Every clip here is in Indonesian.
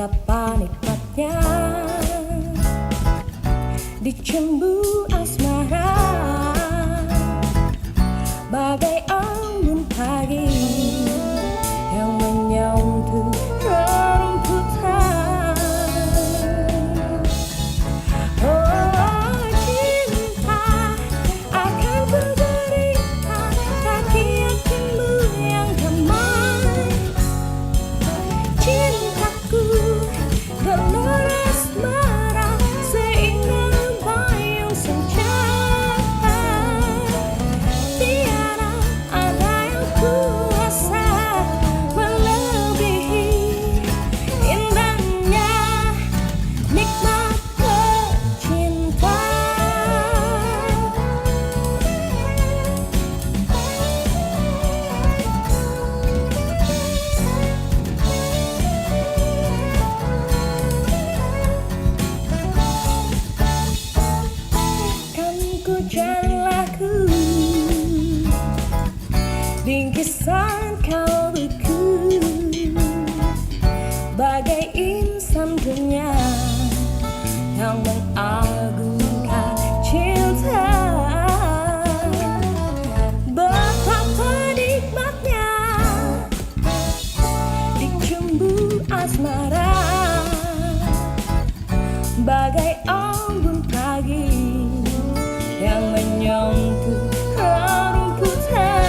Betapa nikmatnya dicemburu asmara, bagai embun pagi yang menyentuh rerumputan. Oh cinta, akan ku berikan kaki hatimu yang damai. Cintaku gelora asmara, seindah bayung senja. Tiada ada yang kuasa melebihi indahnya nikmat bercinta. Kan ku jalin lagu bingkisan kalbuku, bagai insan dunia yang mengagungkan cinta. Betapa nikmatnya dicemburu asmara, bagai embun pagi yang menyentuh rerumputan.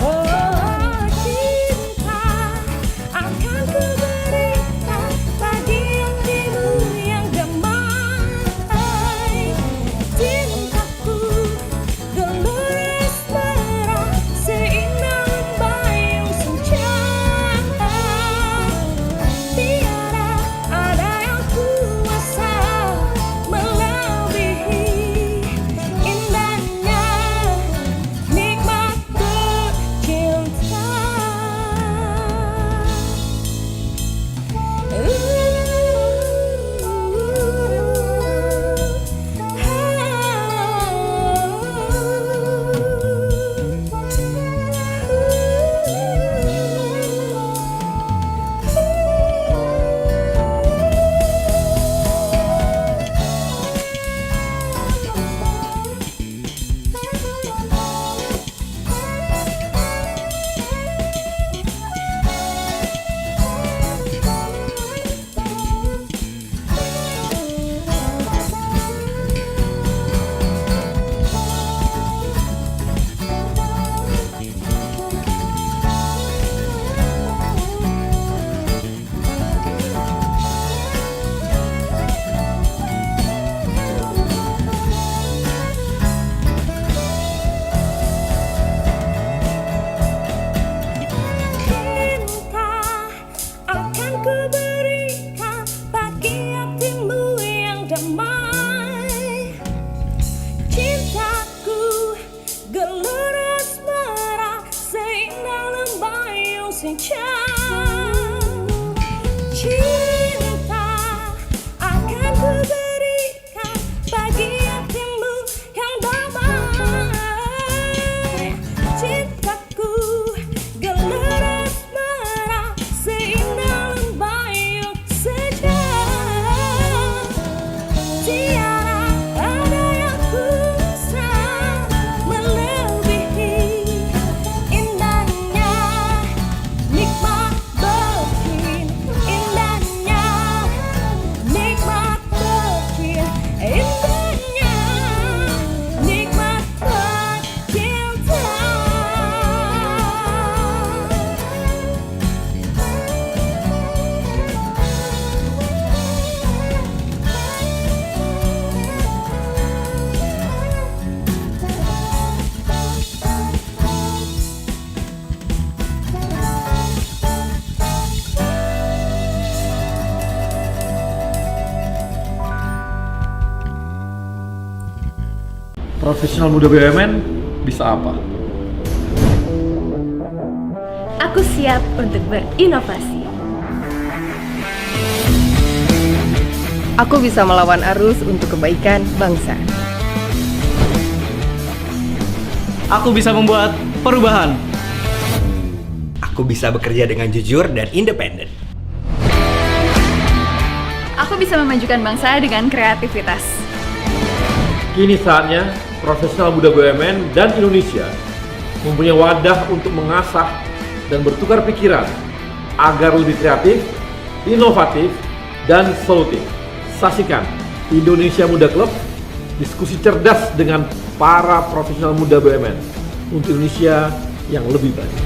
Oh cinta, akan ku berikan bagi hatimu yang damai. Cintaku gelora asmara, seindah bayung senja. Tiada ada yang kuasa melebihi indahnya nikmat bercinta. Cinta, akan ku berikan bagi hatimu yang damai. Cintaku gelora asmara, seindah bayung senja. Cinta, akan ku berikan bagi hatimu yang damai. Cintaku gelora asmara, seindah bayung senja. Tiada ada yang kuasa melebihi indahnya nikmat bercinta. Indahnya nikmat bercinta. Indahnya nikmat bercinta. Profesional muda BUMN bisa apa? Aku siap untuk berinovasi. Aku bisa melawan arus untuk kebaikan bangsa. Aku bisa membuat perubahan. Aku Aku bisa bekerja dengan jujur dan independen. Aku bisa memajukan bangsa dengan kreativitas. Kini saatnya profesional muda BUMN dan Indonesia mempunyai wadah untuk mengasah dan bertukar pikiran agar lebih kreatif, inovatif, dan solutif. Saksikan Indonesia Muda Club, diskusi cerdas dengan para profesional muda BUMN untuk Indonesia yang lebih baik.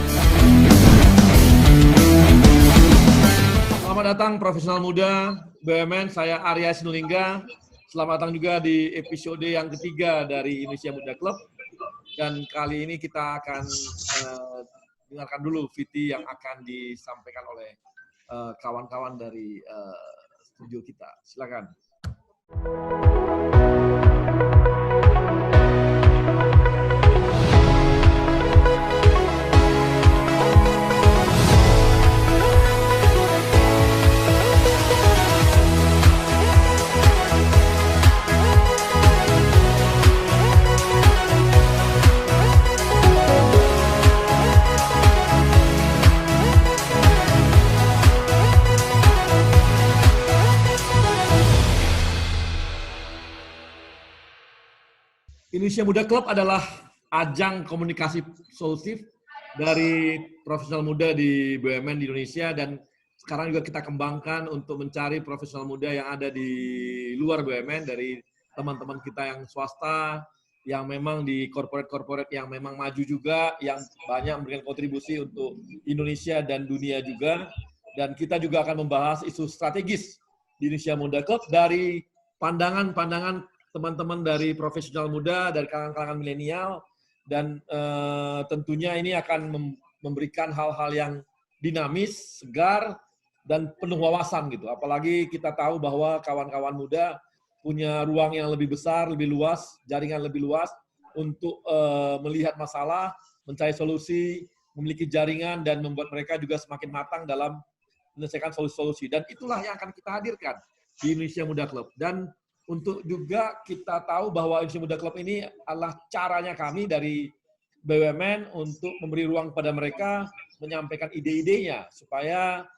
Selamat datang profesional muda BUMN, saya Arya Sinulinga. Selamat datang juga di episode yang ketiga dari Indonesia Muda Club. Dan kali ini kita akan dengarkan dulu VT yang akan disampaikan oleh kawan-kawan dari studio kita. Silakan. Indonesia Muda Club adalah ajang komunikasi solutif dari profesional muda di BUMN di Indonesia, dan sekarang juga kita kembangkan untuk mencari profesional muda yang ada di luar BUMN, dari teman-teman kita yang swasta, yang memang di corporate-corporate yang memang maju juga, yang banyak memberikan kontribusi untuk Indonesia dan dunia juga. Dan kita juga akan membahas isu strategis di Indonesia Muda Club dari pandangan-pandangan teman-teman dari profesional muda, dari kalangan-kalangan milenial, dan tentunya ini akan memberikan hal-hal yang dinamis, segar, dan penuh wawasan gitu. Apalagi kita tahu bahwa kawan-kawan muda punya ruang yang lebih besar, lebih luas, jaringan lebih luas untuk melihat masalah, mencari solusi, memiliki jaringan, dan membuat mereka juga semakin matang dalam menyelesaikan solusi-solusi. Dan itulah yang akan kita hadirkan di Indonesia Muda Club. Dan untuk juga kita tahu bahwa Indonesia Muda Club ini adalah caranya kami dari BUMN untuk memberi ruang kepada mereka menyampaikan ide-idenya supaya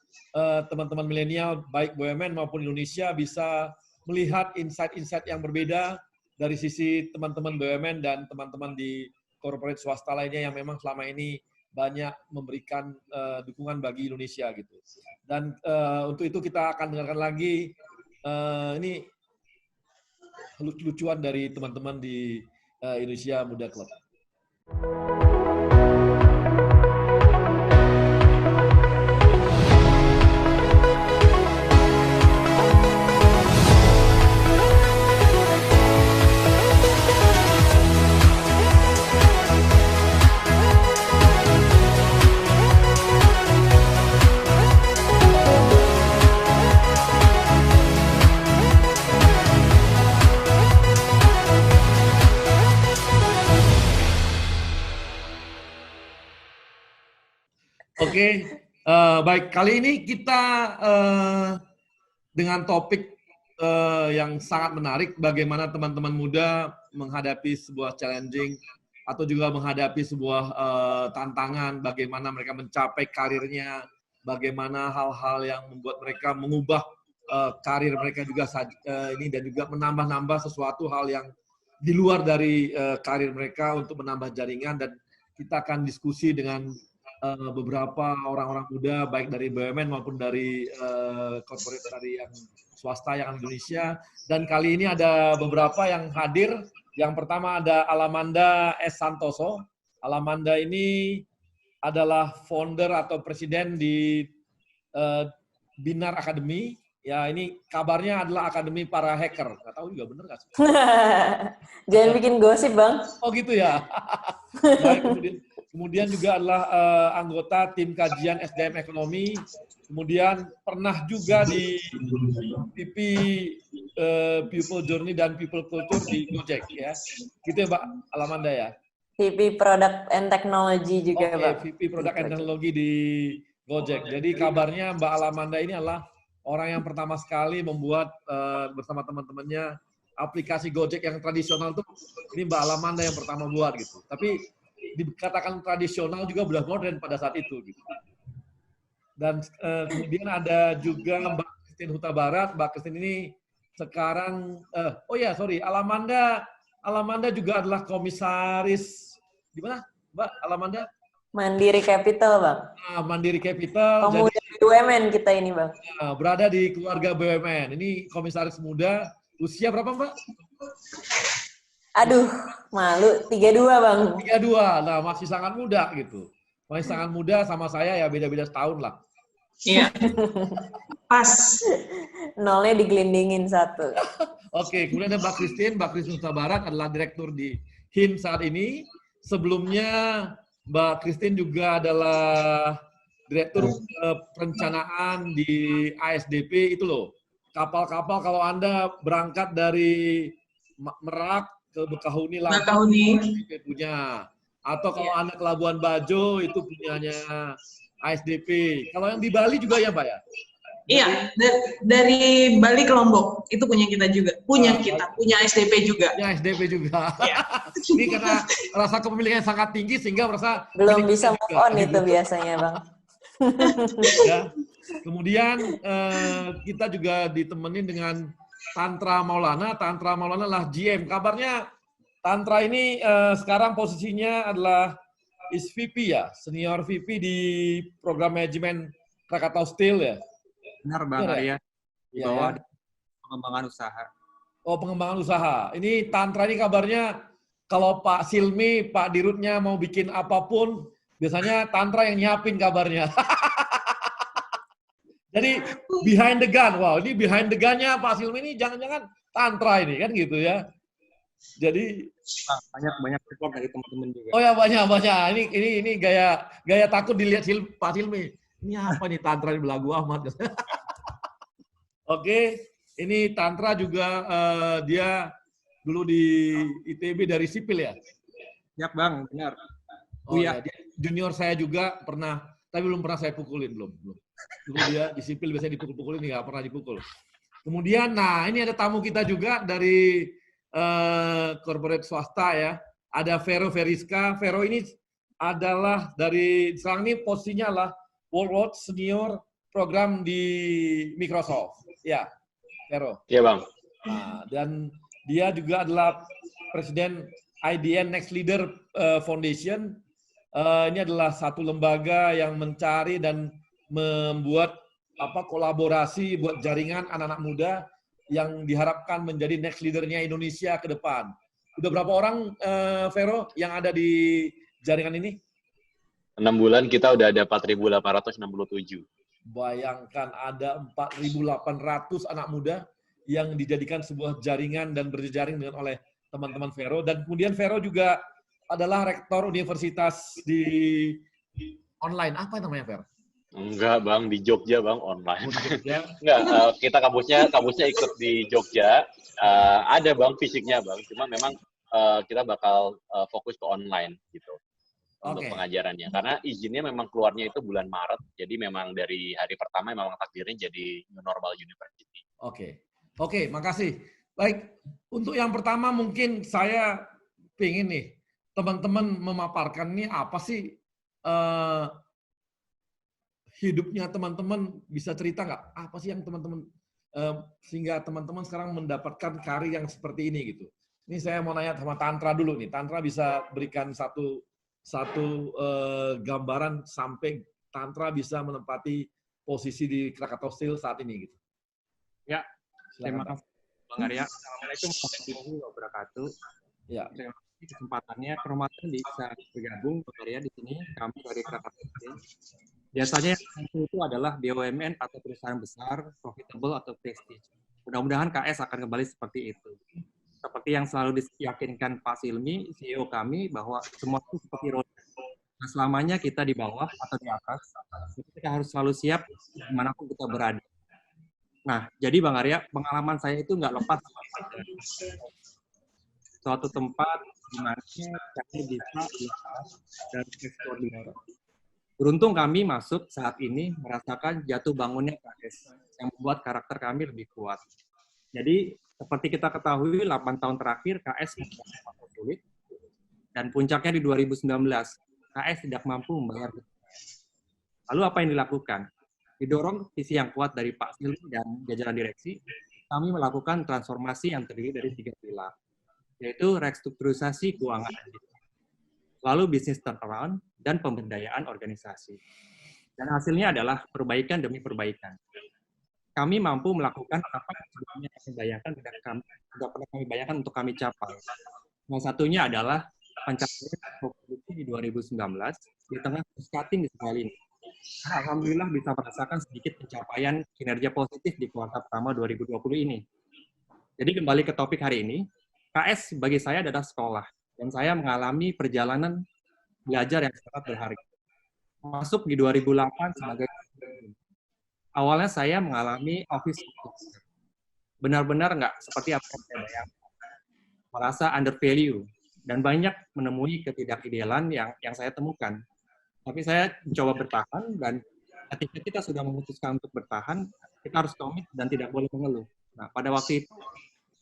teman-teman milenial baik BUMN maupun Indonesia bisa melihat insight-insight yang berbeda dari sisi teman-teman BUMN dan teman-teman di corporate swasta lainnya yang memang selama ini banyak memberikan dukungan bagi Indonesia gitu. Dan untuk itu kita akan dengarkan lagi ini lucu-lucuan dari teman-teman di Indonesia Muda Club. Oke, baik. Kali ini kita dengan topik yang sangat menarik, bagaimana teman-teman muda menghadapi sebuah challenging atau juga menghadapi sebuah tantangan, bagaimana mereka mencapai karirnya, bagaimana hal-hal yang membuat mereka mengubah karir mereka juga ini, dan juga menambah-nambah sesuatu hal yang di luar dari karir mereka untuk menambah jaringan. Dan kita akan diskusi dengan beberapa orang-orang muda baik dari BUMN maupun dari corporate dari yang swasta yang di Indonesia. Dan kali ini ada beberapa yang hadir. Yang pertama ada Alamanda S. Santoso. Alamanda ini adalah founder atau presiden di Binar Academy. Ya, ini kabarnya adalah akademi para hacker. Nggak tahu juga bener nggak sih? Jangan bikin gosip, Bang. Oh gitu ya. Baik, kemudian juga adalah anggota tim kajian SDM Ekonomi. Kemudian pernah juga di PP People Journey dan People Culture di Gojek ya. Gitu ya Mbak Alamanda ya? VP Product and Technology juga, Pak. VP Product and Technology di Gojek. Jadi kabarnya Mbak Alamanda ini adalah orang yang pertama sekali membuat bersama teman-temannya aplikasi Gojek yang tradisional tuh, ini Mbak Alamanda yang pertama buat gitu. Tapi dikatakan tradisional juga udah modern pada saat itu gitu. Dan kemudian ada juga Mbak Christine Huta Barat. Mbak Christine ini sekarang, Alamanda juga adalah komisaris, di mana Mbak Alamanda? Mandiri Capital, Bang. Mandiri Capital. Pemuda BUMN kita ini, Bang. Berada di keluarga BUMN. Ini komisaris muda. Usia berapa, Mbak? Aduh, malu. 32, Bang. 32. Nah, masih sangat muda gitu. Masih sangat muda sama saya ya, beda-beda setahun lah. Iya. Pas. Nolnya digelindingin satu. Oke, kemudian ada Mbak Christine Huta Barat adalah direktur di HIN saat ini. Sebelumnya Mbak Christine juga adalah direktur perencanaan di ASDP itu loh. Kapal-kapal kalau Anda berangkat dari Merak ke Bekahuni punya. Atau kalau Anda ke Labuan Bajo itu punyanya ASDP. Kalau yang di Bali juga ya, Pak ya? Iya, dari Bali ke Lombok itu punya kita juga. Punya SDP juga. Punya SDP juga. Iya. Ini karena rasa kepemilikan sangat tinggi sehingga merasa belum bisa move on itu biasanya, Bang. Ya. Kemudian kita juga ditemenin dengan Tantra Maulana. Tantra Maulana adalah GM. Kabarnya Tantra ini sekarang posisinya adalah VP ya, senior VP di program manajemen Krakatau Steel ya. Benar, Bang Arya. Di bawah pengembangan usaha. Oh, pengembangan usaha. Ini Tantra ini kabarnya kalau Pak Silmi, Pak Dirutnya mau bikin apapun, biasanya Tantra yang nyiapin kabarnya. Jadi behind the gun. Wow, ini behind the gun-nya Pak Silmi ini jangan-jangan Tantra ini kan gitu ya. Jadi banyak support dari teman-teman juga. Oh ya banyak. Ini gaya takut dilihat Pak Silmi. Ini apa nih Tantra ini belagu amat. Oke, ini Tantra juga dia dulu di ITB dari sipil ya? Ya Bang, benar. Oh ya, dia junior saya juga pernah, tapi belum pernah saya pukulin belum. Dulu dia di sipil biasanya dipukul-pukulin, nggak pernah dipukul. Kemudian, nah ini ada tamu kita juga dari corporate swasta ya. Ada Vero Veriska. Vero ini adalah dari sekarang ini posisinya adalah World Senior Program di Microsoft. Ya, Vero. Iya, Bang. Nah, dan dia juga adalah Presiden IDN Next Leader Foundation. Ini adalah satu lembaga yang mencari dan membuat kolaborasi buat jaringan anak-anak muda yang diharapkan menjadi next leader-nya Indonesia ke depan. Udah berapa orang, Vero, yang ada di jaringan ini? 6 bulan kita udah ada 4.867. Bayangkan ada 4.800 anak muda yang dijadikan sebuah jaringan dan berjejaring dengan oleh teman-teman Vero. Dan kemudian Vero juga adalah rektor universitas di online. Apa namanya, Vero? Enggak, Bang. Di Jogja, Bang. Online. Jogja. Enggak, kita kampusnya ikut di Jogja. Ada, Bang, fisiknya, Bang. Cuma memang kita bakal fokus ke online, gitu. Untuk pengajarannya. Karena izinnya memang keluarnya itu bulan Maret. Jadi memang dari hari pertama memang takdirnya jadi New Normal University. Oke, makasih. Baik, untuk yang pertama mungkin saya pengen nih, teman-teman memaparkan nih apa sih hidupnya teman-teman, bisa cerita nggak? Apa sih yang teman-teman, sehingga teman-teman sekarang mendapatkan karir yang seperti ini gitu. Ini saya mau nanya sama Tantra dulu nih. Tantra bisa berikan satu gambaran sampai Tantra bisa menempati posisi di Krakatau Steel saat ini gitu. Ya, terima kasih Bang Arya. Assalamualaikum warahmatullahi wabarakatuh. Ya. Terima kasih kesempatannya Kromaten bisa bergabung Bang Arya di sini. Kami dari Krakatau Steel. Biasanya yang itu adalah BUMN atau perusahaan besar, profitable atau prestige. Mudah-mudahan KS akan kembali seperti itu. Seperti yang selalu diyakinkan Pak Silmi, CEO kami, bahwa semua itu seperti roda. Nah, selamanya kita di bawah atau di atas, kita harus selalu siap dimanapun kita berada. Nah, jadi Bang Arya, pengalaman saya itu nggak lepas suatu tempat di mana kami bisa dan ekstraordinary. Beruntung kami masuk saat ini merasakan jatuh bangunnya KS yang membuat karakter kami lebih kuat. Jadi, seperti kita ketahui, 8 tahun terakhir KS sangat sulit, dan puncaknya di 2019, KS tidak mampu membayar. Lalu apa yang dilakukan? Didorong visi yang kuat dari Pak Silly dan jajaran direksi, kami melakukan transformasi yang terdiri dari 3 pilar, yaitu restrukturisasi keuangan, lalu bisnis turnaround, dan pemberdayaan organisasi. Dan hasilnya adalah perbaikan demi perbaikan. Kami mampu melakukan apa yang sebelumnya kami bayangkan tidak pernah kami bayangkan untuk kami capai. Salah satunya adalah pencapaian produksi di 2019 di tengah cost-cutting di segala lini. Alhamdulillah bisa merasakan sedikit pencapaian kinerja positif di kuartal pertama 2020 ini. Jadi kembali ke topik hari ini, KS bagi saya adalah sekolah, dan saya mengalami perjalanan belajar yang sangat berharga. Masuk di 2008 sebagai awalnya saya mengalami office benar-benar nggak seperti apa yang saya bayangkan, merasa undervalue dan banyak menemui ketidakidealan yang saya temukan. Tapi saya mencoba bertahan, dan ketika kita sudah memutuskan untuk bertahan, kita harus komit dan tidak boleh mengeluh. Nah, pada waktu itu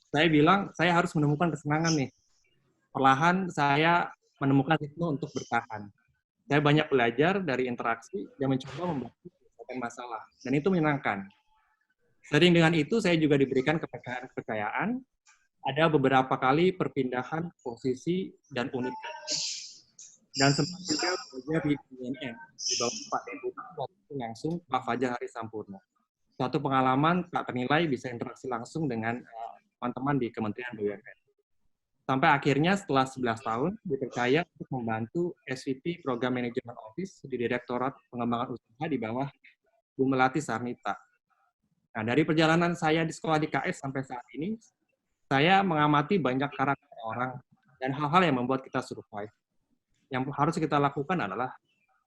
saya bilang saya harus menemukan kesenangan nih. Perlahan saya menemukan ritme untuk bertahan. Saya banyak belajar dari interaksi dan mencoba membantu menyelesaikan masalah, dan itu menyenangkan. Sering dengan itu, saya juga diberikan kepercayaan. Ada beberapa kali perpindahan posisi dan unit. Dan sempat juga belajar di BNN, di bawah Pak Debu, waktu langsung Pak Fajar Hari Sampurno. Suatu pengalaman tak ternilai bisa interaksi langsung dengan teman-teman di Kementerian BUMN. Sampai akhirnya setelah 11 tahun dipercaya untuk membantu SVP Program Manajemen Office di Direktorat Pengembangan Usaha di bawah Bu Melati Sarnita. Nah, dari perjalanan saya di sekolah di KS sampai saat ini, saya mengamati banyak karakter orang dan hal-hal yang membuat kita survive. Yang harus kita lakukan adalah,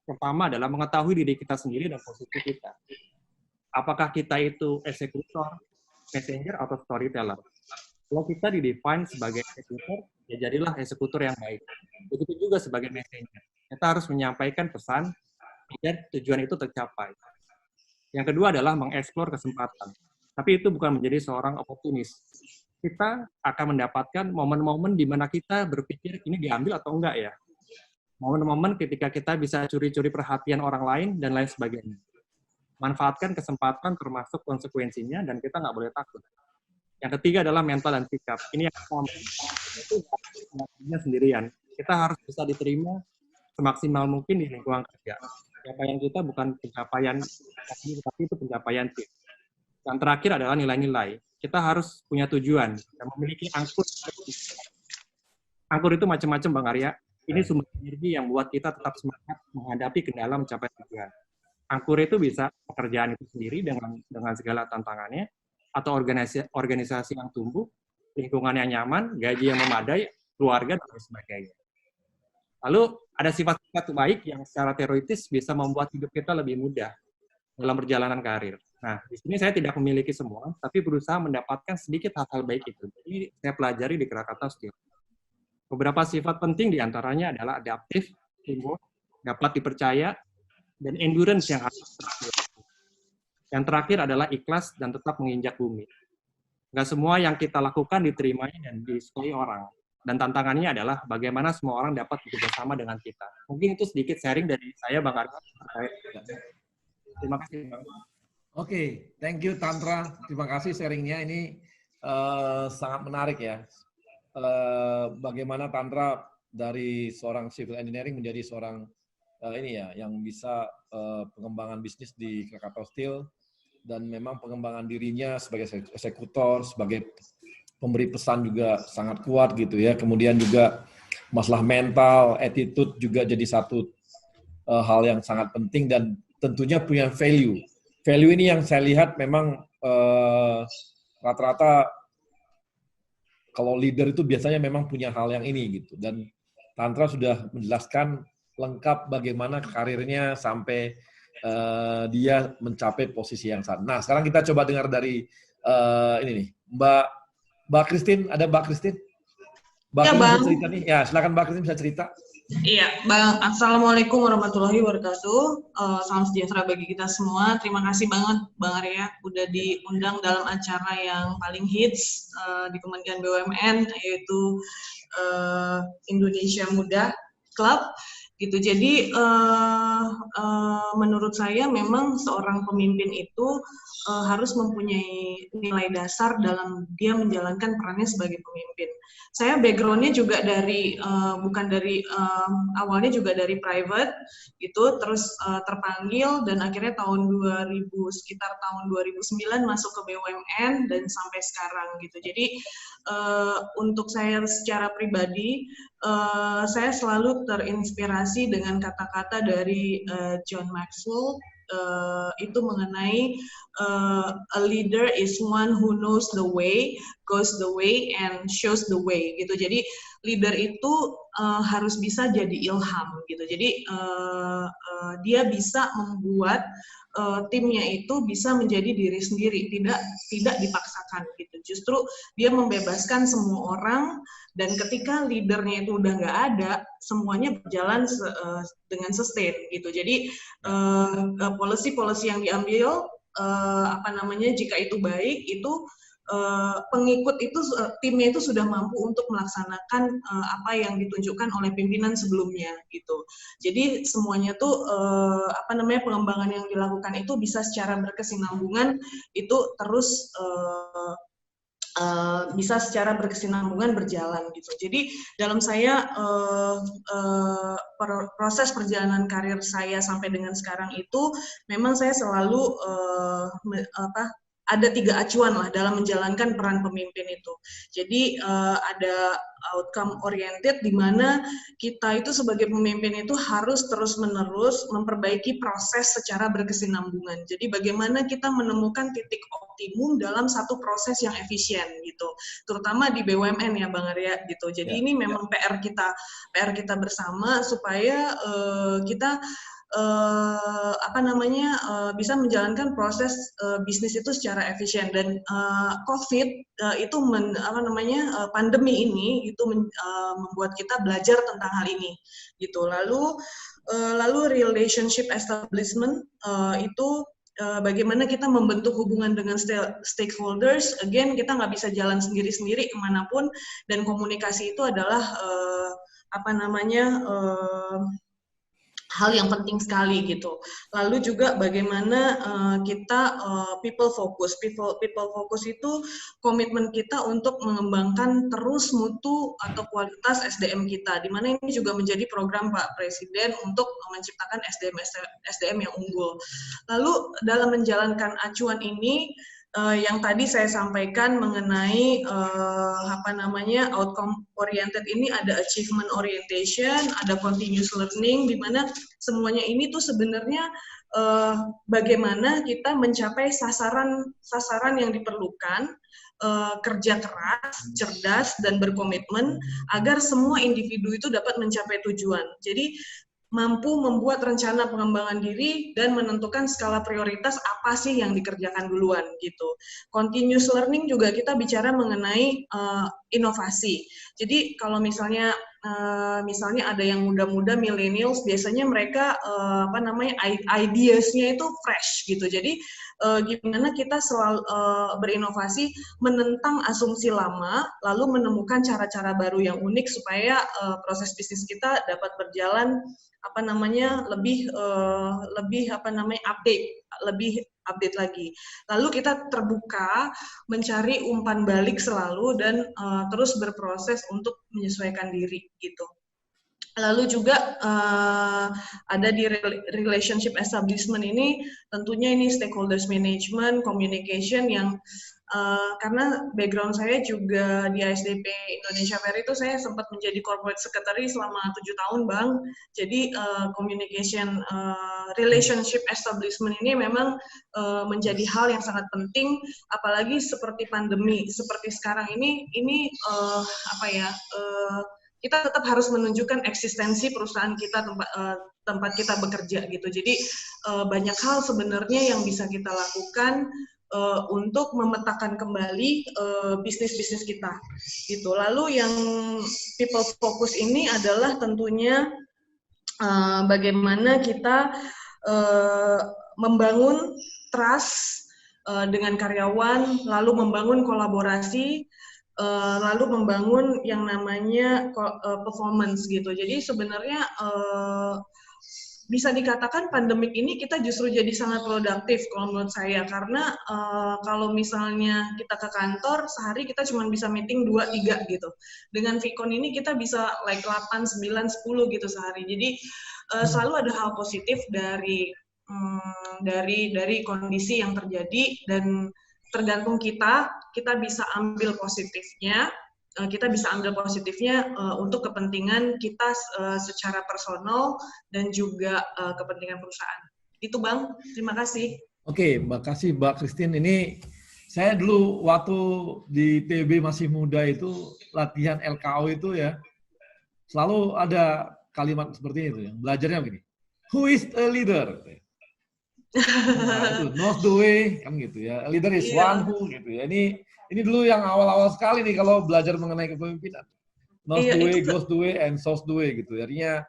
pertama adalah mengetahui diri kita sendiri dan posisi kita. Apakah kita itu eksekutor, messenger, atau storyteller? Kalau kita didefine sebagai eksekutor, ya jadilah eksekutor yang baik. Begitu juga sebagai messenger. Kita harus menyampaikan pesan agar tujuan itu tercapai. Yang kedua adalah mengeksplor kesempatan. Tapi itu bukan menjadi seorang oportunis. Kita akan mendapatkan momen-momen di mana kita berpikir ini diambil atau enggak ya. Momen-momen ketika kita bisa curi-curi perhatian orang lain dan lain sebagainya. Manfaatkan kesempatan termasuk konsekuensinya, dan kita nggak boleh takut. Yang ketiga adalah mental dan sikap. Ini yang pertama. Itu sendirian. Kita harus bisa diterima semaksimal mungkin di lingkungan kerja. Pencapaian kita bukan pencapaian tapi itu pencapaian tim. Yang terakhir adalah nilai-nilai. Kita harus punya tujuan dan memiliki angkur. Angkur itu macam-macam, Bang Arya. Ini sumber energi yang buat kita tetap semangat menghadapi kendala mencapai tujuan. Angkur itu bisa pekerjaan itu sendiri dengan segala tantangannya, atau organisasi yang tumbuh, lingkungan yang nyaman, gaji yang memadai, keluarga, dan sebagainya. Lalu ada sifat-sifat baik yang secara teoritis bisa membuat hidup kita lebih mudah dalam perjalanan karir. Nah, di sini saya tidak memiliki semua, tapi berusaha mendapatkan sedikit hal-hal baik itu. Jadi saya pelajari di Krakatau Steel. Beberapa sifat penting diantaranya adalah adaptif, teamwork, dapat dipercaya, dan endurance yang harus terakhir. Yang terakhir adalah ikhlas dan tetap menginjak bumi. Nggak semua yang kita lakukan diterimai dan disukai orang. Dan tantangannya adalah bagaimana semua orang dapat bekerja sama dengan kita. Mungkin itu sedikit sharing dari saya, Bang Arya. Terima kasih, Bang. Oke, thank you Tantra. Terima kasih sharingnya. Ini sangat menarik ya. Bagaimana Tantra dari seorang civil engineering menjadi seorang ini ya, yang bisa pengembangan bisnis di Krakatau Steel, dan memang pengembangan dirinya sebagai eksekutor, sebagai pemberi pesan juga sangat kuat gitu ya. Kemudian juga masalah mental, attitude juga jadi satu hal yang sangat penting, dan tentunya punya value. Value ini yang saya lihat memang rata-rata kalau leader itu biasanya memang punya hal yang ini gitu. Dan Tantra sudah menjelaskan lengkap bagaimana karirnya sampai dia mencapai posisi yang saat. Nah, sekarang kita coba dengar dari ini nih, Mbak Christine. Ada Mbak Christine? Mbak Ya, Christine Bang. bisa cerita nih. Ya, silakan Mbak Christine bisa cerita. Iya, Bang. Assalamualaikum warahmatullahi wabarakatuh. Salam sejahtera bagi kita semua. Terima kasih banget, Bang Arya, udah diundang dalam acara yang paling hits di Kementerian BUMN, yaitu Indonesia Muda Club. gitu. Jadi menurut saya memang seorang pemimpin itu harus mempunyai nilai dasar dalam dia menjalankan perannya sebagai pemimpin. Saya background-nya juga dari bukan dari awalnya juga dari private gitu, terus terpanggil dan akhirnya sekitar tahun 2009 masuk ke BUMN dan sampai sekarang gitu. Jadi untuk saya secara pribadi saya selalu terinspirasi dengan kata-kata dari John Maxwell. Itu mengenai a leader is one who knows the way, goes the way, and shows the way gitu. Jadi leader itu harus bisa jadi ilham gitu. Jadi dia bisa membuat timnya itu bisa menjadi diri sendiri, tidak dipaksakan gitu. Justru dia membebaskan semua orang, dan ketika leadernya itu udah nggak ada, semuanya berjalan dengan sustain gitu. Jadi policy yang diambil jika itu baik, itu pengikut itu timnya itu sudah mampu untuk melaksanakan apa yang ditunjukkan oleh pimpinan sebelumnya gitu. Jadi semuanya tuh pengembangan yang dilakukan itu bisa secara berkesinambungan, itu terus bisa secara berkesinambungan berjalan gitu. Jadi dalam saya proses perjalanan karir saya sampai dengan sekarang itu memang saya selalu ada 3 acuan lah dalam menjalankan peran pemimpin itu. Jadi ada outcome oriented, di mana kita itu sebagai pemimpin itu harus terus-menerus memperbaiki proses secara berkesinambungan. Jadi bagaimana kita menemukan titik optimum dalam satu proses yang efisien gitu. Terutama di BUMN ya Bang Arya gitu. Jadi ini memang PR kita bersama supaya kita bisa menjalankan proses bisnis itu secara efisien. Dan COVID itu pandemi ini itu membuat kita belajar tentang hal ini gitu. Lalu relationship establishment itu bagaimana kita membentuk hubungan dengan stakeholders. Again, kita nggak bisa jalan sendiri-sendiri kemanapun, dan komunikasi itu adalah hal yang penting sekali gitu. Lalu juga bagaimana kita people focus itu komitmen kita untuk mengembangkan terus mutu atau kualitas SDM kita, di mana ini juga menjadi program Pak Presiden untuk menciptakan SDM yang unggul. Lalu dalam menjalankan acuan ini, yang tadi saya sampaikan mengenai outcome oriented ini, ada achievement orientation, ada continuous learning, di mana semuanya ini tuh sebenarnya bagaimana kita mencapai sasaran yang diperlukan, kerja keras, cerdas, dan berkomitmen agar semua individu itu dapat mencapai tujuan. Jadi mampu membuat rencana pengembangan diri dan menentukan skala prioritas apa sih yang dikerjakan duluan gitu. Continuous learning juga kita bicara mengenai inovasi. Jadi kalau misalnya ada yang muda-muda millennials, biasanya mereka ideasnya itu fresh gitu. Jadi gimana kita selalu berinovasi, menentang asumsi lama, lalu menemukan cara-cara baru yang unik supaya proses bisnis kita dapat berjalan lebih update lagi. Lalu kita terbuka mencari umpan balik selalu, dan terus berproses untuk menyesuaikan diri gitu. Lalu juga ada di relationship establishment ini, tentunya ini stakeholders management, communication, yang karena background saya juga di ASDP Indonesia Fair itu saya sempat menjadi corporate secretary selama 7 tahun Bang. Jadi communication, relationship establishment ini memang menjadi hal yang sangat penting, apalagi seperti pandemi seperti sekarang ini kita tetap harus menunjukkan eksistensi perusahaan kita, tempat kita bekerja gitu. Jadi banyak hal sebenarnya yang bisa kita lakukan untuk memetakan kembali bisnis-bisnis kita gitu. Lalu yang people focus ini adalah tentunya bagaimana kita membangun trust dengan karyawan, lalu membangun kolaborasi, lalu membangun yang namanya performance gitu. Jadi sebenarnya bisa dikatakan pandemik ini kita justru jadi sangat produktif kalau menurut saya, karena kalau misalnya kita ke kantor sehari kita cuma bisa meeting 2-3 gitu. Dengan Vicon ini kita bisa like 8, 9, 10 gitu sehari. Jadi selalu ada hal positif dari kondisi yang terjadi, dan tergantung kita bisa ambil positifnya. Untuk kepentingan kita secara personal dan juga kepentingan perusahaan. Itu Bang, terima kasih. Oke, makasih Mbak Christine. Ini saya dulu waktu di TB masih muda itu latihan LKO itu ya, selalu ada kalimat seperti itu yang belajarnya begini. Who is a leader? Nah, itu knows the way kan gitu ya. A leader is one who gitu ya. Ini dulu yang awal-awal sekali nih kalau belajar mengenai kepemimpinan. Knows the way, goes the way, and shows the way gitu. Artinya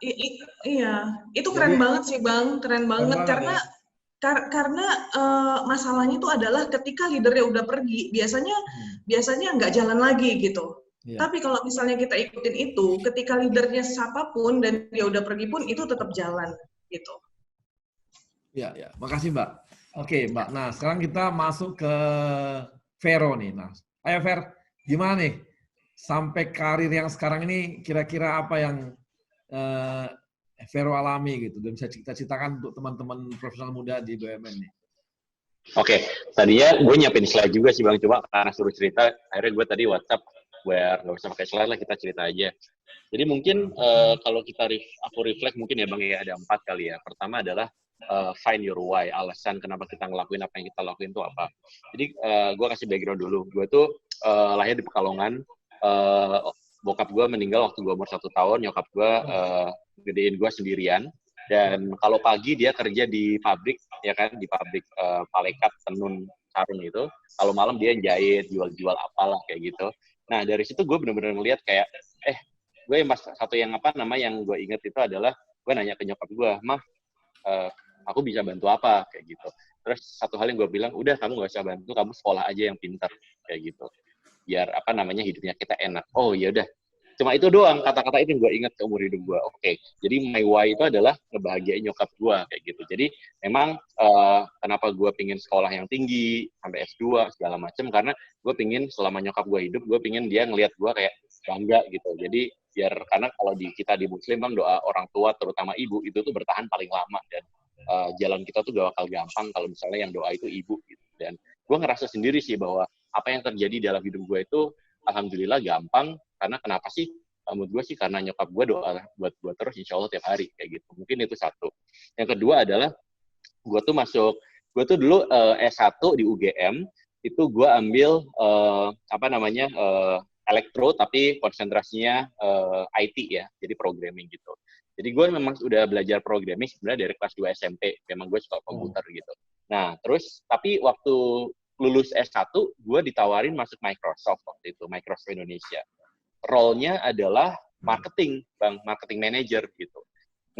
iya, itu keren banget sih Bang, keren banget karena karena masalahnya itu adalah ketika leadernya udah pergi, biasanya nggak jalan lagi gitu. Tapi kalau misalnya kita ikutin itu, ketika leadernya siapapun dan dia udah pergi pun itu tetap jalan gitu. Ya, makasih Mbak. Oke Mbak, nah sekarang kita masuk ke Vero nih. Nah, ayo Ver, gimana nih sampai karir yang sekarang ini kira-kira apa yang Vero alami gitu dan bisa cerita-ceritakan untuk teman-teman profesional muda di BUMN nih. Oke, tadinya gue nyiapin slide juga sih Bang, cuma karena suruh cerita, akhirnya gue tadi WhatsApp, nggak usah pakai slide lah, kita cerita aja. Jadi mungkin kalau aku reflect mungkin ya Bang ya, ada 4 kali ya. Pertama adalah find your why, alasan kenapa kita ngelakuin apa yang kita lakuin itu apa. Jadi gue kasih background dulu. Gue tuh lahir di Pekalongan. Bokap gue meninggal waktu gue umur 1 tahun. Nyokap gue gedein gue sendirian. Dan kalau pagi dia kerja di pabrik, ya kan, di pabrik palekat, tenun, sarung itu. Kalau malam dia jahit, jual-jual apalah kayak gitu. Nah dari situ gue benar-benar ngeliat kayak, gue yang gue inget itu adalah gue nanya ke nyokap gue, Mah, aku bisa bantu apa kayak gitu. Terus satu hal yang gue bilang, udah kamu gak usah bantu, kamu sekolah aja yang pintar kayak gitu. Biar hidupnya kita enak. Oh ya udah. Cuma itu doang kata-kata itu yang gue ingat seumur hidup gue. Oke. Jadi my why itu adalah ngebahagiain nyokap gue kayak gitu. Jadi memang kenapa gue pingin sekolah yang tinggi sampai S2 segala macam, karena gue pingin selama nyokap gue hidup, gue pingin dia ngelihat gue kayak bangga gitu. Jadi karena kalau kita di Muslim Bang, doa orang tua terutama ibu itu tuh bertahan paling lama, dan jalan kita tuh gak bakal gampang kalau misalnya yang doa itu ibu gitu. Dan gue ngerasa sendiri sih bahwa apa yang terjadi dalam hidup gue itu alhamdulillah gampang, karena kenapa sih? Menurut gue sih karena nyokap gue doa buat gue terus insya Allah tiap hari kayak gitu. Mungkin itu satu. Yang kedua adalah gue tuh dulu S1 di UGM, itu gue ambil elektro tapi konsentrasinya IT ya, jadi programming gitu. Jadi gue memang udah belajar programming sebenarnya dari kelas 2 SMP, memang gue suka komputer gitu. Nah, terus tapi waktu lulus S1, gue ditawarin masuk Microsoft waktu itu, Microsoft Indonesia. Role-nya adalah marketing, Bang, marketing manager gitu.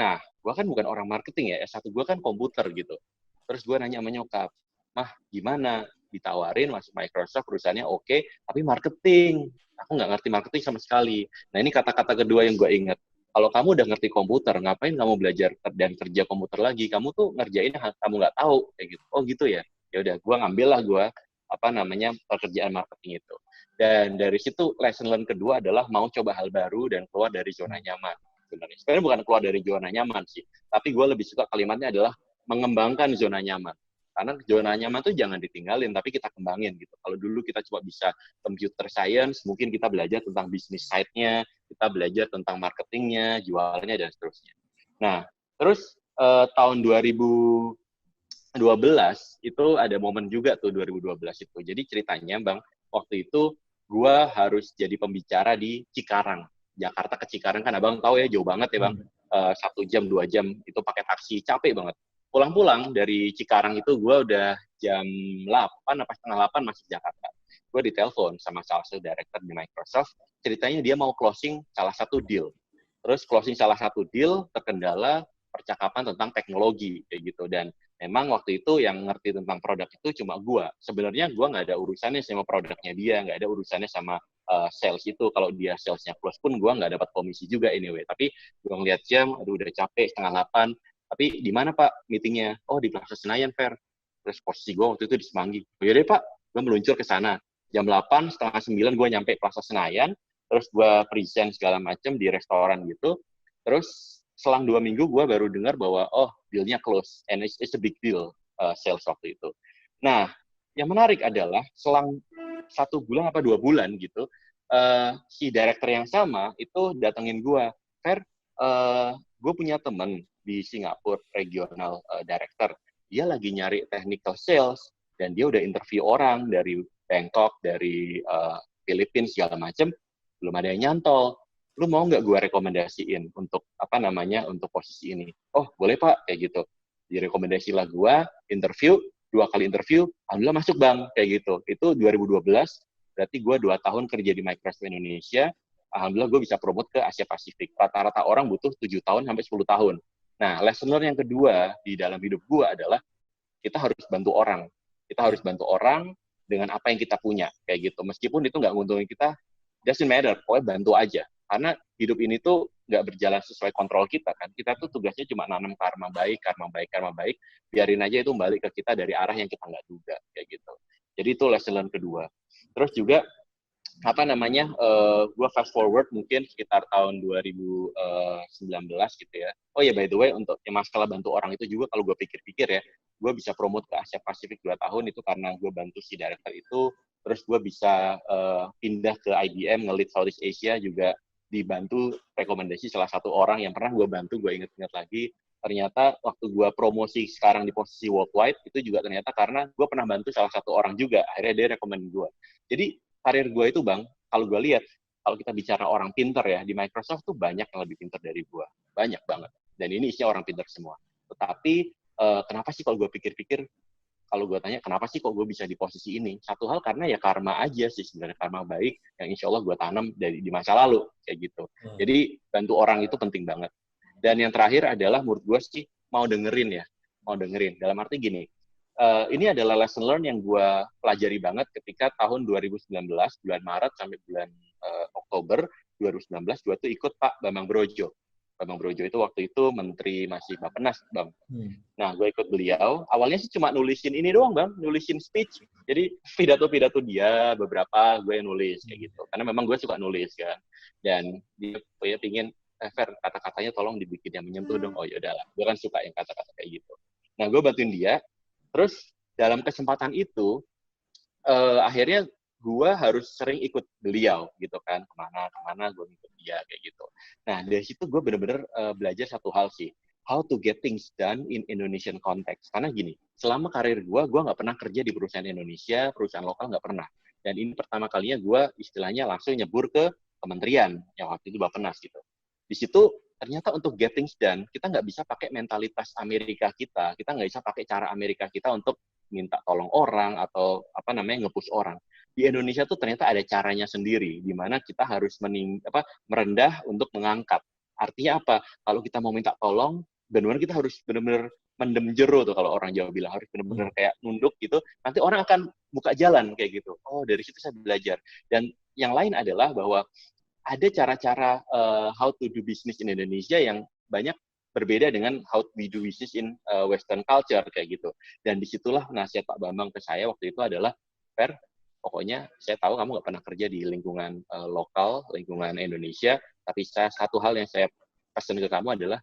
Nah, gue kan bukan orang marketing ya, S1 gue kan komputer gitu. Terus gue nanya sama nyokap, Mah, gimana? Ditawarin masuk Microsoft, perusahaannya oke, tapi marketing. Aku nggak ngerti marketing sama sekali. Nah, ini kata-kata kedua yang gue ingat. Kalau kamu udah ngerti komputer, ngapain kamu belajar dan kerja komputer lagi? Kamu tuh ngerjain kamu nggak tahu kayak gitu. Oh gitu ya. Ya udah, gue ngambil lah pekerjaan marketing itu. Dan dari situ lesson learn kedua adalah mau coba hal baru dan keluar dari zona nyaman. Sebenarnya bukan keluar dari zona nyaman sih, tapi gue lebih suka kalimatnya adalah mengembangkan zona nyaman. Karena zona nyaman tuh jangan ditinggalin, tapi kita kembangin gitu. Kalau dulu kita cuma bisa computer science, mungkin kita belajar tentang bisnis side-nya, kita belajar tentang marketingnya, jualannya, dan seterusnya. Nah, terus tahun 2012 itu ada momen juga tuh 2012 itu. Jadi ceritanya Bang, waktu itu gue harus jadi pembicara di Cikarang. Jakarta ke Cikarang kan Abang tahu ya, jauh banget ya Bang. 1 jam, 2 jam itu pakai taksi, capek banget. Pulang-pulang dari Cikarang itu gue udah jam 8 apa setengah 8 masih Jakarta. Gue ditelepon sama salah satu director di Microsoft, ceritanya dia mau closing salah satu deal. Terus closing salah satu deal terkendala percakapan tentang teknologi kayak gitu. Dan memang waktu itu yang ngerti tentang produk itu cuma gue. Sebenarnya gue nggak ada urusannya sama produknya dia, nggak ada urusannya sama sales itu. Kalau dia salesnya close pun gue nggak dapat komisi juga anyway. Tapi gue ngeliat jam, aduh udah capek, 7:30. Tapi di mana Pak meetingnya? Oh di Plaza Senayan, Fer. Terus posisi gue waktu itu di Semanggi. Oh yaudah Pak, gue meluncur ke sana. Jam 8, 8:30 gue nyampe Plaza Senayan. Terus gue present segala macam di restoran gitu. Terus selang 2 minggu gue baru dengar bahwa deal-nya close. And it's a big deal sales waktu itu. Nah, yang menarik adalah selang 1 bulan apa 2 bulan gitu, si director yang sama itu datengin gue. Fer, gue punya temen di Singapura, regional director. Dia lagi nyari technical sales, dan dia udah interview orang dari Bangkok, dari Filipina segala macem, belum ada yang nyantol. Lu mau nggak gue rekomendasiin untuk untuk posisi ini? Oh boleh Pak, kayak gitu. Direkomendasilah gue, interview, 2 kali interview, alhamdulillah masuk Bang, kayak gitu. Itu 2012, berarti gue 2 tahun kerja di Microsoft Indonesia, alhamdulillah gue bisa promote ke Asia Pasifik. Rata-rata orang butuh 7 tahun sampai 10 tahun. Nah, lesson learn yang kedua di dalam hidup gue adalah kita harus bantu orang. Kita harus bantu orang dengan apa yang kita punya, kayak gitu. Meskipun itu nggak nguntungin kita, doesn't matter, pokoknya bantu aja. Karena hidup ini tuh nggak berjalan sesuai kontrol kita kan. Kita tuh tugasnya cuma nanam karma baik, biarin aja itu balik ke kita dari arah yang kita nggak duga, kayak gitu. Jadi itu lesson learn kedua. Terus juga gue fast forward mungkin sekitar tahun 2019 gitu ya. Oh ya by the way, untuk yang masalah bantu orang itu juga kalau gue pikir-pikir ya, gue bisa promote ke Asia Pasifik 2 tahun itu karena gue bantu si director itu. Terus gue bisa pindah ke IBM, nge-lead Southeast Asia juga dibantu rekomendasi salah satu orang yang pernah gue bantu, gue inget-inget lagi. Ternyata waktu gue promosi sekarang di posisi worldwide, itu juga ternyata karena gue pernah bantu salah satu orang juga, akhirnya dia rekomend gue. Jadi karir gue itu Bang, kalau gue lihat, kalau kita bicara orang pinter ya, di Microsoft tuh banyak yang lebih pinter dari gue. Banyak banget. Dan ini isinya orang pinter semua. Tetapi, kenapa sih kalau gue pikir-pikir, kalau gue tanya, kenapa sih kok gue bisa di posisi ini? Satu hal karena ya karma aja sih sebenarnya, karma baik yang insya Allah gue tanam di masa lalu, kayak gitu. Jadi, bantu orang itu penting banget. Dan yang terakhir adalah menurut gue sih, mau dengerin. Dalam arti gini, ini adalah lesson learn yang gue pelajari banget ketika tahun 2019, bulan Maret sampai bulan Oktober 2019, gue tuh ikut Pak Bambang Brojo. Bambang Brojo itu waktu itu Menteri masih Bappenas, Bang. Nah, gue ikut beliau. Awalnya sih cuma nulisin ini doang, Bang. Nulisin speech. Jadi, pidato-pidato dia, beberapa gue yang nulis, kayak gitu. Karena memang gue suka nulis, kan. Dan dia pingin, Fer, kata-katanya tolong dibikin yang menyentuh dong. Oh, yaudahlah. Gue kan suka yang kata-kata kayak gitu. Nah, gue bantuin dia. Terus, dalam kesempatan itu, akhirnya gue harus sering ikut beliau gitu kan, kemana gue ikut dia kayak gitu. Nah dari situ gue bener-bener belajar satu hal sih, how to get things done in Indonesian context. Karena gini, selama karir gue nggak pernah kerja di perusahaan Indonesia, perusahaan lokal nggak pernah. Dan ini pertama kalinya gue istilahnya langsung nyebur ke kementerian yang waktu itu Bappenas gitu. Di situ ternyata untuk get things done kita nggak bisa pakai mentalitas Amerika kita nggak bisa pakai cara Amerika kita untuk minta tolong orang atau nge-push orang. Di Indonesia tuh ternyata ada caranya sendiri, di mana kita harus merendah untuk mengangkat. Artinya apa? Kalau kita mau minta tolong, benar-benar kita harus benar-benar mendem jero tuh kalau orang Jawa bilang, harus benar-benar kayak nunduk gitu. Nanti orang akan buka jalan kayak gitu. Oh, dari situ saya belajar. Dan yang lain adalah bahwa ada cara-cara how to do business in Indonesia yang banyak berbeda dengan how we do business in Western culture kayak gitu. Dan disitulah nasihat Pak Bambang ke saya waktu itu adalah, Fer, pokoknya saya tahu kamu nggak pernah kerja di lingkungan lokal, lingkungan Indonesia, tapi satu hal yang saya pesan ke kamu adalah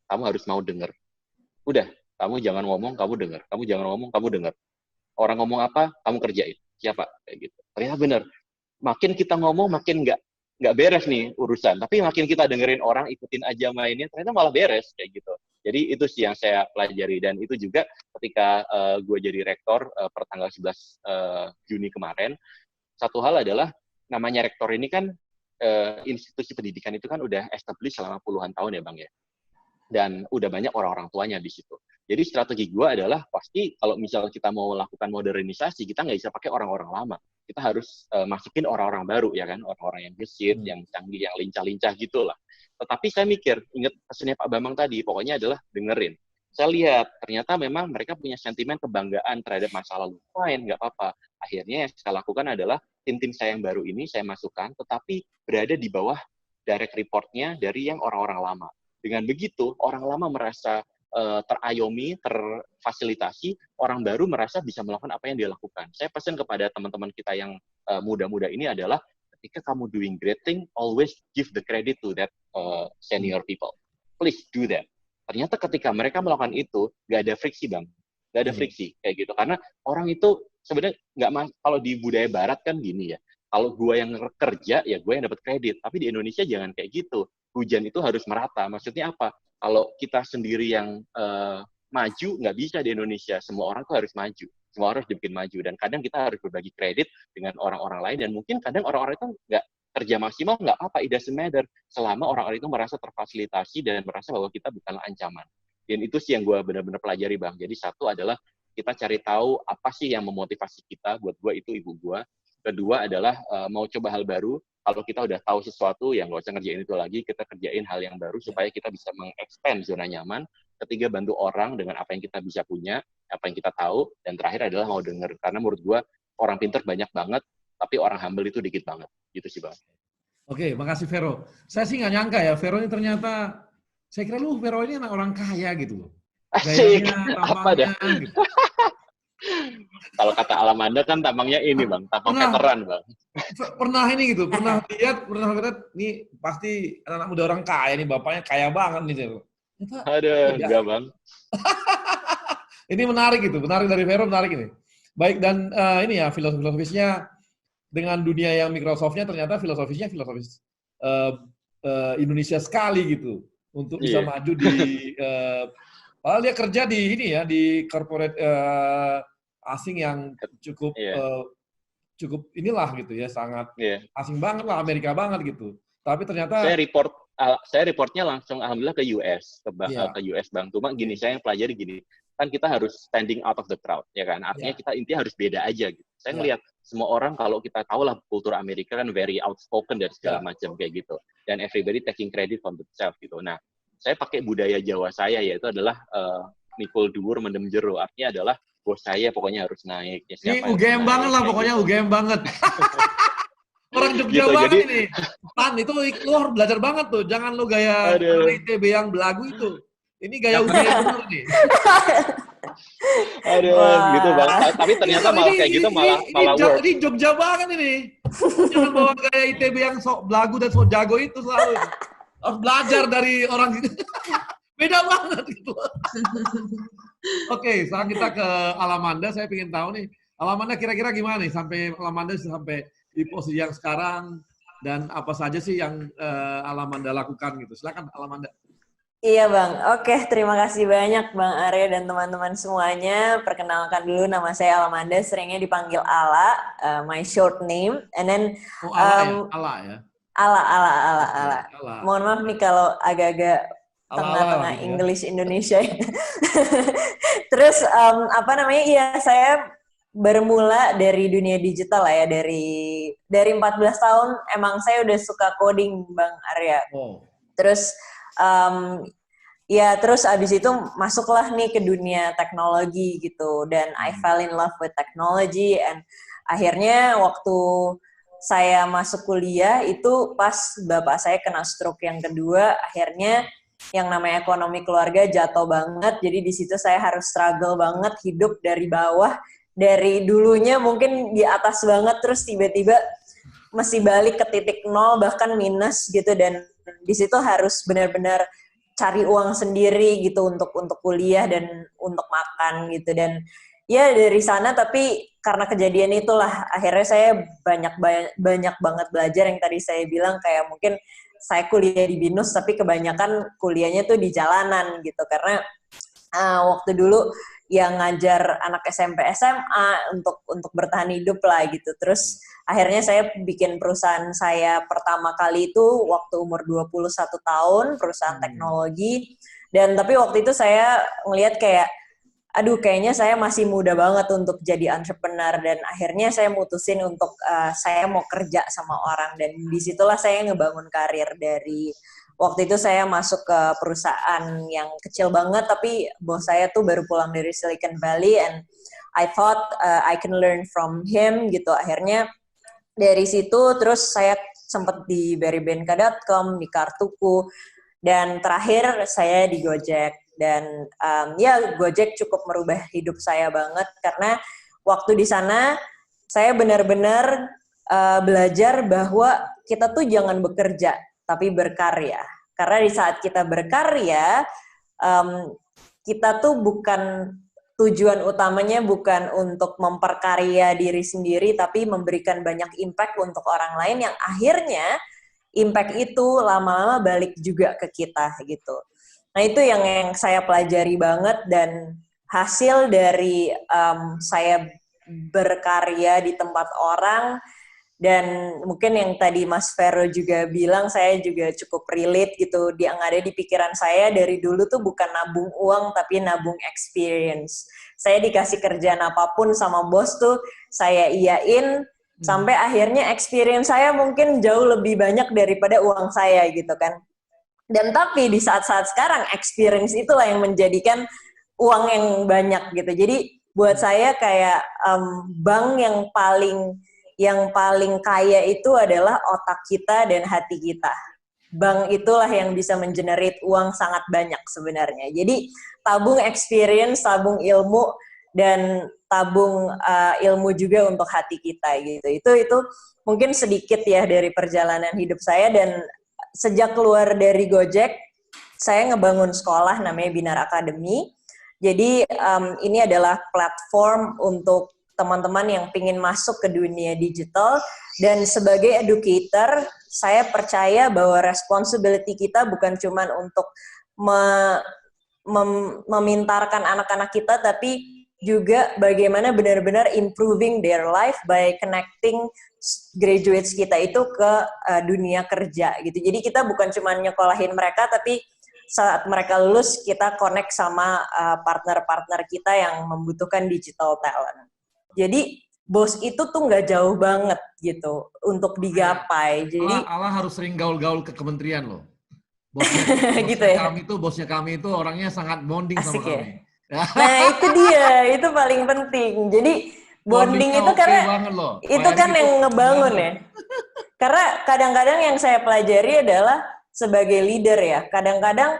kamu harus mau dengar. Udah, kamu jangan ngomong, kamu dengar. Kamu jangan ngomong, kamu dengar. Orang ngomong apa, kamu kerjain. Siapa? Kayak gitu. Ternyata benar. Makin kita ngomong, makin nggak beres nih urusan. Tapi makin kita dengerin orang, ikutin aja mainnya, ternyata malah beres kayak gitu. Jadi itu sih yang saya pelajari, dan itu juga ketika gue jadi rektor per tanggal 11 Juni kemarin, satu hal adalah namanya rektor ini kan institusi pendidikan itu kan udah established selama puluhan tahun ya Bang ya, dan udah banyak orang-orang tuanya di situ. Jadi strategi gue adalah pasti kalau misalnya kita mau melakukan modernisasi, kita nggak bisa pakai orang-orang lama. Kita harus masukin orang-orang baru ya kan, orang-orang yang gesit, yang canggih, yang lincah-lincah gitulah. Tetapi saya mikir, ingat pesannya Pak Bambang tadi, pokoknya adalah dengerin. Saya lihat, ternyata memang mereka punya sentimen kebanggaan terhadap masa lalu. Fine, nggak apa-apa. Akhirnya yang saya lakukan adalah, tim saya yang baru ini saya masukkan, tetapi berada di bawah direct report-nya dari yang orang-orang lama. Dengan begitu, orang lama merasa terayomi, terfasilitasi, orang baru merasa bisa melakukan apa yang dia lakukan. Saya pesan kepada teman-teman kita yang muda-muda ini adalah, ketika kamu doing great thing, always give the credit to that senior people. Please do that. Ternyata ketika mereka melakukan itu, nggak ada friksi, Bang. Nggak ada friksi, kayak gitu. Karena orang itu sebenarnya kalau di budaya barat kan gini ya, kalau gue yang kerja, ya gue yang dapat kredit. Tapi di Indonesia jangan kayak gitu. Hujan itu harus merata. Maksudnya apa? Kalau kita sendiri yang maju, nggak bisa di Indonesia. Semua orang tuh harus maju. Semua orang harus dibikin maju. Dan kadang kita harus berbagi kredit dengan orang-orang lain. Dan mungkin kadang orang-orang itu nggak kerja maksimal, nggak apa-apa, it doesn't matter. Selama orang-orang itu merasa terfasilitasi dan merasa bahwa kita bukanlah ancaman. Dan itu sih yang gue benar-benar pelajari, Bang. Jadi satu adalah kita cari tahu apa sih yang memotivasi kita. Buat gue itu ibu gue. Kedua adalah mau coba hal baru. Kalau kita udah tahu sesuatu, ya nggak usah ngerjain itu lagi. Kita kerjain hal yang baru supaya kita bisa mengexpand zona nyaman. Ketiga, bantu orang dengan apa yang kita bisa punya, apa yang kita tahu. Dan terakhir adalah mau denger. Karena menurut gue, orang pintar banyak banget, tapi orang humble itu dikit banget. Gitu sih, Bang. Oke, makasih Vero. Saya sih nggak nyangka ya, Vero ini ternyata, saya kira Vero ini anak orang kaya gitu loh. Asik. Gayanya, Apa dah? gitu. Kalau kata Alamanda kan tampangnya ini, Bang. Tampang veteran, Bang. Pernah ini gitu, pernah lihat, nih pasti anak muda orang kaya nih, bapaknya kaya banget nih. Aduh, enggak, Bang. Ini menarik gitu, menarik dari Vero, menarik ini. Baik, dan ini ya, filosofisnya dengan dunia yang Microsoft-nya ternyata filosofis Indonesia sekali gitu untuk bisa maju di padahal dia kerja di ini ya, di corporate asing yang cukup cukup inilah gitu ya, sangat asing banget lah, Amerika banget gitu. Tapi ternyata saya reportnya langsung alhamdulillah ke US, ke US, Bang. Cuma gini, saya yang pelajari gini, kan kita harus standing out of the crowd, ya kan? Artinya kita intinya harus beda aja gitu. Saya ngelihat semua orang, kalau kita tahu lah kultur Amerika kan very outspoken dan segala macam kayak gitu. Dan everybody taking credit for themselves gitu. Nah, saya pakai budaya Jawa saya, yaitu adalah mikul dhuwur mendem jero. Artinya adalah bos saya pokoknya harus naik. Ya, ini UGM banget lah, pokoknya gitu. UGM banget. Orang Jogja gitu, banget jadi, ini. Tan, itu lu harus belajar banget tuh. Jangan lu gaya ITB yang belagu itu. Ini gaya UGM bener nih. Aduh, gitu Bang. Tapi ternyata malah kayak gitu malah work. Ini Jogja banget ini. Jangan bawa gaya ITB yang sok belagu dan sok jago itu selalu. Harus belajar dari orang gitu. Beda banget gitu. Oke, sekarang kita ke Alamanda. Saya ingin tahu nih, Alamanda kira-kira gimana nih sampai Alamanda sampai di posisi yang sekarang, dan apa saja sih yang Alamanda lakukan gitu. Silakan Alamanda. Iya Bang, oke, terima kasih banyak Bang Arya dan teman-teman semuanya. Perkenalkan dulu, nama saya Alamanda, seringnya dipanggil Ala, my short name. And then Ala ya? Ala. Mohon maaf nih kalau agak-agak tengah-tengah gitu English ya. Indonesia. Terus iya saya bermula dari dunia digital lah ya, dari 14 tahun emang saya udah suka coding Bang Arya. Terus terus abis itu masuklah nih ke dunia teknologi gitu, dan I fell in love with technology, and akhirnya waktu saya masuk kuliah itu pas bapak saya kena stroke yang kedua, akhirnya yang namanya ekonomi keluarga jatuh banget, jadi di situ saya harus struggle banget hidup dari bawah, dari dulunya mungkin di atas banget, terus tiba-tiba mesti balik ke titik nol bahkan minus gitu, dan di situ harus benar-benar cari uang sendiri gitu untuk kuliah dan untuk makan gitu. Dan ya dari sana, tapi karena kejadian itulah akhirnya saya banyak banget belajar, yang tadi saya bilang kayak mungkin saya kuliah di BINUS tapi kebanyakan kuliahnya tuh di jalanan gitu, karena waktu dulu yang ngajar anak SMP SMA untuk bertahan hidup lah gitu. Terus akhirnya saya bikin perusahaan saya pertama kali itu waktu umur 21 tahun, perusahaan teknologi. Dan tapi waktu itu saya ngelihat kayak, aduh kayaknya saya masih muda banget untuk jadi entrepreneur, dan akhirnya saya mutusin untuk saya mau kerja sama orang, dan disitulah saya ngebangun karir. Dari waktu itu saya masuk ke perusahaan yang kecil banget, tapi bos saya tuh baru pulang dari Silicon Valley, and I thought I can learn from him gitu. Akhirnya Dari situ terus saya sempat di berrybenka.com, di Kartuku, dan terakhir saya di Gojek. Dan ya Gojek cukup merubah hidup saya banget karena waktu di sana saya benar-benar belajar bahwa kita tuh jangan bekerja tapi berkarya. Karena di saat kita berkarya, kita tuh bukan tujuan utamanya bukan untuk memperkarya diri sendiri, tapi memberikan banyak impact untuk orang lain yang akhirnya impact itu lama-lama balik juga ke kita gitu. Nah itu yang saya pelajari banget, dan hasil dari saya berkarya di tempat orang, dan mungkin yang tadi Mas Vero juga bilang, saya juga cukup relate gitu. Yang ada di pikiran saya dari dulu tuh bukan nabung uang, tapi nabung experience. Saya dikasih kerjaan apapun sama bos tuh, saya iyain, sampai akhirnya experience saya mungkin jauh lebih banyak daripada uang saya gitu kan. Dan tapi di saat-saat sekarang, experience itulah yang menjadikan uang yang banyak gitu. Jadi buat saya kayak bank yang paling kaya itu adalah otak kita dan hati kita. Bank itulah yang bisa mengenerate uang sangat banyak sebenarnya. Jadi tabung experience, tabung ilmu, dan tabung ilmu juga untuk hati kita gitu. Itu mungkin sedikit ya dari perjalanan hidup saya. Dan sejak keluar dari Gojek, saya ngebangun sekolah namanya Binar Academy. Jadi ini adalah platform untuk teman-teman yang ingin masuk ke dunia digital. Dan sebagai educator, saya percaya bahwa responsibility kita bukan cuma untuk memintarkan anak-anak kita, tapi juga bagaimana benar-benar improving their life by connecting graduates kita itu ke dunia kerja gitu. Jadi kita bukan cuma nyekolahin mereka, tapi saat mereka lulus kita connect sama partner-partner kita yang membutuhkan digital talent. Jadi bos itu tuh nggak jauh banget gitu untuk digapai. Jadi Allah harus sering gaul-gaul ke kementerian loh. Bosnya gitu ya. Bosnya kami itu orangnya sangat bonding sama kami. Ya? Nah itu dia, itu paling penting. Jadi bonding itu karena itu kan yang ngebangun ya. Karena kadang-kadang yang saya pelajari adalah sebagai leader ya, kadang-kadang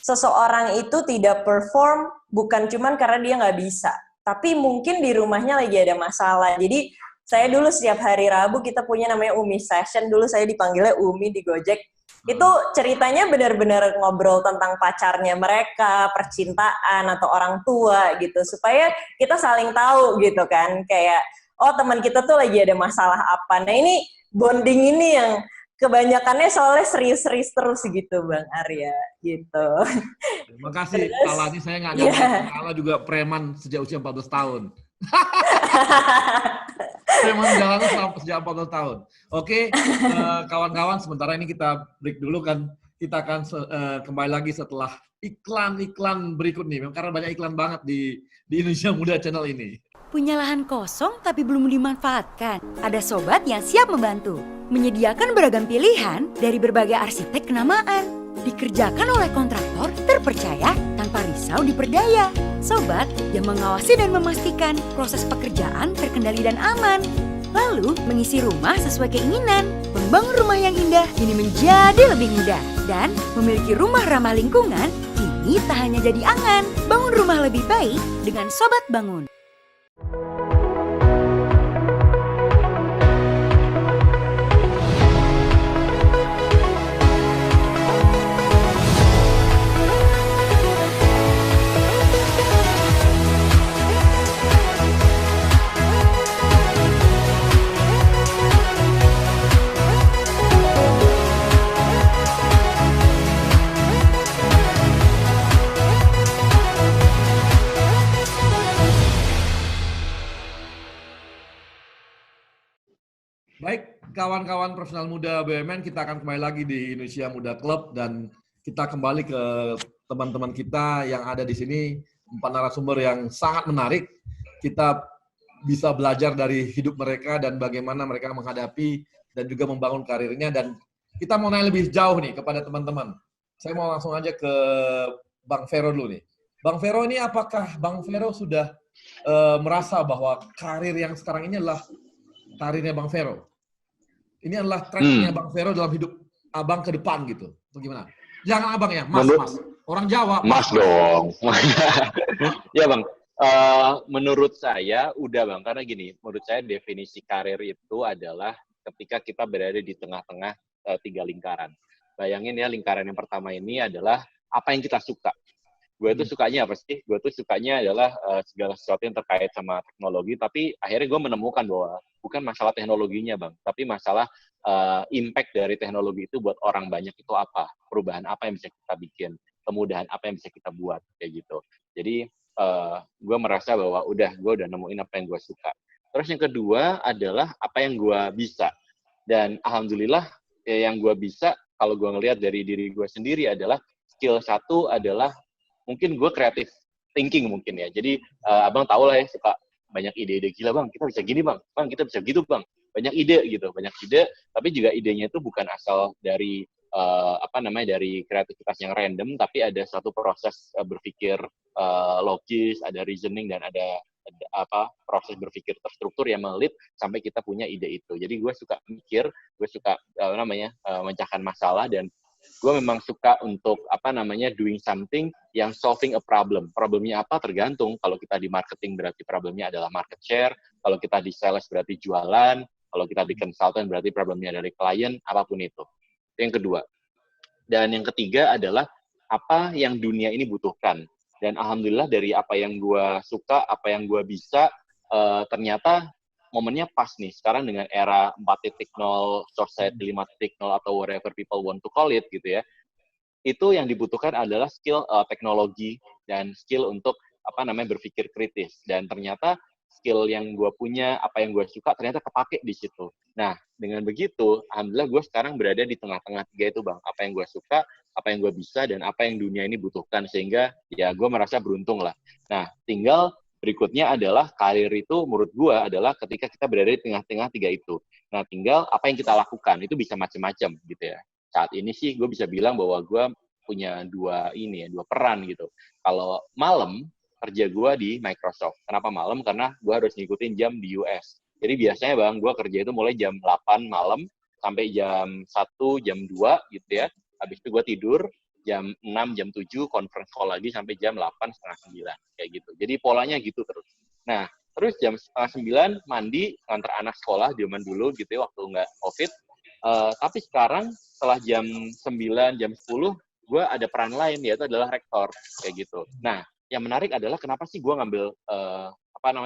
seseorang itu tidak perform bukan cuman karena dia nggak bisa, tapi mungkin di rumahnya lagi ada masalah. Jadi saya dulu setiap hari Rabu kita punya namanya Umi Session, dulu saya dipanggilnya Umi di Gojek. Itu ceritanya benar-benar ngobrol tentang pacarnya mereka, percintaan, atau orang tua gitu, supaya kita saling tahu gitu kan, kayak oh teman kita tuh lagi ada masalah apa. Nah ini bonding ini yang kebanyakannya soalnya serius-serius terus gitu Bang Arya gitu. Terima kasih. Ala ini saya nggak nyangka, Ala juga preman sejak usia 14 tahun. Preman jalan sejak 14 tahun. Oke, kawan-kawan, sementara ini kita break dulu kan. Kita akan kembali lagi setelah iklan-iklan berikut nih. Karena banyak iklan banget di Indonesia Muda Channel ini. Punya lahan kosong tapi belum dimanfaatkan? Ada sobat yang siap membantu. Menyediakan beragam pilihan dari berbagai arsitek kenamaan. Dikerjakan oleh kontraktor terpercaya tanpa risau diperdaya. Sobat yang mengawasi dan memastikan proses pekerjaan terkendali dan aman. Lalu mengisi rumah sesuai keinginan. Membangun rumah yang indah kini menjadi lebih mudah. Dan memiliki rumah ramah lingkungan kini tak hanya jadi angan. Bangun rumah lebih baik dengan Sobat Bangun. Baik, kawan-kawan profesional muda BUMN, kita akan kembali lagi di Indonesia Muda Club, dan kita kembali ke teman-teman kita yang ada di sini, 4 narasumber yang sangat menarik. Kita bisa belajar dari hidup mereka dan bagaimana mereka menghadapi dan juga membangun karirnya. Dan kita mau nanya lebih jauh nih kepada teman-teman. Saya mau langsung aja ke Bang Vero dulu nih. Bang Vero ini, apakah Bang Vero sudah merasa bahwa karir yang sekarang ini adalah karirnya Bang Vero? Ini adalah tracknya Bang Vero dalam hidup abang ke depan gitu. Bagaimana? Jangan abang ya, mas. Orang Jawa. Mas dong. Ya Bang, menurut saya udah Bang, karena gini, menurut saya definisi karir itu adalah ketika kita berada di tengah-tengah 3 lingkaran. Bayangin ya, lingkaran yang pertama ini adalah apa yang kita suka. Gue tuh sukanya apa sih? Gue tuh sukanya adalah segala sesuatu yang terkait sama teknologi, tapi akhirnya gue menemukan bahwa bukan masalah teknologinya Bang, tapi masalah impact dari teknologi itu buat orang banyak itu apa, perubahan apa yang bisa kita bikin, kemudahan apa yang bisa kita buat, kayak gitu. Jadi gue merasa bahwa gue udah nemuin apa yang gue suka. Terus yang kedua adalah apa yang gue bisa. Dan alhamdulillah yang gue bisa, kalau gue ngelihat dari diri gue sendiri adalah skill satu adalah mungkin gue creative thinking mungkin ya. Jadi abang tahu lah ya, suka banyak ide-ide gila bang, kita bisa gini bang, kita bisa gitu bang. Banyak ide gitu, banyak ide, tapi juga idenya itu bukan asal dari dari kreativitas yang random, tapi ada satu proses berpikir logis, ada reasoning dan ada proses berpikir terstruktur yang melit sampai kita punya ide itu. Jadi gue suka mikir, gue suka memecahkan masalah, dan gue memang suka untuk doing something yang solving a problem. Problemnya apa tergantung. Kalau kita di marketing berarti problemnya adalah market share, kalau kita di sales berarti jualan, kalau kita di consultant berarti problemnya dari klien, apapun itu. Itu yang kedua. Dan yang ketiga adalah apa yang dunia ini butuhkan. Dan alhamdulillah dari apa yang gue suka, apa yang gue bisa, ternyata momennya pas nih sekarang dengan era 4.0, society 5.0 atau whatever people want to call it gitu ya. Itu yang dibutuhkan adalah skill teknologi dan skill untuk berpikir kritis. Dan ternyata skill yang gue punya, apa yang gue suka ternyata kepake di situ. Nah, dengan begitu alhamdulillah gue sekarang berada di tengah-tengah tiga itu bang. Apa yang gue suka, apa yang gue bisa, dan apa yang dunia ini butuhkan, sehingga ya gue merasa beruntung lah. Nah, tinggal berikutnya adalah karir itu menurut gue adalah ketika kita berada di tengah-tengah tiga itu. Nah, tinggal apa yang kita lakukan, itu bisa macam-macam gitu ya. Saat ini sih gue bisa bilang bahwa gue punya dua peran gitu. Kalau malam, kerja gue di Microsoft. Kenapa malam? Karena gue harus ngikutin jam di US. Jadi biasanya bang, gue kerja itu mulai jam 8 malam sampai jam 1, jam 2 gitu ya. Habis itu gue tidur, jam 6, jam 7, conference call lagi sampai jam 8, setengah 9, kayak gitu. Jadi polanya gitu terus. Nah, terus jam setengah 9, mandi, nganter anak sekolah, zaman dulu gitu ya, waktu nggak COVID. Tapi sekarang, setelah jam 9, jam 10, gue ada peran lain, yaitu adalah rektor, kayak gitu. Nah, yang menarik adalah kenapa sih gue ngambil,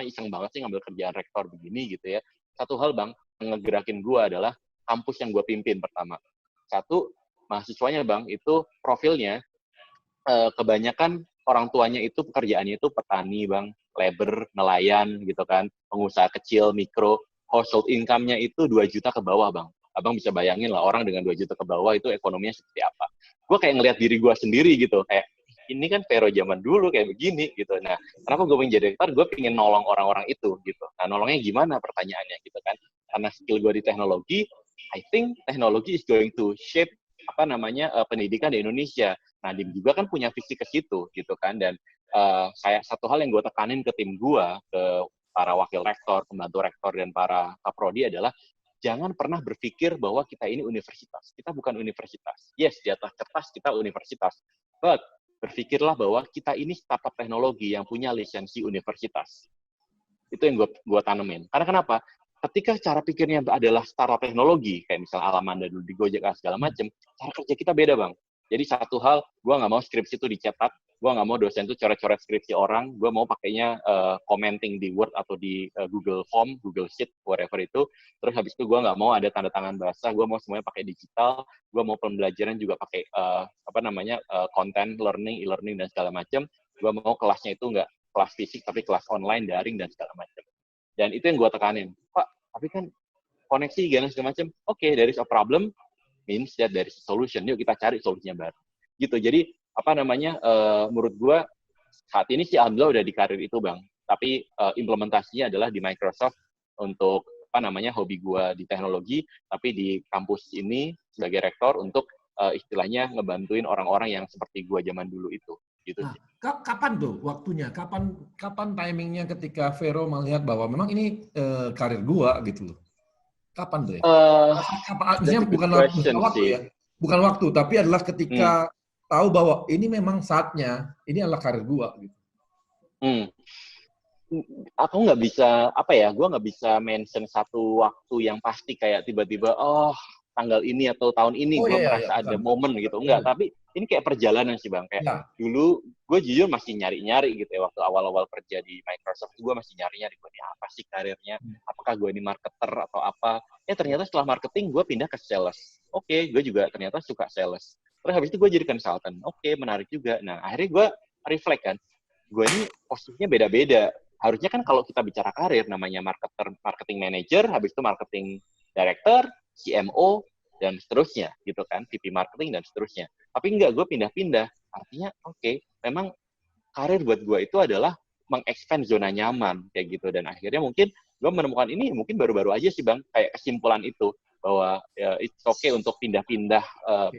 iseng banget sih ngambil kerjaan rektor begini gitu ya. Satu hal bang, yang ngegerakin gue adalah kampus yang gue pimpin pertama. Satu, mahasiswanya bang, itu profilnya kebanyakan orang tuanya itu pekerjaannya itu petani bang, labor, nelayan gitu kan, pengusaha kecil, mikro, household income-nya itu 2 juta ke bawah bang. Abang bisa bayangin lah orang dengan 2 juta ke bawah itu ekonominya seperti apa. Gue kayak ngelihat diri gue sendiri gitu, kayak ini kan Vero zaman dulu kayak begini gitu. Nah, kenapa gue pengen jadi rektor? Gue pengen nolong orang-orang itu gitu. Nah, nolongnya gimana pertanyaannya gitu kan? Karena skill gue di teknologi, I think technology is going to shape pendidikan di Indonesia. Nah, Dim juga kan punya visi ke situ gitu kan. Dan saya satu hal yang gue tekanin ke tim gue, ke para wakil rektor, pembantu rektor, dan para kaprodi adalah jangan pernah berpikir bahwa kita ini universitas. Kita bukan universitas. Yes, di atas kertas kita universitas. But berpikirlah bahwa kita ini startup teknologi yang punya lisensi universitas. Itu yang gue tanemin. Karena kenapa? Ketika cara pikirnya adalah startup teknologi, kayak misalnya Alamanda dulu di Gojek segala macam, cara kerja kita beda bang. Jadi satu hal, gue nggak mau skripsi itu dicetak, gue nggak mau dosen itu coret-coret skripsi orang, gue mau pakainya commenting di Word atau di Google Form, Google Sheet, whatever itu. Terus habis itu gue nggak mau ada tanda tangan basah, gue mau semuanya pakai digital, gue mau pembelajaran juga pakai content, learning, e-learning, dan segala macam. Gue mau kelasnya itu nggak kelas fisik, tapi kelas online, daring, dan segala macam. Dan itu yang gue tekanin. Pak, tapi kan koneksi, segala macam. Oke, there is a problem, means that there is a solution. Yuk kita cari solusinya baru. Gitu. Jadi menurut gue saat ini sih alhamdulillah udah di karir itu bang. Tapi implementasinya adalah di Microsoft untuk hobi gue di teknologi, tapi di kampus ini sebagai rektor untuk istilahnya ngebantuin orang-orang yang seperti gue zaman dulu itu. Gitu. Nah, kapan tuh waktunya? Kapan timingnya ketika Vero melihat bahwa memang ini karir gue gitu loh. Kapan, Bre? That's Artinya a good bukan question waktu sih. ya. Bukan waktu, tapi adalah ketika tahu bahwa ini memang saatnya, ini adalah karir gua gitu. Aku nggak bisa, gue nggak bisa mention satu waktu yang pasti kayak tiba-tiba, tanggal ini atau tahun ini gue merasa ada momen gitu. Enggak, tapi ini kayak perjalanan sih Bang. Kayak dulu gue jujur masih nyari-nyari gitu ya, waktu awal-awal kerja di Microsoft, gue masih nyari-nyari, gue ini apa sih karirnya, apakah gue ini marketer atau apa. Ternyata setelah marketing gue pindah ke sales. Oke, gue juga ternyata suka sales. Terus habis itu gue jadi consultant. Oke, menarik juga. Nah, akhirnya gue reflect kan, gue ini posisinya beda-beda. Harusnya kan kalau kita bicara karir, namanya marketing manager, habis itu marketing director, CMO, dan seterusnya, gitu kan, VP marketing, dan seterusnya. Tapi enggak, gue pindah-pindah. Artinya, memang karir buat gue itu adalah mengexpand zona nyaman, kayak gitu. Dan akhirnya mungkin gue menemukan ini, mungkin baru-baru aja sih Bang, kayak kesimpulan itu, bahwa it's okay untuk pindah-pindah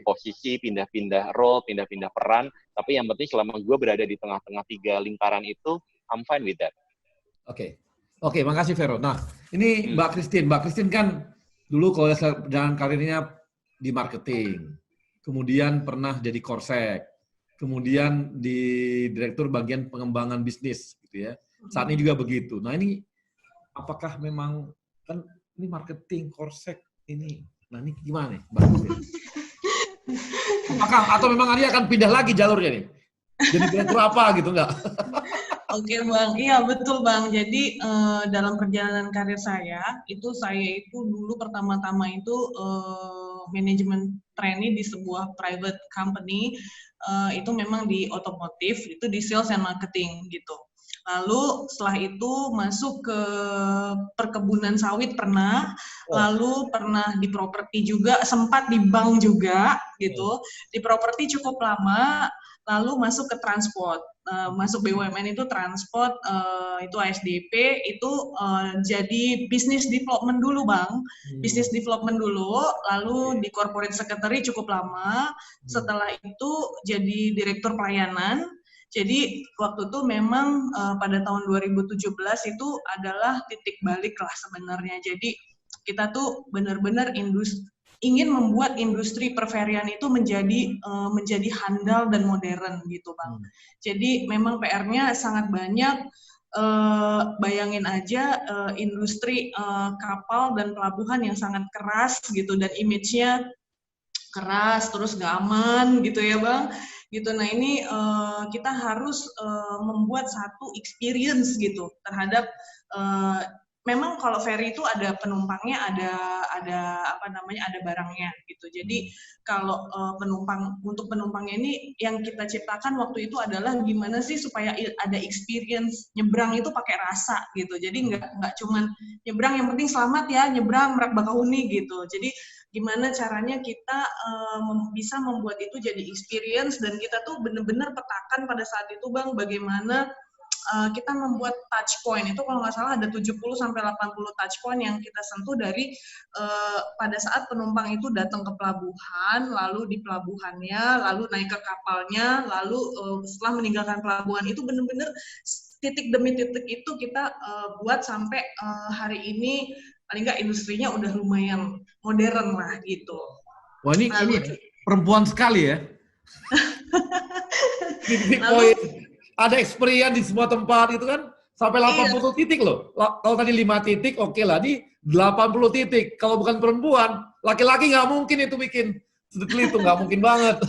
posisi, pindah-pindah role, pindah-pindah peran, tapi yang penting selama gue berada di tengah-tengah 3 lingkaran itu, I'm fine with that. Oke, makasih Vero. Nah, ini Mbak Christine kan dulu kalau perjalanan karirnya di marketing, kemudian pernah jadi Korsek, kemudian di direktur bagian pengembangan bisnis, gitu ya. Saat ini juga begitu. Nah ini, apakah memang kan ini marketing Korsek ini, nah ini gimana nih, Mbak Christine? Apakah atau memang Arya akan pindah lagi jalurnya nih? Jadi direktur apa gitu enggak? Oke Bang, iya betul Bang. Jadi dalam perjalanan karir saya itu dulu pertama-tama itu manajemen trainee di sebuah private company, itu memang di otomotif, itu di sales and marketing gitu. Lalu setelah itu masuk ke perkebunan sawit pernah, lalu pernah di properti juga, sempat di bank juga gitu. Di properti cukup lama, lalu masuk ke transport. Masuk BUMN itu transport, itu ASDP, itu jadi business development dulu Bang. Business development dulu, lalu di corporate secretary cukup lama, setelah itu jadi direktur pelayanan. Jadi waktu itu memang pada tahun 2017 itu adalah titik balik lah sebenarnya. Jadi kita tuh benar-benar ingin membuat industri perferian itu menjadi handal dan modern gitu Bang. Jadi memang PR-nya sangat banyak. Bayangin aja industri kapal dan pelabuhan yang sangat keras gitu, dan image-nya keras, terus nggak aman gitu ya Bang. Gitu. Nah ini kita harus membuat satu experience gitu terhadap memang kalau ferry itu ada penumpangnya, ada barangnya gitu. Jadi kalau untuk penumpangnya ini yang kita ciptakan waktu itu adalah gimana sih supaya ada experience nyebrang itu pakai rasa gitu. Jadi nggak cuman nyebrang yang penting selamat ya, nyebrang Merak Bakahuni gitu. Jadi gimana caranya kita bisa membuat itu jadi experience, dan kita tuh benar-benar petakan pada saat itu Bang, bagaimana kita membuat touch point. Itu kalau nggak salah ada 70-80 touch point yang kita sentuh dari pada saat penumpang itu datang ke pelabuhan, lalu di pelabuhannya, lalu naik ke kapalnya, lalu setelah meninggalkan pelabuhan, itu benar-benar titik demi titik itu kita buat sampai hari ini paling nggak industrinya udah lumayan modern lah gitu. Wah ini perempuan sekali ya. Ada experience di semua tempat itu kan sampai 80 titik loh. Kalau tadi 5 titik oke lah, ini 80 titik. Kalau bukan perempuan, laki-laki nggak mungkin itu bikin sedetil itu, nggak mungkin banget.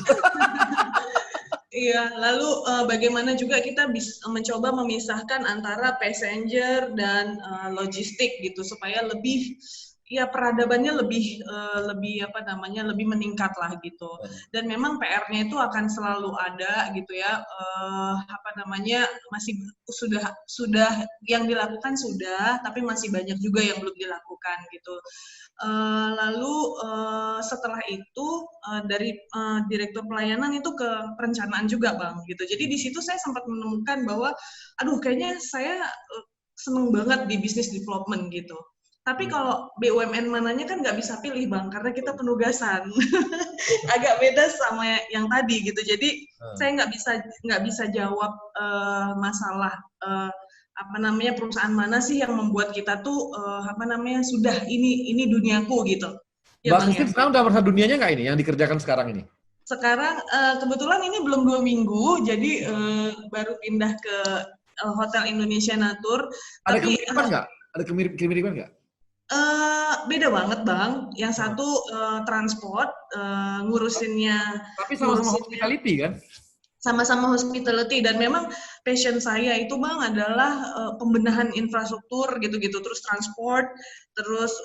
Iya, lalu bagaimana juga kita bisa mencoba memisahkan antara passenger dan logistik gitu supaya lebih peradabannya lebih meningkat lah gitu. Dan memang PR-nya itu akan selalu ada gitu ya. Masih sudah yang dilakukan sudah, tapi masih banyak juga yang belum dilakukan gitu. Lalu setelah itu dari direktur pelayanan itu ke perencanaan juga Bang gitu. Jadi di situ saya sempat menemukan bahwa kayaknya saya seneng banget di business development gitu. Tapi kalau BUMN mananya kan nggak bisa pilih Bang, karena kita penugasan. Agak beda sama yang tadi gitu. Jadi saya nggak bisa jawab masalah perusahaan mana sih yang membuat kita tuh sudah ini duniaku gitu. Ya, Mbak Christine sekarang udah merasa dunianya nggak ini yang dikerjakan sekarang ini? Sekarang kebetulan ini belum 2 minggu, jadi baru pindah ke Hotel Indonesia Natur. Ada kemiripan nggak? Ada kemiripan nggak? Beda banget Bang. Yang satu transport, ngurusinnya. Tapi sama-sama hospitality kan? Sama-sama hospitality, dan memang passion saya itu Bang adalah pembenahan infrastruktur gitu-gitu, terus transport, terus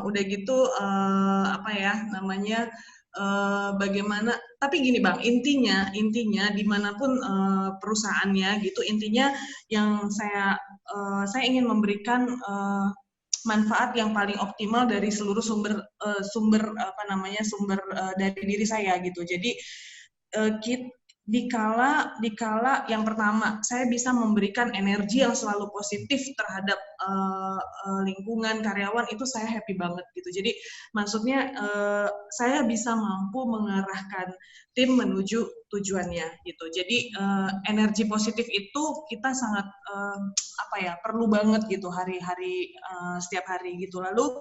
udah gitu bagaimana, tapi gini Bang, intinya dimanapun perusahaannya gitu, intinya yang saya ingin memberikan manfaat yang paling optimal dari seluruh sumber dari diri saya gitu. Jadi dikala yang pertama saya bisa memberikan energi yang selalu positif terhadap lingkungan, karyawan, itu saya happy banget gitu. Jadi maksudnya saya bisa mampu mengarahkan tim menuju tujuannya gitu. Jadi energi positif itu kita sangat perlu banget gitu hari-hari, setiap hari gitu. Lalu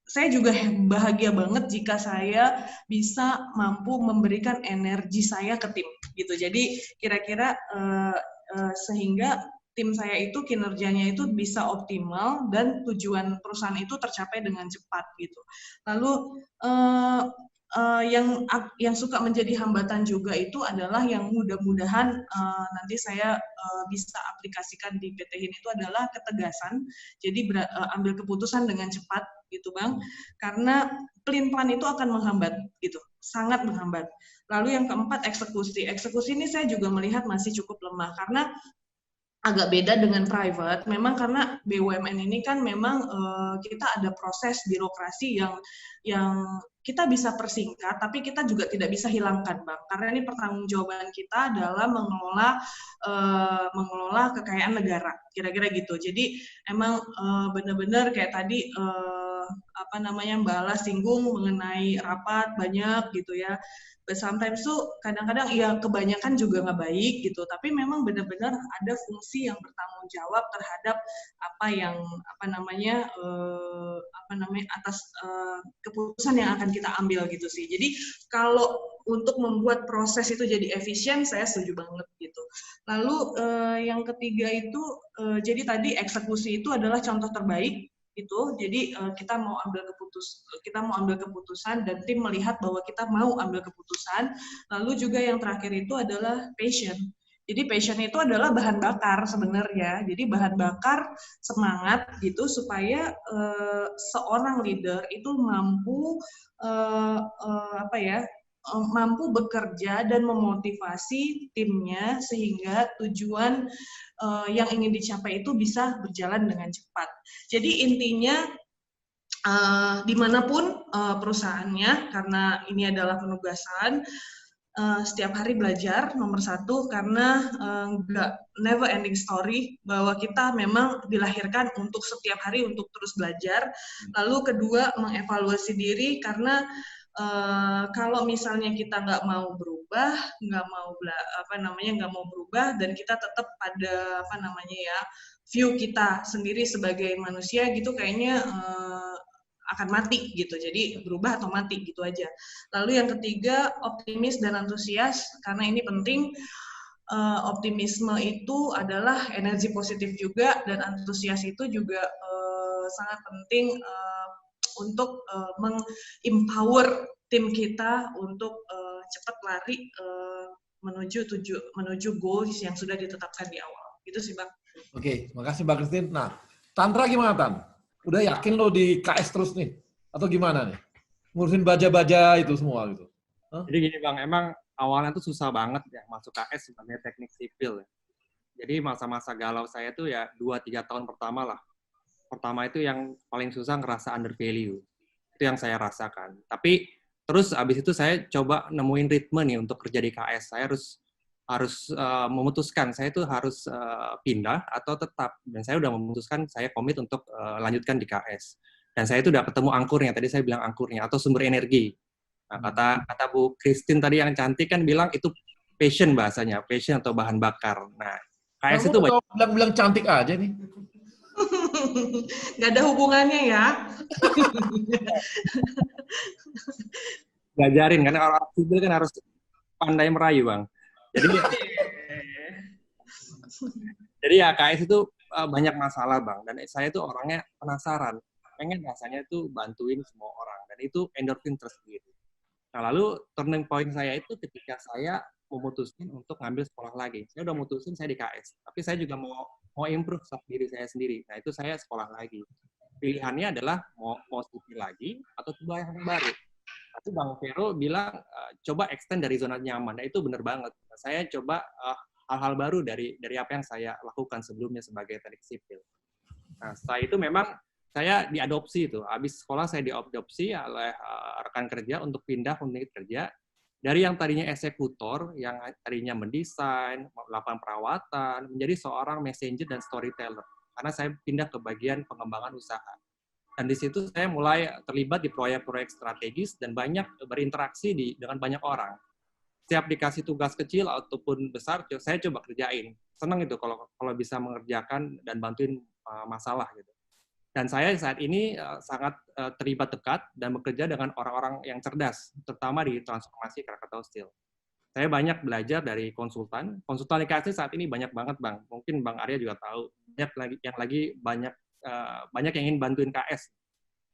saya juga bahagia banget jika saya bisa mampu memberikan energi saya ke tim gitu. Jadi kira-kira sehingga tim saya itu kinerjanya itu bisa optimal dan tujuan perusahaan itu tercapai dengan cepat gitu. Lalu yang suka menjadi hambatan juga itu adalah yang mudah-mudahan nanti saya bisa aplikasikan di PT HIN itu adalah ketegasan. Jadi ambil keputusan dengan cepat gitu Bang, karena pelin-pelan itu akan menghambat gitu, sangat menghambat. Lalu yang keempat, eksekusi ini saya juga melihat masih cukup lemah karena agak beda dengan private. Memang karena BUMN ini kan memang kita ada proses birokrasi yang kita bisa persingkat, tapi kita juga tidak bisa hilangkan Bang, karena ini pertanggungjawaban kita adalah mengelola kekayaan negara, kira-kira gitu. Jadi emang benar-benar kayak tadi Mbak Ala singgung mengenai rapat banyak gitu ya. But sometimes tuh kadang-kadang ya kebanyakan juga nggak baik gitu, tapi memang benar-benar ada fungsi yang bertanggung jawab terhadap atas keputusan yang akan kita ambil gitu sih. Jadi kalau untuk membuat proses itu jadi efisien, saya setuju banget gitu. Lalu yang ketiga itu jadi tadi eksekusi itu adalah contoh terbaik gitu. Jadi kita mau ambil keputusan dan tim melihat bahwa kita mau ambil keputusan. Lalu juga yang terakhir itu adalah passion. Jadi passion itu adalah bahan bakar sebenarnya. Jadi bahan bakar semangat gitu supaya seorang leader itu mampu mampu bekerja dan memotivasi timnya sehingga tujuan yang ingin dicapai itu bisa berjalan dengan cepat. Jadi intinya dimanapun perusahaannya, karena ini adalah penugasan, setiap hari belajar nomor satu, karena never ending story, bahwa kita memang dilahirkan untuk setiap hari untuk terus belajar. Lalu kedua, mengevaluasi diri, karena kalau misalnya kita nggak mau berubah, nggak mau berubah, dan kita tetap pada view kita sendiri sebagai manusia gitu, kayaknya akan mati gitu. Jadi berubah atau mati gitu aja. Lalu yang ketiga, optimis dan antusias, karena ini penting. Optimisme itu adalah energi positif juga, dan antusias itu juga sangat penting untuk meng-empower tim kita untuk cepat lari menuju goals yang sudah ditetapkan di awal. Gitu sih Bang. Oke, makasih Mbak Christine. Nah, Tantra gimana Tan? Udah yakin lo di KS terus nih? Atau gimana nih? Ngurusin baja-baja itu semua gitu. Jadi gini Bang, emang awalnya tuh susah banget ya masuk KS sebagai teknik sipil. Jadi masa-masa galau saya tuh ya 2-3 tahun pertama lah. Pertama itu yang paling susah ngerasa under value. Itu yang saya rasakan. Tapi terus abis itu saya coba nemuin ritme nih untuk kerja di KS. Saya harus memutuskan saya itu harus pindah atau tetap. Dan saya udah memutuskan saya komit untuk lanjutkan di KS. Dan saya itu udah ketemu angkurnya. Tadi saya bilang angkurnya atau sumber energi. Nah, kata Bu Christine tadi yang cantik kan bilang itu passion bahasanya, passion atau bahan bakar. Nah, KS Kamu itu banyak. bilang cantik aja nih. Nggak ada hubungannya ya. Ngajarin kan orang sipil kan harus pandai merayu, Bang. Jadi ya KS itu banyak masalah, Bang, dan saya tuh orangnya penasaran, pengen rasanya itu bantuin semua orang, dan itu endorfin tersendiri. Nah, lalu turning point saya itu ketika saya memutuskan untuk ngambil sekolah lagi. Saya udah mutusin saya di KS, tapi saya juga mau improve diri saya sendiri. Nah, itu saya sekolah lagi. Pilihannya adalah mau sipil lagi atau coba yang baru. Tapi Bang Vero bilang coba extend dari zona nyaman. Nah, itu benar banget. Saya coba hal-hal baru dari apa yang saya lakukan sebelumnya sebagai teknik sipil. Nah, setelah itu memang saya diadopsi itu. Habis sekolah saya diadopsi oleh rekan kerja untuk pindah unit kerja dari yang tadinya eksekutor, yang tadinya mendesain, melakukan perawatan, menjadi seorang messenger dan storyteller. Karena saya pindah ke bagian pengembangan usaha. Dan di situ saya mulai terlibat di proyek-proyek strategis dan banyak berinteraksi dengan banyak orang. Setiap dikasih tugas kecil ataupun besar, saya coba kerjain. Senang itu kalau bisa mengerjakan dan bantuin masalah gitu. Dan saya saat ini sangat terlibat dekat dan bekerja dengan orang-orang yang cerdas, terutama di transformasi Krakatau Steel. Saya banyak belajar dari konsultan. Konsultan IKS saat ini banyak banget, Bang. Mungkin Bang Arya juga tahu. Banyak yang ingin bantuin KS.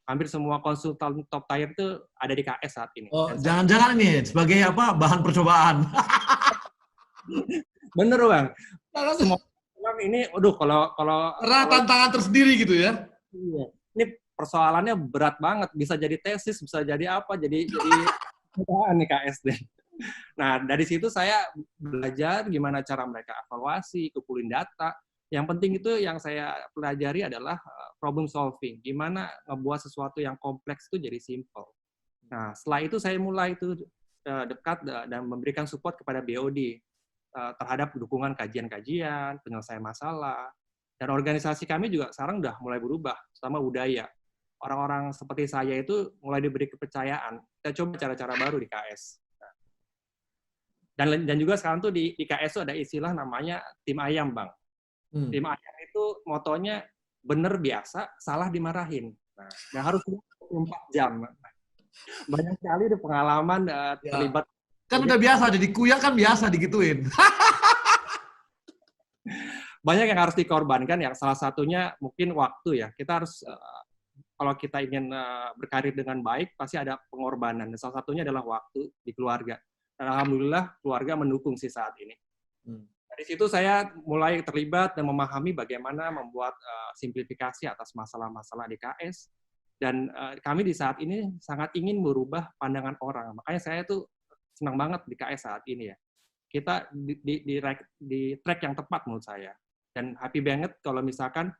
Hampir semua konsultan top tier itu ada di KS saat ini. Oh, jangan-jangan ini sebagai apa bahan percobaan. Bener, Bang. Semua ini, kalau tantangan tersendiri gitu ya. Iya. Ini persoalannya berat banget. Bisa jadi tesis, bisa jadi apa? Jadi nih KSD. Nah, dari situ saya belajar gimana cara mereka evaluasi, kumpulin data. Yang penting itu yang saya pelajari adalah problem solving. Gimana ngebuat sesuatu yang kompleks itu jadi simple. Nah, setelah itu saya mulai itu dekat dan memberikan support kepada BOD terhadap dukungan kajian-kajian, penyelesaian masalah. Dan organisasi kami juga sekarang udah mulai berubah, terutama budaya. Orang-orang seperti saya itu mulai diberi kepercayaan. Kita coba cara-cara baru di KS. Dan juga sekarang tuh di KS itu ada istilah namanya tim ayam, Bang. Tim ayam itu motonya bener biasa, salah dimarahin. Nah harus 24 jam. Banyak sekali di pengalaman terlibat. Kan udah biasa, jadi kuya kan biasa digituin. Banyak yang harus dikorbankan, yang salah satunya mungkin waktu ya. Kita harus, kalau kita ingin berkarir dengan baik, pasti ada pengorbanan. Dan salah satunya adalah waktu di keluarga. Dan alhamdulillah keluarga mendukung sih saat ini. Dari situ saya mulai terlibat dan memahami bagaimana membuat simplifikasi atas masalah-masalah di KS. Dan kami di saat ini sangat ingin merubah pandangan orang. Makanya saya tuh senang banget di KS saat ini ya. Kita di track yang tepat menurut saya. Dan happy banget kalau misalkan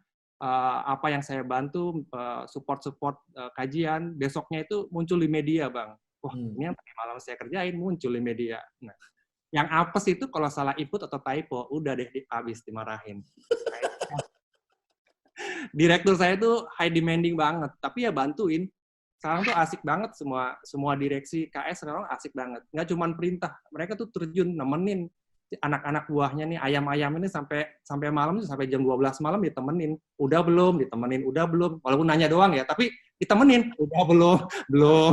apa yang saya bantu, support-support kajian, besoknya itu muncul di media, Bang. Wah, ini yang tadi malam saya kerjain, muncul di media. Nah, yang apes itu kalau salah input atau typo, udah deh habis dimarahin. Direktur saya itu high demanding banget, tapi ya bantuin. Sekarang tuh asik banget, semua direksi KS sekarang asik banget. Nggak cuma perintah, mereka tuh terjun nemenin anak-anak buahnya nih, ayam-ayam ini sampai malam, sampai jam 12 malam ditemenin. Udah belum? Ditemenin. Udah belum? Walaupun nanya doang ya, tapi ditemenin. Udah belum? Belum.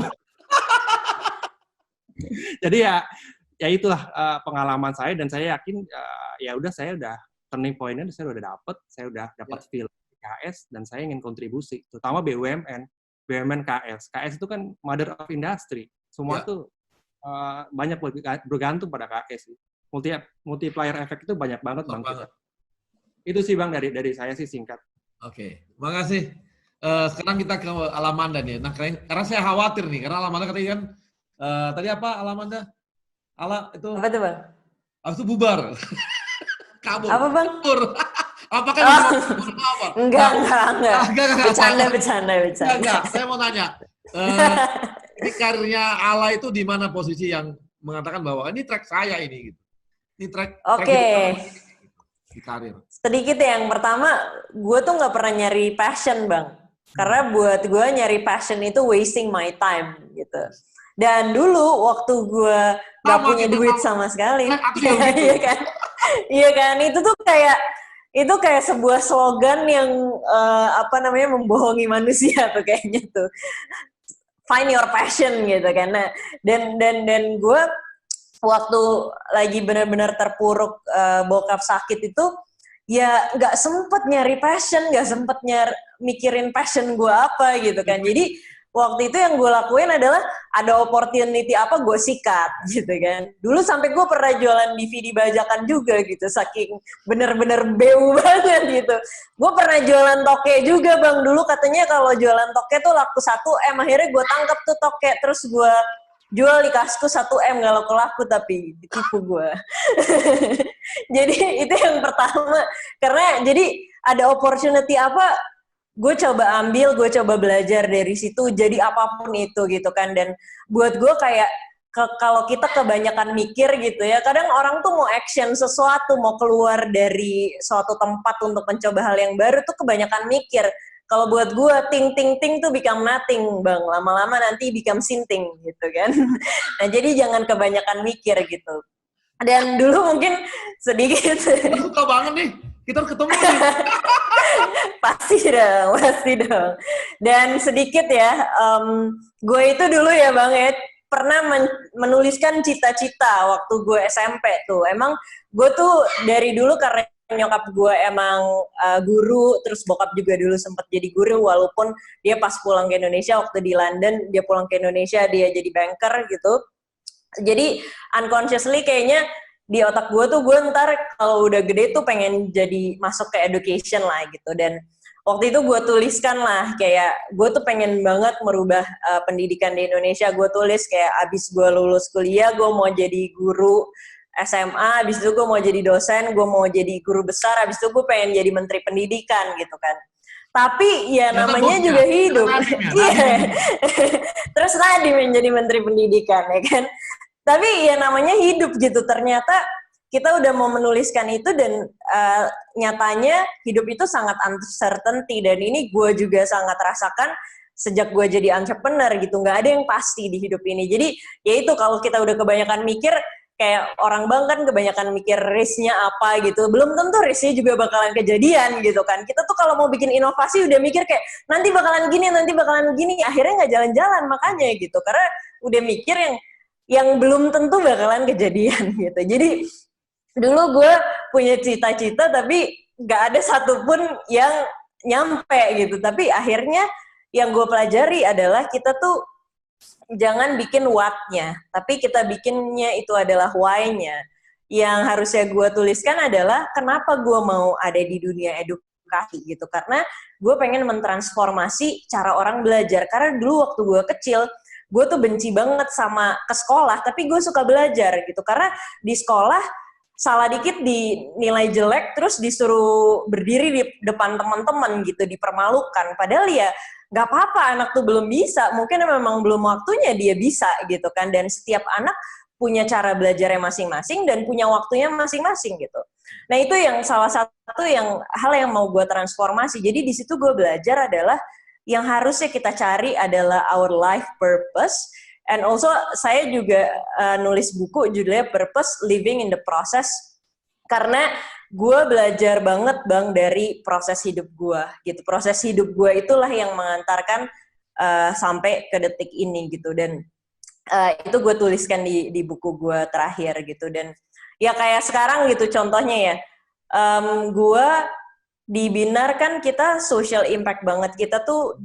Jadi ya itulah pengalaman saya, dan saya yakin ya udah, saya udah turning point-nya saya udah dapat feel KS, dan saya ingin kontribusi, terutama BUMN KS. KS itu kan mother of industry. Semua tuh banyak bergantung pada KS. Multiplier effect itu banyak banget, Bang. Itu sih, Bang, dari saya sih singkat. Oke, makasih. Sekarang kita ke Alamanda nih. Nah, karena saya khawatir nih, karena Alamanda katanya kan tadi apa Alamanda? Itu apa tuh, Bang? Habis itu bubar. Kabur. Apa, Bang? Kabur. Apakah Enggak. Bercanda. Enggak. Saya mau nanya. Ini karirnya Ala itu di mana posisi yang mengatakan bahwa ini track saya ini gitu. Ini track. Oke. Di karir. Sedikit ya, yang pertama, gue tuh nggak pernah nyari passion, Bang. Karena buat gue nyari passion itu wasting my time gitu. Dan dulu waktu gue nggak punya duit sama sekali, iya kan? Iya kan, itu kayak sebuah slogan yang membohongi manusia tuh kayaknya tuh. Find your passion gitu kan. Nah, dan gue waktu lagi benar-benar terpuruk bokap sakit itu ya nggak sempet nyari passion, nggak sempet mikirin passion gue apa gitu kan. Jadi waktu itu yang gue lakuin adalah ada opportunity apa gue sikat gitu kan. Dulu sampai gue pernah jualan DVD bajakan juga gitu, saking bener-bener beu banget gitu. Gue pernah jualan toke juga bang, dulu katanya kalau jualan toke tuh laku 1 M, akhirnya gue tangkap tuh toke, terus gue jual di kaskus 1 M, gak laku-laku tapi ditipu gue. Jadi itu yang pertama, karena jadi ada opportunity apa, gue coba ambil, gue coba belajar dari situ, jadi apapun itu gitu kan. Dan buat gue kayak kalau kita kebanyakan mikir gitu ya, kadang orang tuh mau action sesuatu, mau keluar dari suatu tempat untuk mencoba hal yang baru tuh kebanyakan mikir. Kalau buat gue, ting tuh become nothing bang, lama-lama nanti become sinting gitu kan. Nah jadi jangan kebanyakan mikir gitu. Dan dulu mungkin sedikit. Suka banget nih, kita harus ketemu nih. Pasti dong. Dan sedikit ya, gue itu dulu ya bang ya, pernah menuliskan cita-cita waktu gue SMP tuh. Emang gue tuh dari dulu karena nyokap gue emang guru, terus bokap juga dulu sempat jadi guru, walaupun dia pas pulang ke Indonesia, waktu di London, dia pulang ke Indonesia, dia jadi banker gitu. Jadi unconsciously kayaknya di otak gue tuh, gue ntar kalau udah gede tuh pengen jadi masuk ke education lah gitu. Dan waktu itu gue tuliskan lah, kayak gue tuh pengen banget merubah pendidikan di Indonesia. Gue tulis kayak abis gue lulus kuliah, gue mau jadi guru SMA, abis itu gue mau jadi dosen, gue mau jadi guru besar, abis itu gue pengen jadi menteri pendidikan gitu kan. Tapi ya namanya juga hidup. Iya. Terus Nadiem yang jadi menteri pendidikan ya kan. Tapi ya namanya hidup gitu. Ternyata kita udah mau menuliskan itu dan nyatanya hidup itu sangat uncertainty, dan ini gue juga sangat rasakan sejak gue jadi entrepreneur gitu. Nggak ada yang pasti di hidup ini. Jadi ya itu, kalau kita udah kebanyakan mikir, kayak orang bang kan kebanyakan mikir risk-nya apa gitu. Belum tentu risk-nya juga bakalan kejadian gitu kan. Kita tuh kalau mau bikin inovasi udah mikir kayak nanti bakalan gini, akhirnya nggak jalan-jalan makanya gitu. Karena udah mikir yang belum tentu bakalan kejadian gitu. Jadi dulu gue punya cita-cita tapi nggak ada satupun yang nyampe gitu. Tapi akhirnya yang gue pelajari adalah kita tuh jangan bikin what-nya, tapi kita bikinnya itu adalah why-nya. Yang harusnya gue tuliskan adalah kenapa gue mau ada di dunia edukasi gitu. Karena gue pengen mentransformasi cara orang belajar. Karena dulu waktu gue kecil, gue tuh benci banget sama ke sekolah, tapi gue suka belajar gitu. Karena di sekolah, salah dikit dinilai jelek, terus disuruh berdiri di depan teman-teman gitu, dipermalukan. Padahal ya nggak apa-apa, anak tuh belum bisa, mungkin memang belum waktunya dia bisa gitu kan. Dan setiap anak punya cara belajarnya masing-masing dan punya waktunya masing-masing gitu. Nah itu yang salah satu hal yang mau gue transformasi. Jadi di situ gue belajar adalah yang harusnya kita cari adalah our life purpose. And also saya juga nulis buku judulnya Purpose Living in the Process, karena gue belajar banget bang dari proses hidup gue gitu. Proses hidup gue itulah yang mengantarkan sampai ke detik ini gitu. Dan itu gue tuliskan di buku gue terakhir gitu. Dan ya kayak sekarang gitu contohnya ya, gue di Binar kan kita social impact banget. Kita tuh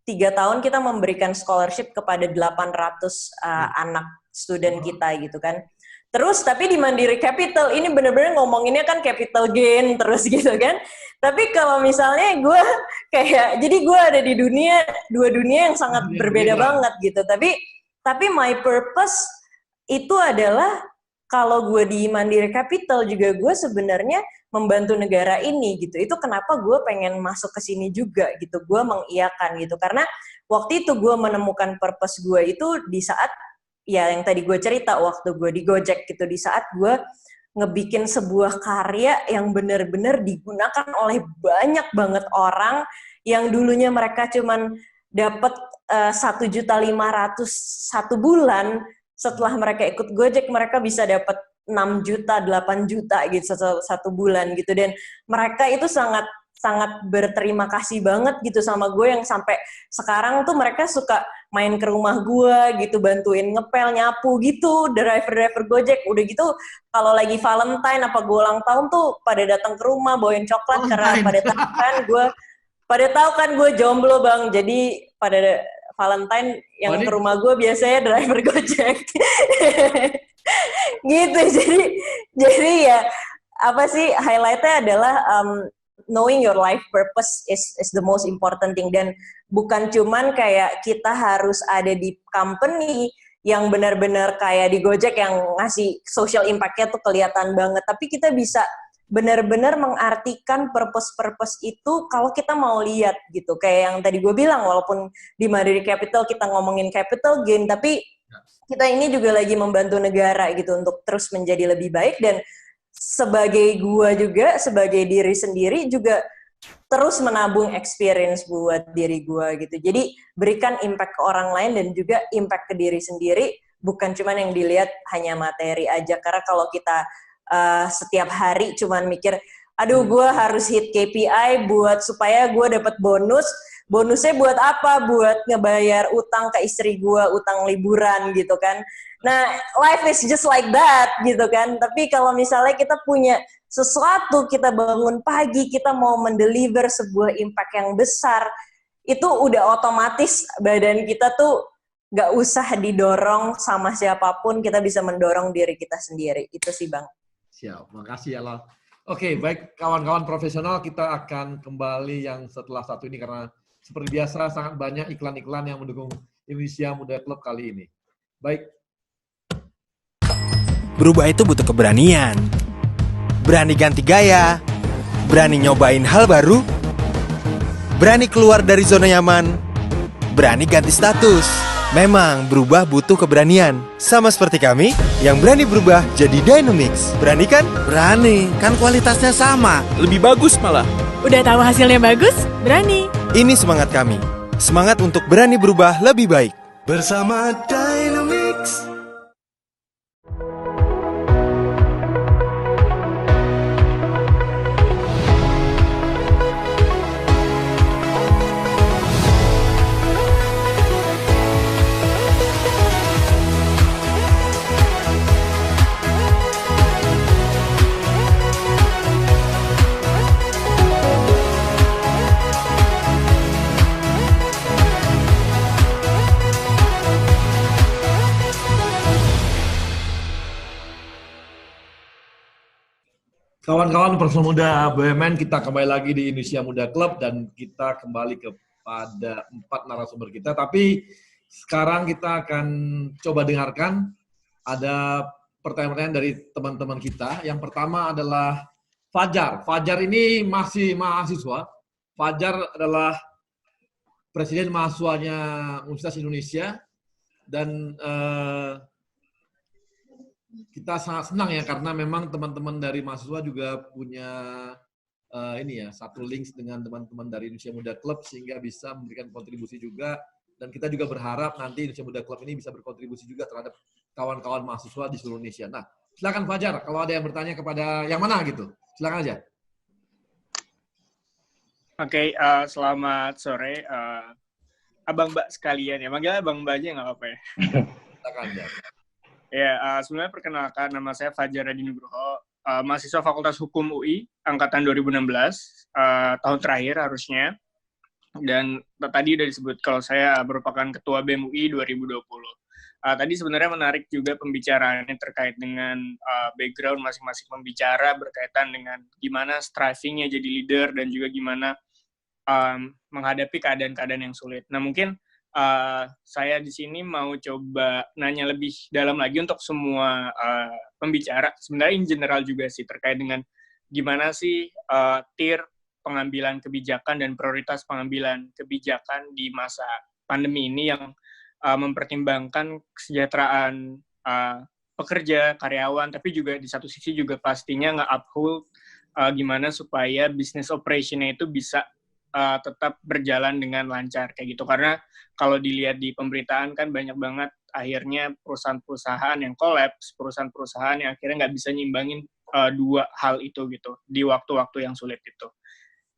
3 tahun kita memberikan scholarship kepada 800 anak student kita gitu kan. Terus tapi di Mandiri Capital ini bener-bener ngomonginnya kan capital gain terus gitu kan. Tapi kalau misalnya gue kayak, jadi gue ada di dua dunia yang sangat berbeda banget gitu. Tapi my purpose itu adalah kalau gue di Mandiri Capital juga gue sebenarnya membantu negara ini gitu. Itu kenapa gue pengen masuk ke sini juga gitu. Gue mengiyakan gitu. Karena waktu itu gue menemukan purpose gue itu di saat ya yang tadi gue cerita, waktu gue di Gojek gitu, di saat gue ngebikin sebuah karya yang benar-benar digunakan oleh banyak banget orang yang dulunya mereka cuman dapat 1.500.000 satu bulan. Setelah mereka ikut Gojek, mereka bisa dapat 6 juta, 8 juta gitu satu bulan gitu. Dan mereka itu sangat berterima kasih banget gitu sama gue, yang sampai sekarang tuh mereka suka main ke rumah gue gitu, bantuin ngepel, nyapu gitu, driver Gojek. Udah gitu kalau lagi Valentine apa gue ulang tahun tuh pada datang ke rumah bawain coklat, karena pada tahu kan gue jomblo Bang. Jadi pada Valentine yang ke rumah gue biasanya driver Gojek. Gitu. Jadi ya apa sih highlightnya adalah knowing your life purpose is the most important thing. Dan bukan cuman kayak kita harus ada di company yang benar-benar kayak di Gojek yang ngasih social impact-nya tuh kelihatan banget, tapi kita bisa benar-benar mengartikan purpose itu kalau kita mau lihat gitu. Kayak yang tadi gue bilang, walaupun di Mandiri Capital kita ngomongin capital gain, tapi kita ini juga lagi membantu negara gitu untuk terus menjadi lebih baik. Dan sebagai gua juga, sebagai diri sendiri juga terus menabung experience buat diri gua gitu. Jadi berikan impact ke orang lain dan juga impact ke diri sendiri, bukan cuman yang dilihat hanya materi aja. Karena kalau kita setiap hari cuman mikir, aduh gua harus hit KPI buat supaya gua dapat bonusnya buat apa? Buat ngebayar utang ke istri gua, utang liburan gitu kan. Nah, life is just like that gitu kan. Tapi kalau misalnya kita punya sesuatu, kita bangun pagi, kita mau mendeliver sebuah impact yang besar, itu udah otomatis badan kita tuh gak usah didorong sama siapapun, kita bisa mendorong diri kita sendiri. Itu sih Bang. Siap, makasih ya Lal. Oke, baik kawan-kawan profesional, kita akan kembali yang setelah satu ini karena seperti biasa sangat banyak iklan-iklan yang mendukung Indonesia Muda Club kali ini. Baik. Berubah itu butuh keberanian. Berani ganti gaya, berani nyobain hal baru, berani keluar dari zona nyaman, berani ganti status. Memang berubah butuh keberanian. Sama seperti kami yang berani berubah jadi Dynamics. Berani kan? Berani, kan kualitasnya sama. Lebih bagus malah. Udah tahu hasilnya bagus? Berani. Ini semangat kami. Semangat untuk berani berubah lebih baik. Bersama Dynamics. Kawan-kawan personal muda BUMN, kita kembali lagi di Indonesia Muda Club dan kita kembali kepada 4 narasumber kita. Tapi sekarang kita akan coba dengarkan ada pertanyaan-pertanyaan dari teman-teman kita. Yang pertama adalah Fajar. Fajar ini masih mahasiswa. Fajar adalah presiden mahasiswanya Universitas Indonesia dan kita sangat senang ya karena memang teman-teman dari mahasiswa juga punya satu link dengan teman-teman dari Indonesia Muda Club sehingga bisa memberikan kontribusi juga, dan kita juga berharap nanti Indonesia Muda Club ini bisa berkontribusi juga terhadap kawan-kawan mahasiswa di seluruh Indonesia. Nah, silakan Fajar kalau ada yang bertanya kepada yang mana gitu. Silakan aja. Oke, selamat sore Abang Mbak sekalian ya. Manggilnya Abang Mbak aja nggak apa-apa ya. Silakan aja. Ya, sebenarnya perkenalkan, nama saya Fajar Adi Nugroho, mahasiswa Fakultas Hukum UI, angkatan 2016, tahun terakhir harusnya. Dan tadi udah disebut kalau saya merupakan Ketua BEM UI 2020. Tadi sebenarnya menarik juga pembicaraannya terkait dengan background masing-masing pembicara berkaitan dengan gimana striving-nya jadi leader dan juga gimana menghadapi keadaan-keadaan yang sulit. Nah, mungkin saya di sini mau coba nanya lebih dalam lagi untuk semua pembicara, sebenarnya in general juga sih, terkait dengan gimana sih tier pengambilan kebijakan dan prioritas pengambilan kebijakan di masa pandemi ini yang mempertimbangkan kesejahteraan pekerja, karyawan, tapi juga di satu sisi juga pastinya nge-uphold gimana supaya business operation-nya itu bisa tetap berjalan dengan lancar kayak gitu. Karena kalau dilihat di pemberitaan kan banyak banget akhirnya perusahaan-perusahaan yang kolaps, perusahaan-perusahaan yang akhirnya nggak bisa nyimbangin dua hal itu gitu di waktu-waktu yang sulit itu.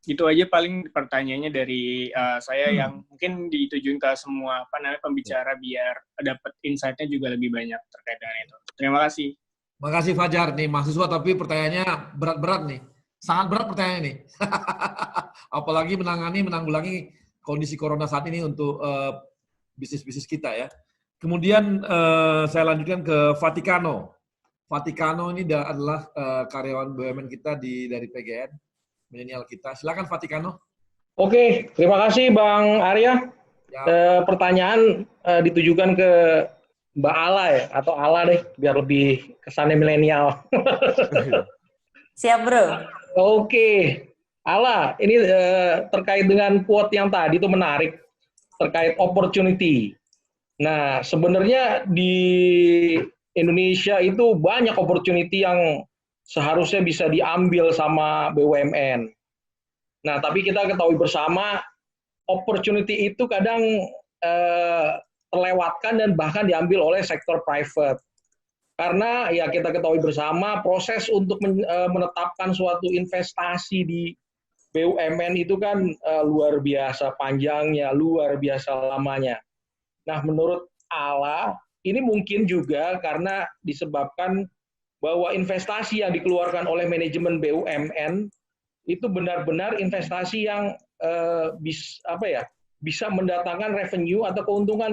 Itu aja paling pertanyaannya dari saya yang mungkin ditujuin ke semua pembicara biar dapat insight-nya juga lebih banyak terkait dengan itu. Terima kasih. Makasih Fajar nih mahasiswa, tapi pertanyaannya berat-berat nih. Sangat berat pertanyaannya nih. Apalagi menanggulangi kondisi corona saat ini untuk bisnis-bisnis kita ya. Kemudian saya lanjutkan ke Vaticano. Vaticano ini adalah karyawan BUMN kita dari PGN, milenial kita. Silakan Vaticano. Oke, terima kasih Bang Arya. Pertanyaan ditujukan ke Mbak Ala ya, atau Ala deh, biar lebih kesannya milenial. Siap bro. Oke, Ala, ini terkait dengan quote yang tadi itu menarik, terkait opportunity. Nah, sebenarnya di Indonesia itu banyak opportunity yang seharusnya bisa diambil sama BUMN. Nah, tapi kita ketahui bersama, opportunity itu kadang terlewatkan dan bahkan diambil oleh sektor private. Karena ya kita ketahui bersama, proses untuk menetapkan suatu investasi di BUMN itu kan luar biasa panjangnya, luar biasa lamanya. Nah, menurut Ala, ini mungkin juga karena disebabkan bahwa investasi yang dikeluarkan oleh manajemen BUMN itu benar-benar investasi yang bisa mendatangkan revenue atau keuntungan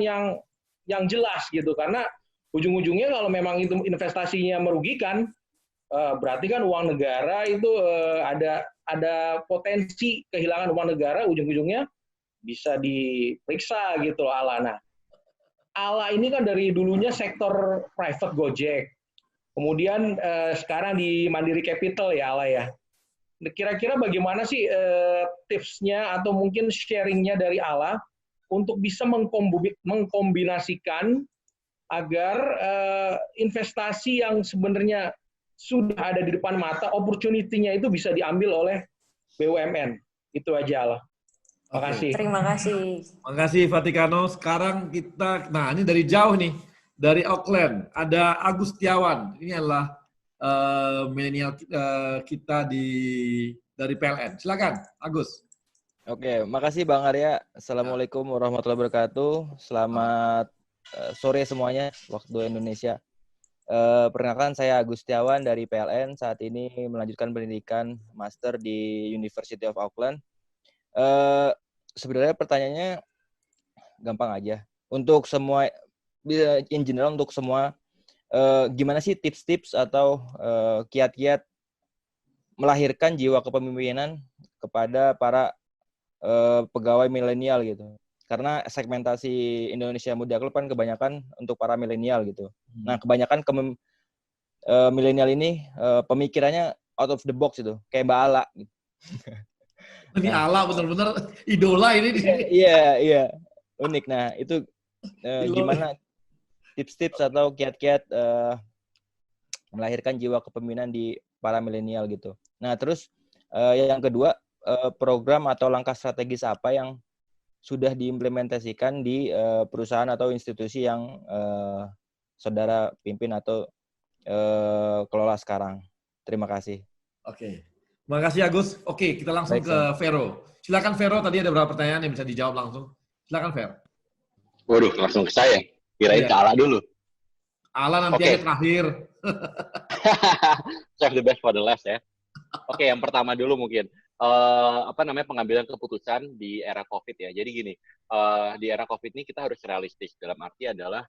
yang jelas gitu. Karena ujung-ujungnya kalau memang itu investasinya merugikan, berarti kan uang negara itu ada potensi kehilangan uang negara, ujung-ujungnya bisa diperiksa gitu loh Ala. Nah, Ala ini kan dari dulunya sektor private Gojek, kemudian sekarang di Mandiri Capital ya Ala ya. Kira-kira bagaimana sih tipsnya atau mungkin sharingnya dari Ala untuk bisa mengkombinasikan agar investasi yang sebenarnya sudah ada di depan mata, opportunity-nya itu bisa diambil oleh BUMN. Itu aja Ala. Terima kasih. Terima kasih. Terima kasih Vaticano. Sekarang kita, nah ini dari jauh nih, dari Auckland, ada Agus Setiawan. Ini adalah milenial kita dari PLN. Silakan, Agus. Oke, makasih Bang Arya. Assalamualaikum warahmatullahi wabarakatuh. Selamat sore semuanya, waktu Indonesia. Perkenalkan saya Agus Setiawan dari PLN. Saat ini melanjutkan pendidikan master di University of Auckland. Sebenarnya pertanyaannya gampang aja. Untuk semua, in general untuk semua, gimana sih tips-tips atau kiat-kiat melahirkan jiwa kepemimpinan kepada para pegawai milenial gitu. Karena segmentasi Indonesia Muda Club kan kebanyakan untuk para milenial gitu. Nah, kebanyakan milenial ini pemikirannya out of the box itu, kayak Mbak Ala gitu. Ini Ala benar-benar idola ini di sini. Iya. Unik. Nah, itu gimana tips-tips atau kiat-kiat melahirkan jiwa kepemimpinan di para milenial gitu. Nah, terus yang kedua, program atau langkah strategis apa yang sudah diimplementasikan di perusahaan atau institusi yang saudara pimpin atau kelola sekarang. Terima kasih. Oke. Terima kasih Agus. Oke, kita langsung ke Vero. Silakan Vero, tadi ada beberapa pertanyaan yang bisa dijawab langsung. Silakan Vero. Waduh, langsung ke saya. Kirain ke Ala dulu. Ala nanti aja terakhir. Save the best for the last ya. Oke, yang pertama dulu mungkin. Pengambilan keputusan di era COVID ya. Jadi gini, di era COVID ini kita harus realistis. Dalam arti adalah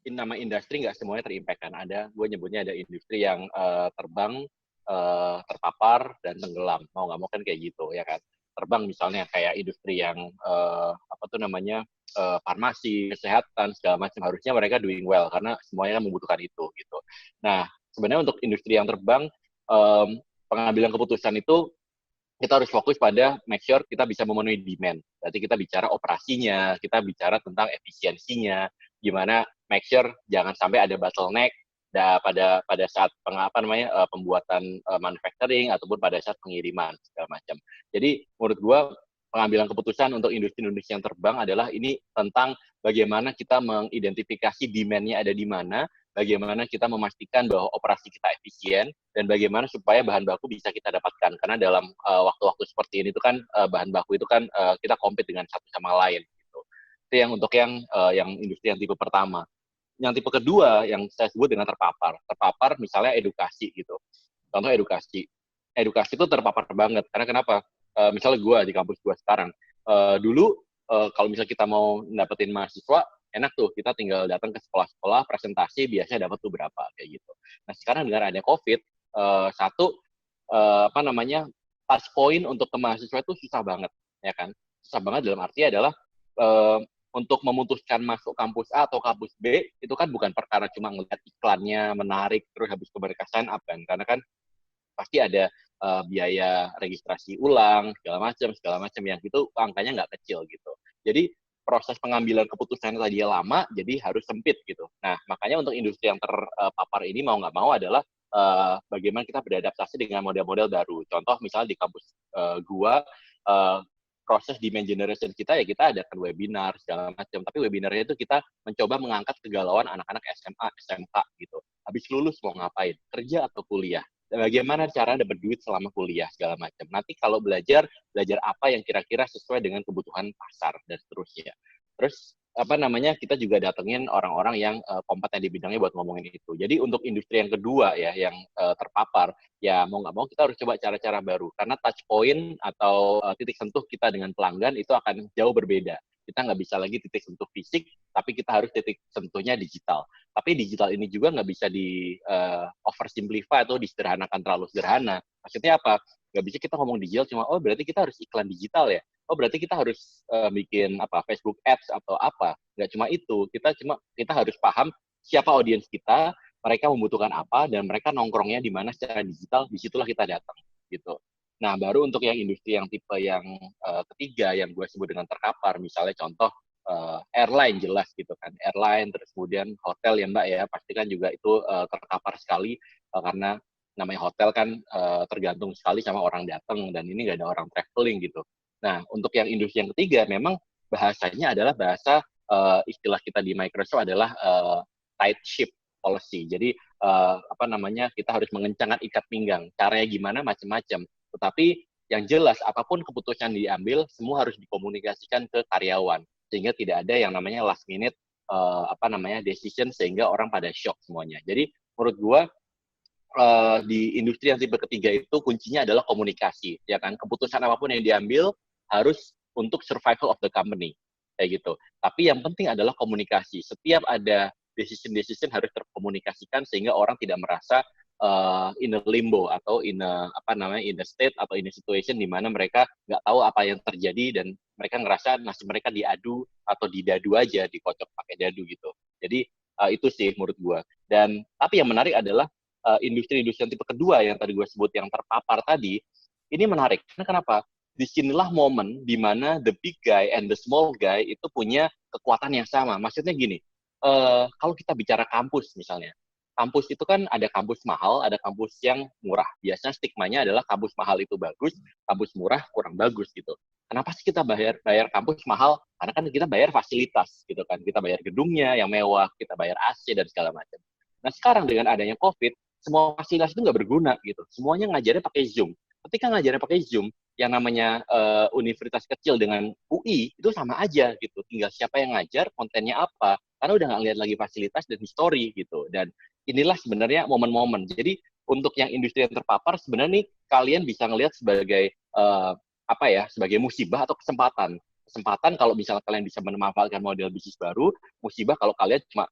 nama industri nggak semuanya terimpact kan. Gue nyebutnya ada industri yang terbang, terpapar, dan tenggelam. Mau nggak mau kan kayak gitu ya kan. Terbang misalnya kayak industri yang farmasi, kesehatan, segala macam. Harusnya mereka doing well karena semuanya membutuhkan itu gitu. Nah, sebenarnya untuk industri yang terbang, pengambilan keputusan itu kita harus fokus pada make sure kita bisa memenuhi demand. Berarti kita bicara operasinya, kita bicara tentang efisiensinya, gimana make sure jangan sampai ada bottleneck pada saat pembuatan manufacturing ataupun pada saat pengiriman segala macam. Jadi menurut gua pengambilan keputusan untuk industri-industri yang terbang adalah ini tentang bagaimana kita mengidentifikasi demand-nya ada di mana, bagaimana kita memastikan bahwa operasi kita efisien, dan bagaimana supaya bahan baku bisa kita dapatkan. Karena dalam waktu-waktu seperti ini itu kan bahan baku itu kan kita compete dengan satu sama lain. Gitu. Itu yang untuk yang industri yang tipe pertama. Yang tipe kedua yang saya sebut dengan terpapar. Terpapar misalnya edukasi gitu. Contoh edukasi. Edukasi itu terpapar banget. Karena kenapa? Misalnya gue di kampus gue sekarang, dulu kalau misalnya kita mau dapetin mahasiswa, enak tuh kita tinggal datang ke sekolah-sekolah, presentasi biasanya dapat tuh berapa kayak gitu. Nah sekarang dengan ada COVID, touch point untuk ke mahasiswa itu susah banget, ya kan? Susah banget dalam arti adalah untuk memutuskan masuk kampus A atau kampus B itu kan bukan perkara cuma ngeliat iklannya menarik terus habis itu mereka sign up kan, karena kan pasti ada biaya registrasi ulang segala macam yang itu angkanya nggak kecil gitu. Jadi proses pengambilan keputusan tadi lama, jadi harus sempit gitu. Nah makanya untuk industri yang terpapar ini mau nggak mau adalah bagaimana kita beradaptasi dengan model-model baru. Contoh misalnya di kampus gua proses demand generation kita ya kita adakan webinar segala macam. Tapi webinarnya itu kita mencoba mengangkat kegalauan anak-anak SMA, SMK gitu. Habis lulus mau ngapain? Kerja atau kuliah? Bagaimana cara dapat duit selama kuliah segala macam. Nanti kalau belajar apa yang kira-kira sesuai dengan kebutuhan pasar dan seterusnya. Terus kita juga datengin orang-orang yang kompeten di bidangnya buat ngomongin itu. Jadi untuk industri yang kedua ya yang terpapar, ya mau nggak mau kita harus coba cara-cara baru karena touch point atau titik sentuh kita dengan pelanggan itu akan jauh berbeda. Kita nggak bisa lagi titik sentuh fisik, tapi kita harus titik sentuhnya digital. Tapi digital ini juga nggak bisa di oversimplify atau disederhanakan terlalu sederhana. Maksudnya apa? Nggak bisa kita ngomong digital cuma, oh berarti kita harus iklan digital ya? Oh berarti kita harus bikin Facebook Ads atau apa? Nggak cuma itu. Kita harus paham siapa audiens kita, mereka membutuhkan apa, dan mereka nongkrongnya di mana secara digital, disitulah kita datang. Gitu. Nah, baru untuk yang industri yang tipe yang ketiga yang gue sebut dengan terkapar, misalnya contoh airline jelas gitu kan, airline, terus kemudian hotel ya Mbak ya, pastikan juga itu terkapar sekali karena namanya hotel kan tergantung sekali sama orang datang dan ini nggak ada orang traveling gitu. Nah, untuk yang industri yang ketiga memang bahasanya adalah bahasa istilah kita di Microsoft adalah tight ship policy. Jadi kita harus mengencangkan ikat pinggang. Caranya gimana macam-macam. Tetapi yang jelas apapun keputusan diambil semua harus dikomunikasikan ke karyawan sehingga tidak ada yang namanya last minute decision sehingga orang pada shock semuanya. Jadi menurut gua di industri yang tipe ketiga itu kuncinya adalah komunikasi, ya kan? Keputusan apapun yang diambil harus untuk survival of the company kayak gitu. Tapi yang penting adalah komunikasi. Setiap ada decision harus terkomunikasikan sehingga orang tidak merasa in a limbo atau in a state atau in a situation di mana mereka nggak tahu apa yang terjadi dan mereka ngerasa nasib mereka diadu atau didadu aja, dikocok pakai dadu gitu. Jadi itu sih menurut gua. Dan tapi yang menarik adalah industri-industri yang tipe kedua yang tadi gue sebut yang terpapar tadi, ini menarik. Karena kenapa? Disinilah momen di mana the big guy and the small guy itu punya kekuatan yang sama. Maksudnya gini, kalau kita bicara kampus misalnya, kampus itu kan ada kampus mahal, ada kampus yang murah. Biasanya stigmanya adalah kampus mahal itu bagus, kampus murah kurang bagus gitu. Kenapa sih kita bayar kampus mahal? Karena kan kita bayar fasilitas gitu kan. Kita bayar gedungnya yang mewah, kita bayar AC dan segala macam. Nah sekarang dengan adanya COVID, semua fasilitas itu nggak berguna gitu. Semuanya ngajarnya pakai Zoom. Ketika ngajarnya pakai Zoom, yang namanya universitas kecil dengan UI itu sama aja gitu. Tinggal siapa yang ngajar, kontennya apa. Karena udah nggak lihat lagi fasilitas dan histori gitu. Dan inilah sebenarnya momen-momen. Jadi untuk yang industri yang terpapar sebenarnya nih kalian bisa ngelihat sebagai sebagai musibah atau kesempatan. Kesempatan kalau misalnya kalian bisa memanfaatkan model bisnis baru, musibah kalau kalian cuma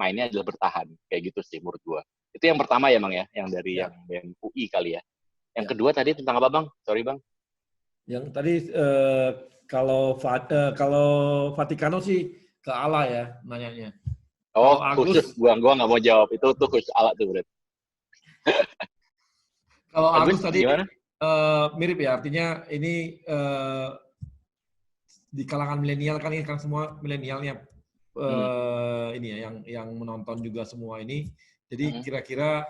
mainnya adalah bertahan kayak gitu sih menurut gua. Itu yang pertama ya Bang ya, yang dari yang UI kali ya. Yang kedua tadi tentang apa Bang? Sorry Bang. Yang tadi kalau Vatikano sih ke Allah ya nanyanya. Oh, khusus gua nggak mau jawab. Itu tuh khusus Allah tuh berarti. Kalau Agus tadi gimana? Mirip ya, artinya ini di kalangan milenial kan ini kan semua milenialnya ini ya yang menonton juga semua ini. Jadi kira-kira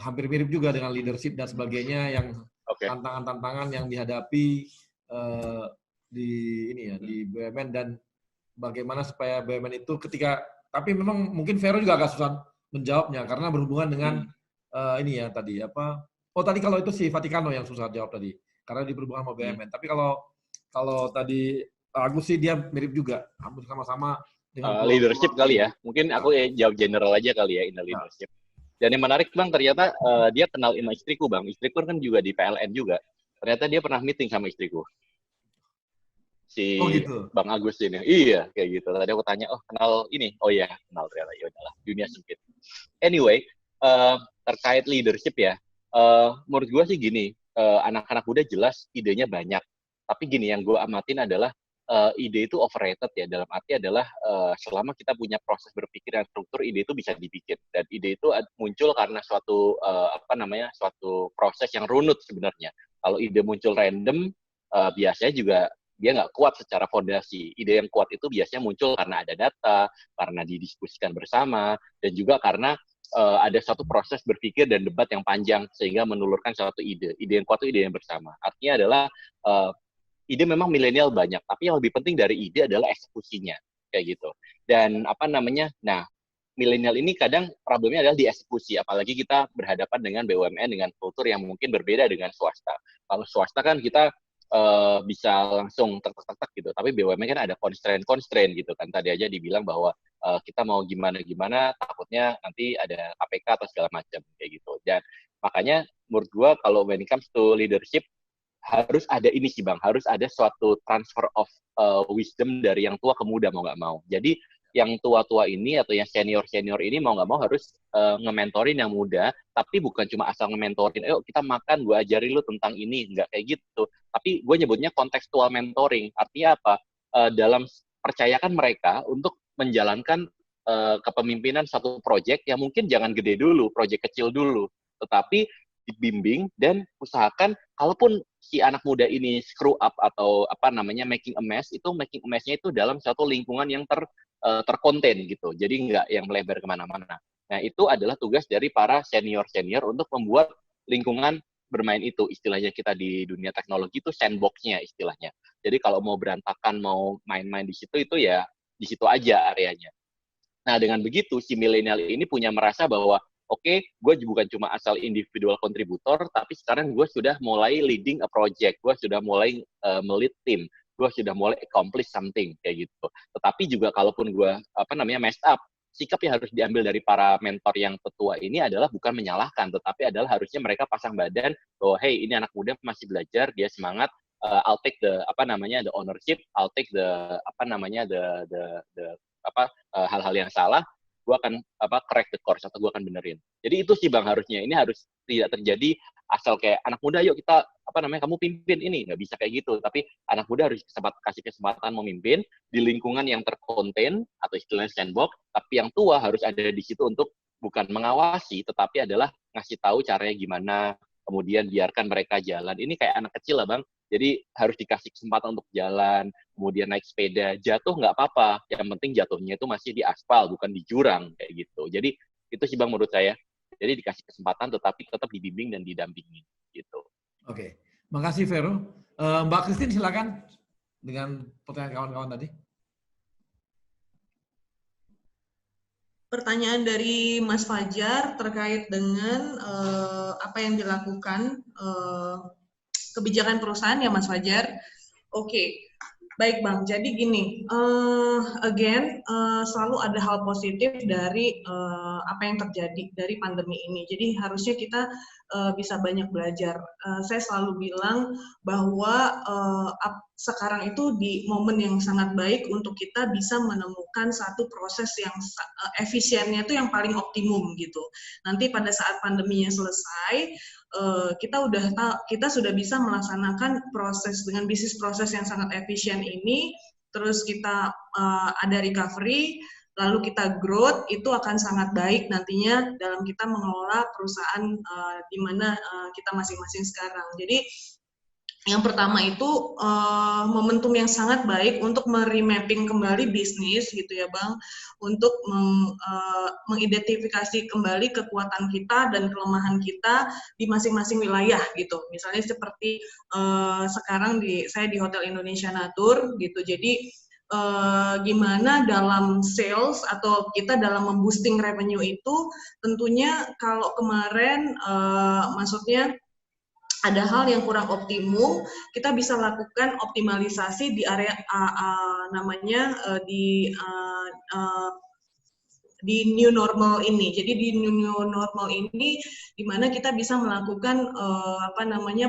hampir mirip juga dengan leadership dan sebagainya yang tantangan-tantangan yang dihadapi di ini ya di BUMN dan bagaimana supaya BUMN itu tapi memang mungkin Vero juga agak susah menjawabnya karena berhubungan dengan ini ya tadi tadi kalau itu si Vaticano yang susah jawab tadi karena di berhubungan sama BUMN. Tapi kalau tadi Agus sih dia mirip juga, hampir sama-sama dengan leadership kali ya. Mungkin aku jawab general aja kali ya in the leadership. Dan yang menarik Bang, ternyata dia kenal sama istriku Bang. Istriku kan juga di PLN juga. Ternyata dia pernah meeting sama istriku. Si gitu. Bang Agus ini. Iya, kayak gitu. Tadi aku tanya, kenal ini? Oh iya, kenal ternyata. Ya udahlah, dunia sempit. Anyway, terkait leadership ya. Menurut gue sih gini, anak-anak muda jelas idenya banyak. Tapi gini, yang gue amatin adalah ide itu overrated ya, dalam arti adalah selama kita punya proses berpikir dan struktur, ide itu bisa dibikin, dan ide itu muncul karena suatu suatu proses yang runut sebenarnya. Kalau ide muncul random, biasanya juga dia nggak kuat secara fondasi. Ide yang kuat itu biasanya muncul karena ada data, karena didiskusikan bersama, dan juga karena ada suatu proses berpikir dan debat yang panjang sehingga menelurkan suatu ide. Ide yang kuat itu ide yang bersama. Artinya adalah ide memang milenial banyak, tapi yang lebih penting dari ide adalah eksekusinya, kayak gitu. Dan milenial ini kadang problemnya adalah di eksekusi, apalagi kita berhadapan dengan BUMN dengan kultur yang mungkin berbeda dengan swasta. Kalau swasta kan kita bisa langsung tek-tek gitu, tapi BUMN kan ada constraint gitu kan. Tadi aja dibilang bahwa kita mau gimana-gimana, takutnya nanti ada KPK atau segala macam, kayak gitu. Dan makanya menurut gua kalau when it comes to leadership, harus ada ini sih Bang, harus ada suatu transfer of wisdom dari yang tua ke muda mau nggak mau. Jadi yang tua-tua ini atau yang senior-senior ini mau nggak mau harus nge-mentorin yang muda, tapi bukan cuma asal nge-mentorin, ayo kita makan, gue ajarin lu tentang ini, nggak kayak gitu. Tapi gue nyebutnya kontekstual mentoring, artinya apa? Dalam percayakan mereka untuk menjalankan kepemimpinan satu proyek yang mungkin jangan gede dulu, proyek kecil dulu, tetapi dibimbing dan usahakan kalaupun si anak muda ini screw up atau making a mess, itu making a mess-nya itu dalam satu lingkungan yang terkonten gitu, jadi nggak yang melebar kemana-mana. Nah itu adalah tugas dari para senior-senior untuk membuat lingkungan bermain itu, istilahnya kita di dunia teknologi itu sandbox-nya istilahnya. Jadi kalau mau berantakan, mau main-main di situ, itu ya di situ aja areanya. Nah dengan begitu si milenial ini punya merasa bahwa oke, gue bukan cuma asal individual kontributor, tapi sekarang gue sudah mulai leading a project, gue sudah mulai melit tim, gue sudah mulai accomplish something, kayak gitu. Tetapi juga kalaupun gue, messed up, sikap yang harus diambil dari para mentor yang tetua ini adalah bukan menyalahkan, tetapi adalah harusnya mereka pasang badan bahwa, hey, ini anak muda masih belajar, dia semangat, I'll take the, the ownership, I'll take the, hal-hal yang salah, gue akan correct the course atau gue akan benerin. Jadi itu sih Bang harusnya. Ini harus tidak terjadi asal kayak anak muda yuk kita kamu pimpin ini, nggak bisa kayak gitu. Tapi anak muda harus kasih kesempatan memimpin di lingkungan yang terkonten atau istilahnya sandbox. Tapi yang tua harus ada di situ untuk bukan mengawasi, tetapi adalah ngasih tahu caranya gimana. Kemudian biarkan mereka jalan. Ini kayak anak kecil lah Bang. Jadi harus dikasih kesempatan untuk jalan, kemudian naik sepeda, jatuh nggak apa-apa. Yang penting jatuhnya itu masih di aspal, bukan di jurang kayak gitu. Jadi itu sih Bang menurut saya. Jadi dikasih kesempatan, tetapi tetap dibimbing dan didampingi gitu. Oke, makasih Vero. Mbak Christine silakan dengan pertanyaan kawan-kawan tadi. Pertanyaan dari Mas Fajar terkait dengan apa yang dilakukan kebijakan perusahaan ya Mas Fajar. Oke, baik Bang. Jadi gini, selalu ada hal positif dari apa yang terjadi dari pandemi ini. Jadi harusnya kita bisa banyak belajar. Saya selalu bilang bahwa sekarang itu di momen yang sangat baik untuk kita bisa menemukan satu proses yang efisiennya itu yang paling optimum gitu. Nanti pada saat pandeminya selesai, kita sudah bisa melaksanakan proses dengan bisnis proses yang sangat efisien ini, terus kita ada recovery, lalu kita growth, itu akan sangat baik nantinya dalam kita mengelola perusahaan di mana kita masing-masing sekarang. Jadi Yang pertama itu momentum yang sangat baik untuk meremapping kembali bisnis gitu ya Bang, untuk mengidentifikasi kembali kekuatan kita dan kelemahan kita di masing-masing wilayah gitu. Misalnya seperti sekarang saya di Hotel Indonesia Natur gitu. Jadi gimana dalam sales atau kita dalam memboosting revenue itu, tentunya kalau kemarin maksudnya ada hal yang kurang optimum, kita bisa lakukan optimalisasi di area di new normal ini. Jadi di new normal ini, di mana kita bisa melakukan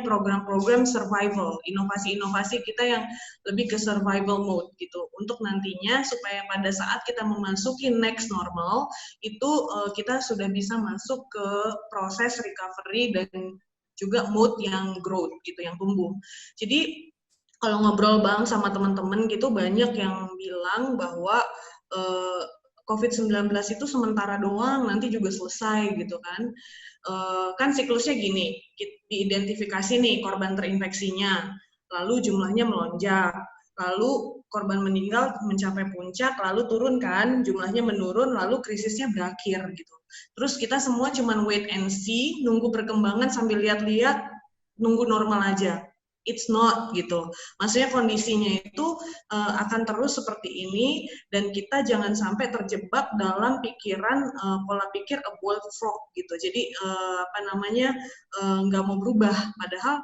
program-program survival, inovasi-inovasi kita yang lebih ke survival mode gitu. Untuk nantinya supaya pada saat kita memasuki next normal itu kita sudah bisa masuk ke proses recovery dan juga mode yang growth gitu, yang tumbuh. Jadi kalau ngobrol Bang sama teman-teman gitu, banyak yang bilang bahwa COVID-19 itu sementara doang, nanti juga selesai gitu kan. Kan siklusnya gini, diidentifikasi nih korban terinfeksinya, lalu jumlahnya melonjak, lalu korban meninggal mencapai puncak, lalu turun kan, jumlahnya menurun, lalu krisisnya berakhir gitu. Terus kita semua cuman wait and see, nunggu perkembangan sambil lihat-lihat, nunggu normal aja. It's not gitu. Maksudnya kondisinya itu akan terus seperti ini dan kita jangan sampai terjebak dalam pikiran pola pikir a boiled frog gitu. Jadi nggak mau berubah. Padahal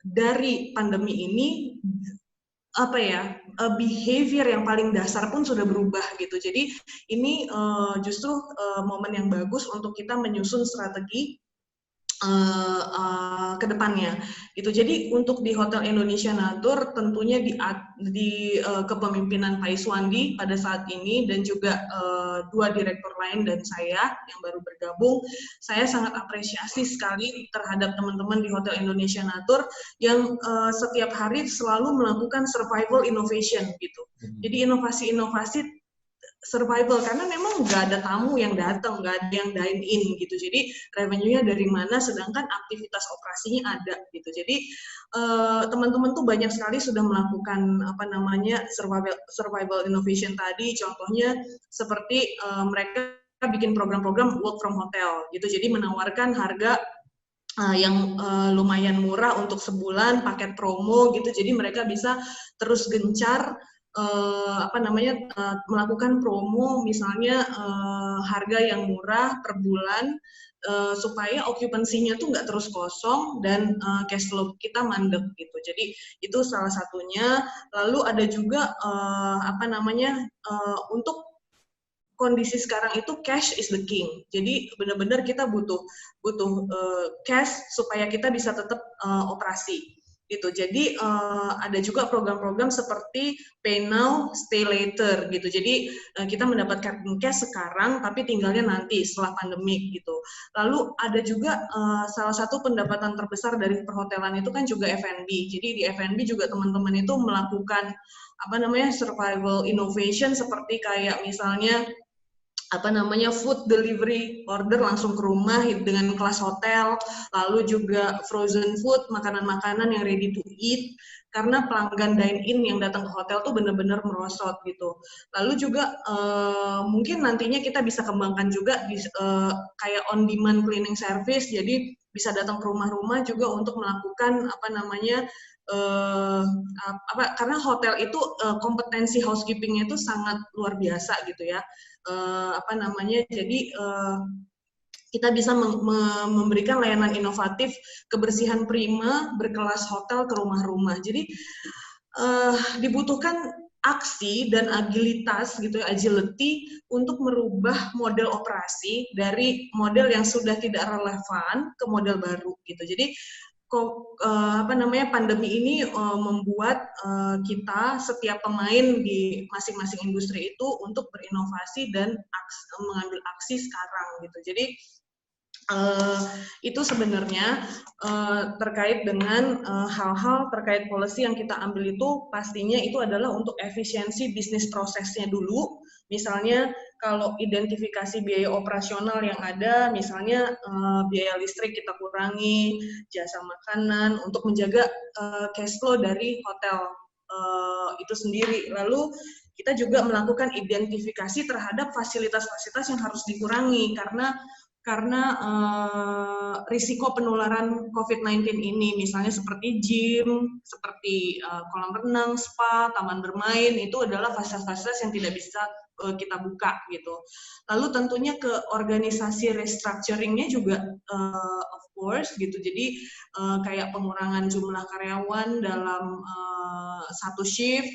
dari pandemi ini behavior yang paling dasar pun sudah berubah gitu. Jadi ini justru momen yang bagus untuk kita menyusun strategi ke depannya gitu. Jadi untuk di Hotel Indonesia Natur tentunya di kepemimpinan Pak Iswandi pada saat ini dan juga dua direktur lain dan saya yang baru bergabung, saya sangat apresiasi sekali terhadap teman-teman di Hotel Indonesia Natur yang setiap hari selalu melakukan survival innovation gitu. Jadi inovasi-inovasi survival, karena memang nggak ada tamu yang datang, nggak ada yang dine in gitu. Jadi revenue-nya dari mana, sedangkan aktivitas operasinya ada gitu. Jadi teman-teman tuh banyak sekali sudah melakukan survival innovation tadi. Contohnya seperti mereka bikin program-program work from hotel gitu. Jadi menawarkan harga yang lumayan murah untuk sebulan, paket promo gitu. Jadi mereka bisa terus gencar melakukan promo, misalnya harga yang murah per bulan supaya okupansinya tuh nggak terus kosong dan cash flow kita mandek gitu. Jadi itu salah satunya. Lalu ada juga untuk kondisi sekarang itu cash is the king. Jadi benar-benar kita butuh cash supaya kita bisa tetap operasi. Gitu. Jadi ada juga program-program seperti pay now, stay later gitu. Jadi kita mendapatkan cash sekarang, tapi tinggalnya nanti setelah pandemik gitu. Lalu ada juga salah satu pendapatan terbesar dari perhotelan itu kan juga F&B. Jadi di F&B juga teman-teman itu melakukan survival innovation seperti kayak misalnya food delivery, order langsung ke rumah dengan kelas hotel, lalu juga frozen food, makanan-makanan yang ready to eat, karena pelanggan dine-in yang datang ke hotel tuh benar-benar merosot gitu. Lalu juga mungkin nantinya kita bisa kembangkan juga kayak on-demand cleaning service, jadi bisa datang ke rumah-rumah juga untuk melakukan karena hotel itu kompetensi housekeeping-nya itu sangat luar biasa gitu ya. Jadi kita bisa memberikan layanan inovatif, kebersihan prima, berkelas hotel ke rumah-rumah. Jadi dibutuhkan aksi dan agilitas gitu ya, agility untuk merubah model operasi dari model yang sudah tidak relevan ke model baru gitu. Jadi pandemi ini membuat kita setiap pemain di masing-masing industri itu untuk berinovasi dan mengambil aksi sekarang gitu. Jadi itu sebenarnya terkait dengan hal-hal terkait policy yang kita ambil itu pastinya itu adalah untuk efisiensi bisnis prosesnya dulu. Misalnya kalau identifikasi biaya operasional yang ada, misalnya biaya listrik kita kurangi, jasa makanan untuk menjaga cash flow dari hotel itu sendiri. Lalu kita juga melakukan identifikasi terhadap fasilitas-fasilitas yang harus dikurangi karena risiko penularan COVID-19 ini, misalnya seperti gym, seperti kolam renang, spa, taman bermain, itu adalah fasilitas-fasilitas yang tidak bisa kita buka gitu. Lalu tentunya ke organisasi restructuring-nya juga of course gitu. Jadi kayak pengurangan jumlah karyawan dalam satu shift,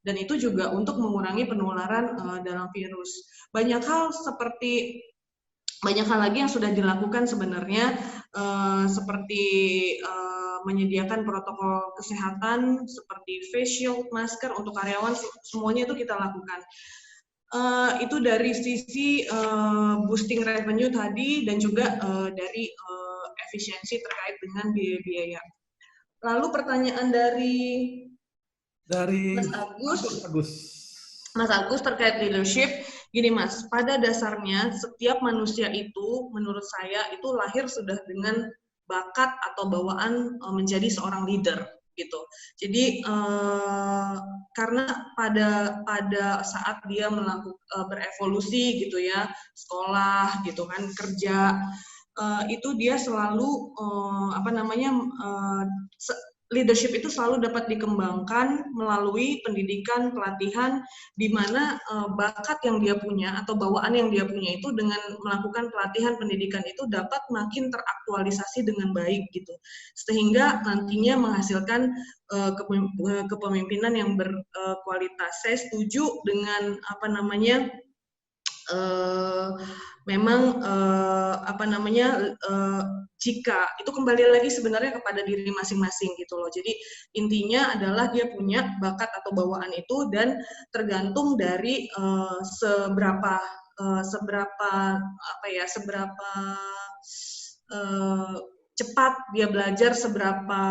dan itu juga untuk mengurangi penularan dalam virus. Banyak hal lagi yang sudah dilakukan sebenarnya, seperti menyediakan protokol kesehatan seperti face shield, masker untuk karyawan, semuanya itu kita lakukan. Itu dari sisi boosting revenue tadi dan juga dari efisiensi terkait dengan biaya-biaya. Lalu pertanyaan dari Mas Agus terkait leadership, gini Mas, pada dasarnya setiap manusia itu, menurut saya itu lahir sudah dengan bakat atau bawaan menjadi seorang leader gitu. Jadi karena pada saat dia berevolusi gitu ya, sekolah gitu kan, kerja, itu dia selalu leadership itu selalu dapat dikembangkan melalui pendidikan, pelatihan, di mana bakat yang dia punya atau bawaan yang dia punya itu dengan melakukan pelatihan pendidikan itu dapat makin teraktualisasi dengan baik gitu, sehingga nantinya menghasilkan kepemimpinan yang berkualitas. Saya setuju dengan jika itu kembali lagi sebenarnya kepada diri masing-masing gitu loh. Jadi intinya adalah dia punya bakat atau bawaan itu, dan tergantung dari seberapa cepat dia belajar, seberapa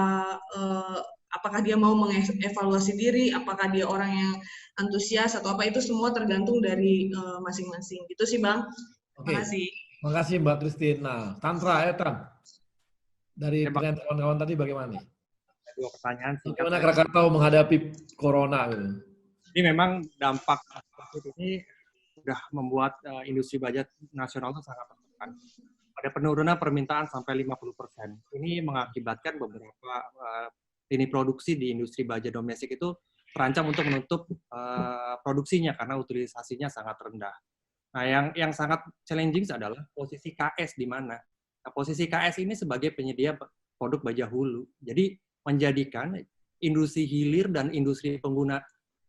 apakah dia mau mengevaluasi diri, apakah dia orang yang antusias atau apa, itu semua tergantung dari masing-masing. Gitu sih Bang. Oke. Terima kasih. Terima kasih Mbak Christine. Nah, Tantra, dari kawan-kawan tadi bagaimana nih? Dua pertanyaan. Bagaimana Krakatau menghadapi corona gitu? Ini memang dampak COVID ini sudah membuat industri baja nasional itu sangat tertekan. Ada penurunan permintaan sampai 50%. Ini mengakibatkan beberapa lini produksi di industri baja domestik itu terancam untuk menutup produksinya karena utilisasinya sangat rendah. Nah, yang sangat challenging adalah posisi KS di mana. Nah, posisi KS ini sebagai penyedia produk baja hulu. Jadi menjadikan industri hilir dan industri pengguna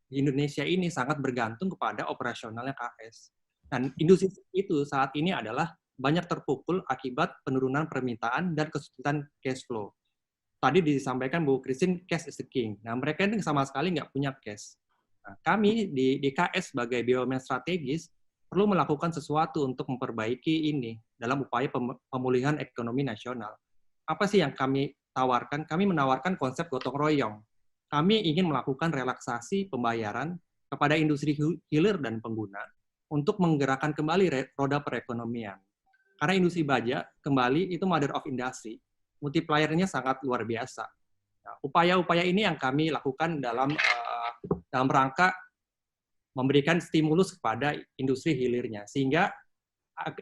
di Indonesia ini sangat bergantung kepada operasionalnya KS. Dan industri itu saat ini adalah banyak terpukul akibat penurunan permintaan dan kesulitan cash flow. Tadi disampaikan Bu Christine, cash is the king. Nah, mereka ini sama sekali nggak punya cash. Nah, kami di KS sebagai BUMN strategis perlu melakukan sesuatu untuk memperbaiki ini dalam upaya pemulihan ekonomi nasional. Apa sih yang kami tawarkan? Kami menawarkan konsep gotong royong. Kami ingin melakukan relaksasi pembayaran kepada industri hilir dan pengguna untuk menggerakkan kembali roda perekonomian. Karena industri baja kembali itu mother of industry. Multiplier-nya sangat luar biasa. Nah, upaya-upaya ini yang kami lakukan dalam rangka memberikan stimulus kepada industri hilirnya, sehingga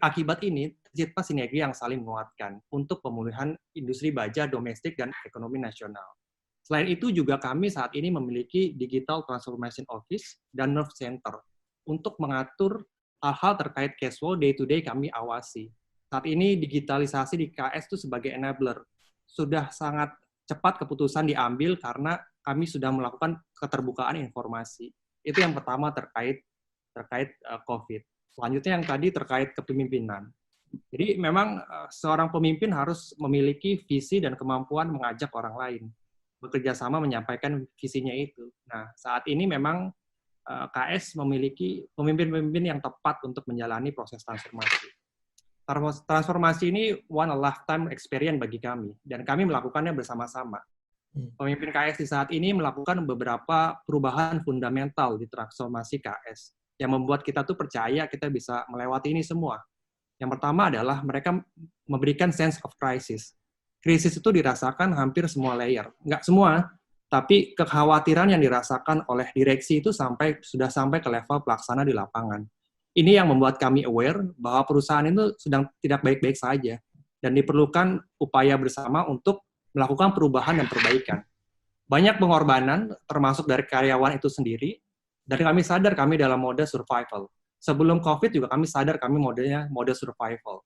akibat ini tercipta sinergi yang saling menguatkan untuk pemulihan industri baja domestik dan ekonomi nasional. Selain itu juga kami saat ini memiliki Digital Transformation Office dan Nerve Center untuk mengatur hal-hal terkait cash flow day-to-day kami awasi. Saat ini digitalisasi di KS itu sebagai enabler. Sudah sangat cepat keputusan diambil karena kami sudah melakukan keterbukaan informasi. Itu yang pertama terkait COVID. Selanjutnya yang tadi terkait kepemimpinan. Jadi memang seorang pemimpin harus memiliki visi dan kemampuan mengajak orang lain. Bekerja sama menyampaikan visinya itu. Nah, saat ini memang KS memiliki pemimpin-pemimpin yang tepat untuk menjalani proses transformasi. Transformasi ini one a lifetime experience bagi kami, dan kami melakukannya bersama-sama. Pemimpin KS di saat ini melakukan beberapa perubahan fundamental di transformasi KS yang membuat kita tuh percaya kita bisa melewati ini semua. Yang pertama adalah mereka memberikan sense of crisis. Krisis itu dirasakan hampir semua layer. Nggak semua, tapi kekhawatiran yang dirasakan oleh direksi itu sudah sampai ke level pelaksana di lapangan. Ini yang membuat kami aware bahwa perusahaan itu sedang tidak baik-baik saja, dan diperlukan upaya bersama untuk melakukan perubahan dan perbaikan. Banyak pengorbanan, termasuk dari karyawan itu sendiri, dan kami sadar kami dalam mode survival. Sebelum COVID juga kami sadar kami modenya mode survival.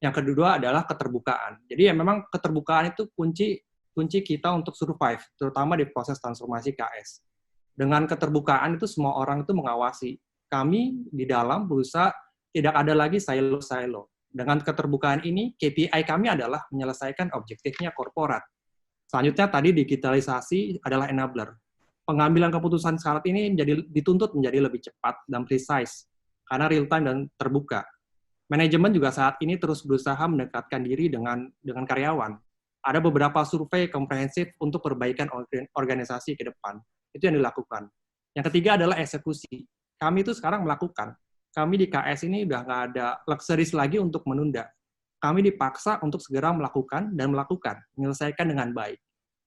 Yang kedua adalah keterbukaan. Jadi ya memang keterbukaan itu kunci kita untuk survive, terutama di proses transformasi KS. Dengan keterbukaan itu semua orang itu mengawasi. Kami di dalam berusaha tidak ada lagi silo-silo. Dengan keterbukaan ini, KPI kami adalah menyelesaikan objektifnya korporat. Selanjutnya tadi digitalisasi adalah enabler. Pengambilan keputusan saat ini dituntut menjadi lebih cepat dan precise, karena real time dan terbuka. Manajemen juga saat ini terus berusaha mendekatkan diri dengan karyawan. Ada beberapa survei komprehensif untuk perbaikan organisasi ke depan. Itu yang dilakukan. Yang ketiga adalah eksekusi. Kami itu sekarang melakukan. Kami di KS ini udah nggak ada luxuries lagi untuk menunda. Kami dipaksa untuk segera melakukan, menyelesaikan dengan baik.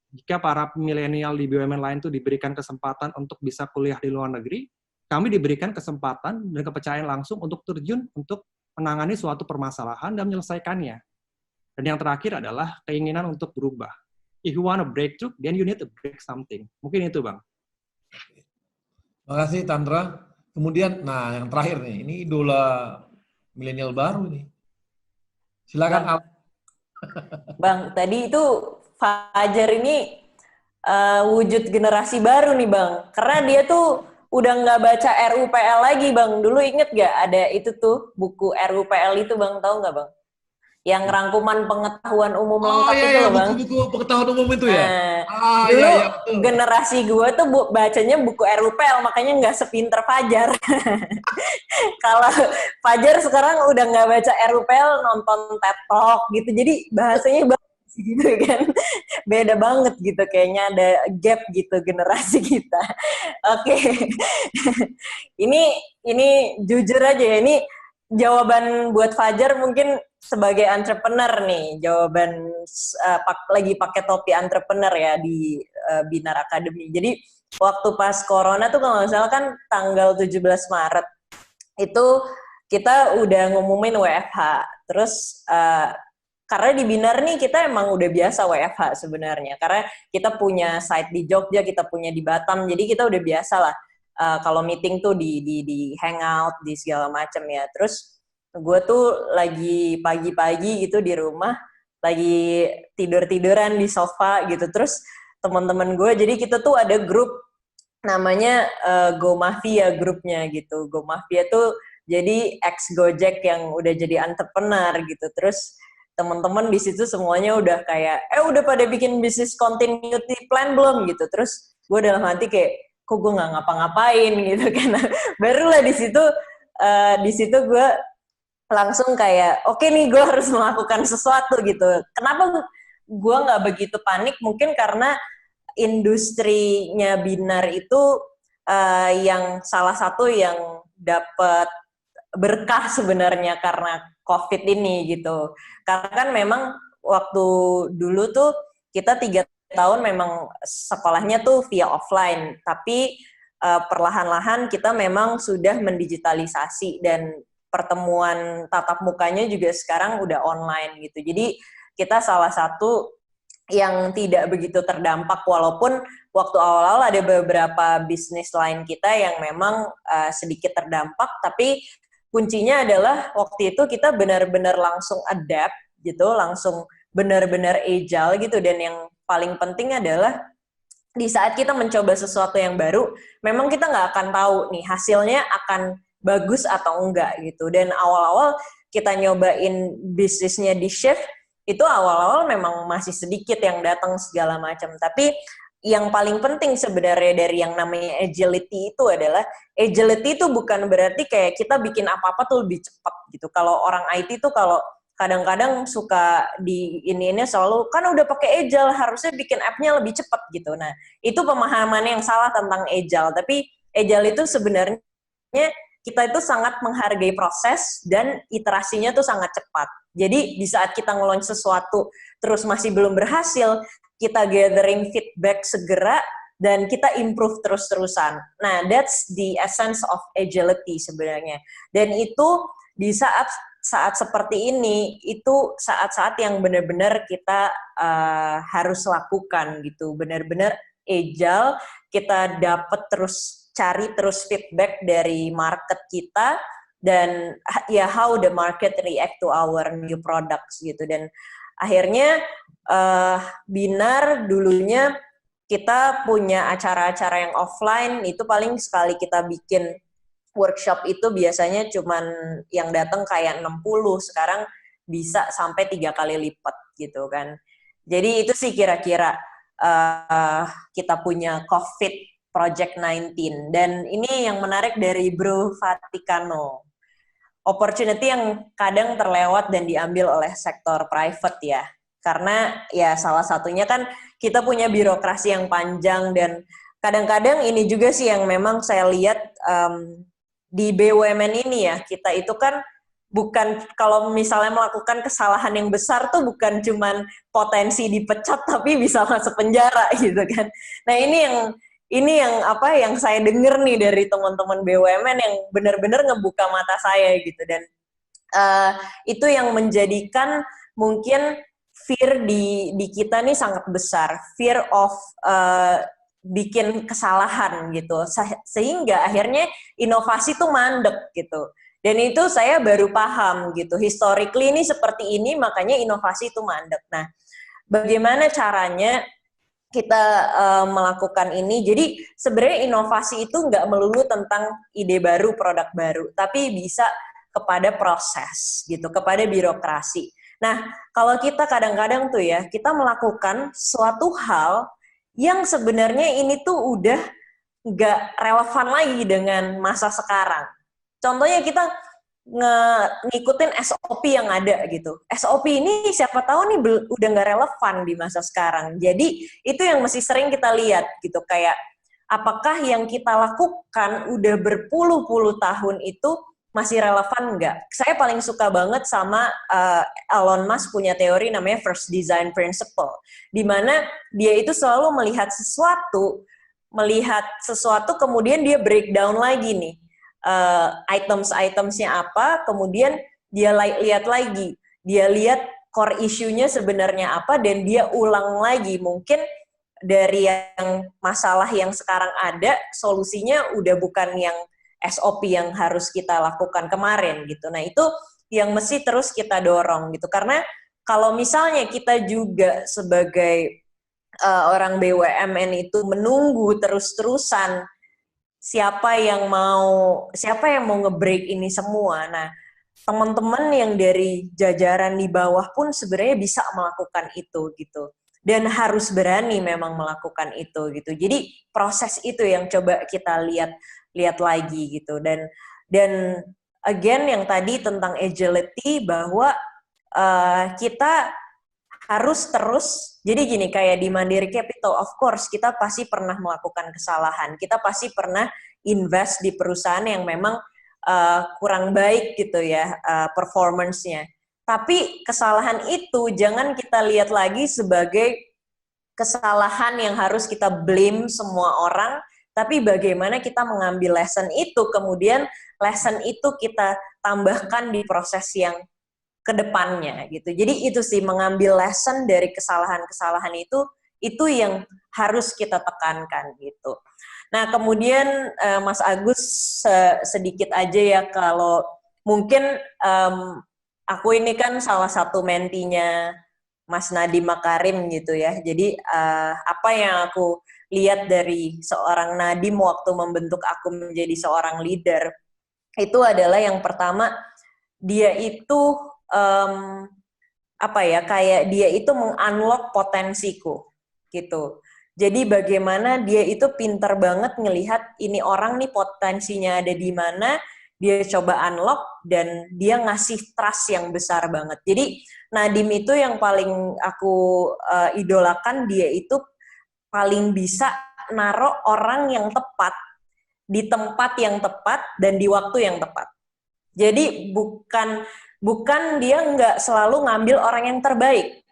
Jika para milenial di BUMN lain itu diberikan kesempatan untuk bisa kuliah di luar negeri, kami diberikan kesempatan dan kepercayaan langsung untuk terjun untuk menangani suatu permasalahan dan menyelesaikannya. Dan yang terakhir adalah keinginan untuk berubah. If you want to breakthrough, then you need to break something. Mungkin itu, Bang. Terima kasih, Tandra. Kemudian, nah yang terakhir nih, ini idola milenial baru nih. Silakan, Al. Bang, tadi itu Fajar ini wujud generasi baru nih, Bang. Karena dia tuh udah nggak baca RUPL lagi, Bang. Dulu inget nggak ada itu tuh, buku RUPL itu, Bang. Tahu nggak, Bang? Yang rangkuman pengetahuan umum lengkap itu loh, Bang. Buku pengetahuan umum itu ya? Dulu generasi gue tuh bacanya buku RUPL, makanya nggak sepinter Fajar. Kalau Fajar sekarang udah nggak baca RUPL, nonton TED Talk gitu, jadi bahasanya bagus gitu kan. Beda banget gitu, kayaknya ada gap gitu generasi kita. Oke. Ini jujur aja ya, ini jawaban buat Fajar mungkin sebagai entrepreneur nih, jawaban lagi pakai topi entrepreneur ya di Binar Academy. Jadi waktu pas corona tuh kalau nggak salah kan tanggal 17 Maret itu kita udah ngumumin WFH. Terus karena di Binar nih kita emang udah biasa WFH sebenarnya, karena kita punya site di Jogja, kita punya di Batam, jadi kita udah biasa lah kalau meeting tuh di hangout, di segala macam ya. Terus gue tuh lagi pagi-pagi gitu di rumah, lagi tidur-tiduran di sofa gitu. Terus teman-teman gue, jadi kita tuh ada grup namanya Go Mafia grupnya gitu. Go Mafia tuh jadi ex Gojek yang udah jadi entrepreneur gitu. Terus teman-teman di situ semuanya udah kayak, udah pada bikin bisnis continuity plan belum gitu. Terus gue dalam hati kayak, kok gue nggak ngapa-ngapain gitu kan. Barulah di situ gue langsung kayak, oke nih gue harus melakukan sesuatu gitu. Kenapa gue nggak begitu panik? Mungkin karena industrinya Binar itu yang salah satu yang dapat berkah sebenarnya karena COVID ini gitu. Karena kan memang waktu dulu tuh kita 3 tahun memang sekolahnya tuh via offline, tapi perlahan-lahan kita memang sudah mendigitalisasi dan pertemuan tatap mukanya juga sekarang udah online gitu. Jadi kita salah satu yang tidak begitu terdampak, walaupun waktu awal-awal ada beberapa bisnis lain kita yang memang sedikit terdampak, tapi kuncinya adalah waktu itu kita benar-benar langsung adapt gitu, langsung benar-benar agile gitu, dan yang paling penting adalah di saat kita mencoba sesuatu yang baru, memang kita nggak akan tahu nih hasilnya akan bagus atau enggak gitu. Dan awal-awal kita nyobain bisnisnya di shift, itu awal-awal memang masih sedikit yang datang segala macam. Tapi yang paling penting sebenarnya dari yang namanya agility itu adalah agility itu bukan berarti kayak kita bikin apa-apa tuh lebih cepat gitu. Kalau orang IT tuh kalau kadang-kadang suka di ini selalu kan udah pakai agile harusnya bikin app-nya lebih cepat gitu. Nah, itu pemahaman yang salah tentang agile. Tapi agile itu sebenarnya kita itu sangat menghargai proses dan iterasinya tuh sangat cepat. Jadi di saat kita nge-launch sesuatu terus masih belum berhasil, kita gathering feedback segera, dan kita improve terus-terusan. Nah, that's the essence of agility sebenarnya. Dan itu di saat seperti ini, itu saat-saat yang benar-benar kita harus lakukan gitu. Benar-benar agile, kita dapat cari terus feedback dari market kita, dan ya how the market react to our new products gitu. Dan akhirnya Binar dulunya kita punya acara-acara yang offline, itu paling sekali kita bikin workshop itu biasanya cuman yang datang kayak 60, sekarang bisa sampai 3 kali lipat gitu kan. Jadi itu sih kira-kira kita punya COVID Project 19. Dan ini yang menarik dari Bro Vaticano. Opportunity yang kadang terlewat dan diambil oleh sektor private ya. Karena ya salah satunya kan kita punya birokrasi yang panjang, dan kadang-kadang ini juga sih yang memang saya lihat di BUMN ini ya, kita itu kan bukan, kalau misalnya melakukan kesalahan yang besar tuh bukan cuman potensi dipecat tapi bisa masuk penjara gitu kan. Nah, ini yang saya dengar nih dari teman-teman BUMN yang benar-benar ngebuka mata saya gitu. Dan itu yang menjadikan mungkin fear di kita nih sangat besar, fear of bikin kesalahan gitu, sehingga akhirnya inovasi tuh mandek gitu. Dan itu saya baru paham gitu, historically ini seperti ini, makanya inovasi itu mandek. Nah, bagaimana caranya kita melakukan ini? Jadi sebenarnya inovasi itu nggak melulu tentang ide baru, produk baru, tapi bisa kepada proses gitu, kepada birokrasi. Nah, kalau kita kadang-kadang tuh ya, kita melakukan suatu hal yang sebenarnya ini tuh udah nggak relevan lagi dengan masa sekarang. Contohnya kita ngikutin SOP yang ada gitu. SOP ini siapa tahu nih udah nggak relevan di masa sekarang. Jadi itu yang mesti sering kita lihat gitu, kayak apakah yang kita lakukan udah berpuluh-puluh tahun itu masih relevan nggak? Saya paling suka banget sama Elon Musk punya teori namanya First Design Principle, di mana dia itu selalu melihat sesuatu kemudian dia breakdown lagi nih items-itemsnya apa, kemudian dia lihat lagi, dia lihat core issue-nya sebenarnya apa, dan dia ulang lagi mungkin dari yang masalah yang sekarang ada, solusinya udah bukan yang SOP yang harus kita lakukan kemarin gitu. Nah, itu yang mesti terus kita dorong gitu. Karena kalau misalnya kita juga sebagai orang BUMN itu menunggu terus-terusan siapa yang mau nge-break ini semua. Nah, teman-teman yang dari jajaran di bawah pun sebenarnya bisa melakukan itu gitu. Dan harus berani memang melakukan itu gitu. Jadi proses itu yang coba kita lihat lagi gitu. Dan again yang tadi tentang agility, bahwa kita harus terus, jadi gini, kayak di Mandiri Capital, of course kita pasti pernah melakukan kesalahan, kita pasti pernah invest di perusahaan yang memang kurang baik gitu ya performance-nya. Tapi kesalahan itu jangan kita lihat lagi sebagai kesalahan yang harus kita blame semua orang, tapi bagaimana kita mengambil lesson itu, kemudian lesson itu kita tambahkan di proses yang kedepannya gitu. Jadi itu sih, mengambil lesson dari kesalahan-kesalahan itu yang harus kita tekankan gitu. Nah, kemudian Mas Agus sedikit aja ya, kalau mungkin aku ini kan salah satu mentinya Mas Nadiem Makarim gitu ya. Jadi apa yang aku lihat dari seorang Nadiem waktu membentuk aku menjadi seorang leader, itu adalah yang pertama, dia itu kayak dia itu meng-unlock potensiku gitu. Jadi bagaimana dia itu pinter banget ngelihat ini orang nih potensinya ada di mana, dia coba unlock dan dia ngasih trust yang besar banget. Jadi Nadiem itu yang paling aku idolakan, dia itu paling bisa naruh orang yang tepat di tempat yang tepat dan di waktu yang tepat. Jadi bukan dia nggak selalu ngambil orang yang terbaik,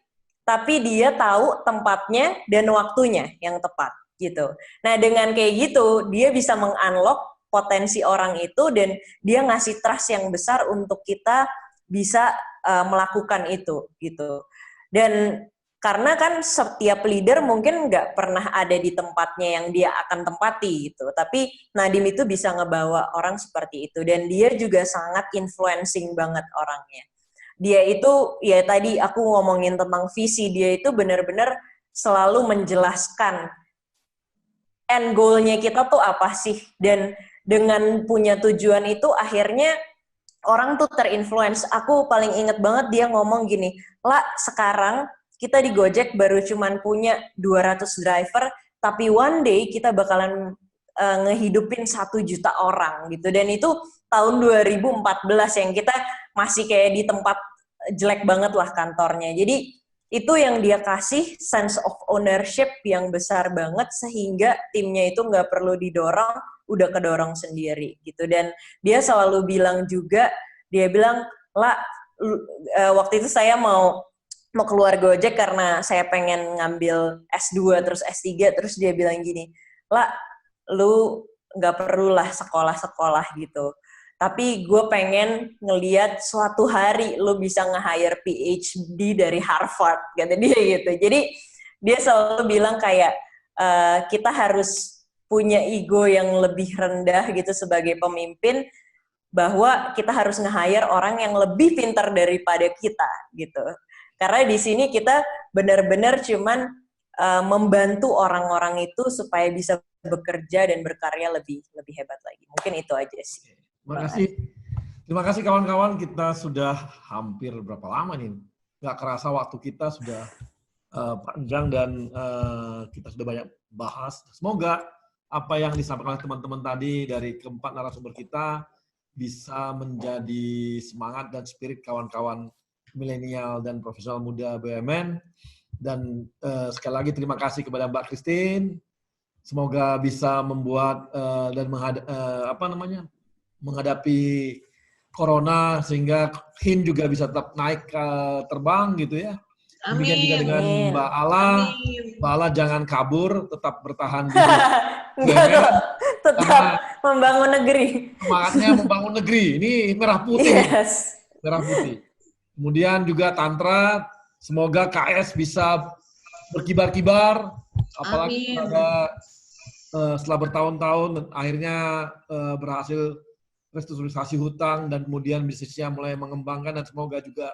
tapi dia tahu tempatnya dan waktunya yang tepat gitu. Nah dengan kayak gitu dia bisa mengunlock potensi orang itu dan dia ngasih trust yang besar untuk kita bisa melakukan itu gitu. Dan karena kan setiap leader mungkin nggak pernah ada di tempatnya yang dia akan tempati gitu. Tapi Nadiem itu bisa ngebawa orang seperti itu dan dia juga sangat influencing banget orangnya. Dia itu ya tadi aku ngomongin tentang visi, dia itu benar-benar selalu menjelaskan end goal-nya kita tuh apa sih, dan dengan punya tujuan itu akhirnya orang tuh terinfluence. Aku paling inget banget dia ngomong gini, "Lah, sekarang kita di Gojek baru cuman punya 200 driver, tapi one day kita bakalan ngehidupin 1 juta orang," gitu. Dan itu tahun 2014 yang kita masih kayak di tempat jelek banget lah kantornya. Jadi itu yang dia kasih sense of ownership yang besar banget sehingga timnya itu nggak perlu didorong, udah kedorong sendiri gitu. Dan dia selalu bilang juga, dia bilang, "Lah, waktu itu saya mau keluar Gojek karena saya pengen ngambil S2 terus S3, terus dia bilang gini, 'Lah, lu nggak perlulah sekolah-sekolah gitu. Tapi gue pengen ngeliat suatu hari lu bisa nge-hire PhD dari Harvard,' kata dia gitu. Jadi dia selalu bilang kayak kita harus punya ego yang lebih rendah gitu sebagai pemimpin, bahwa kita harus nge-hire orang yang lebih pintar daripada kita gitu. Karena di sini kita benar-benar cuman membantu orang-orang itu supaya bisa bekerja dan berkarya lebih hebat lagi. Mungkin itu aja sih. Terima kasih kawan-kawan, kita sudah hampir berapa lama nih? Nggak kerasa waktu kita sudah panjang dan kita sudah banyak bahas. Semoga apa yang disampaikan oleh teman-teman tadi dari keempat narasumber kita bisa menjadi semangat dan spirit kawan-kawan milenial dan profesional muda BUMN. Dan sekali lagi terima kasih kepada Mbak Christine. Semoga bisa membuat dan menghadapi corona sehingga HIN juga bisa tetap naik terbang gitu ya. Demikian juga dengan Mbak Ala. Mbak Ala jangan kabur, tetap bertahan di BUMN. Tetap membangun negeri. Semangatnya membangun negeri. Ini merah putih. Yes. Merah putih. Kemudian juga Tantra, semoga KS bisa berkibar-kibar. Apalagi setelah bertahun-tahun akhirnya berhasil restrukturisasi hutang dan kemudian bisnisnya mulai mengembangkan, dan semoga juga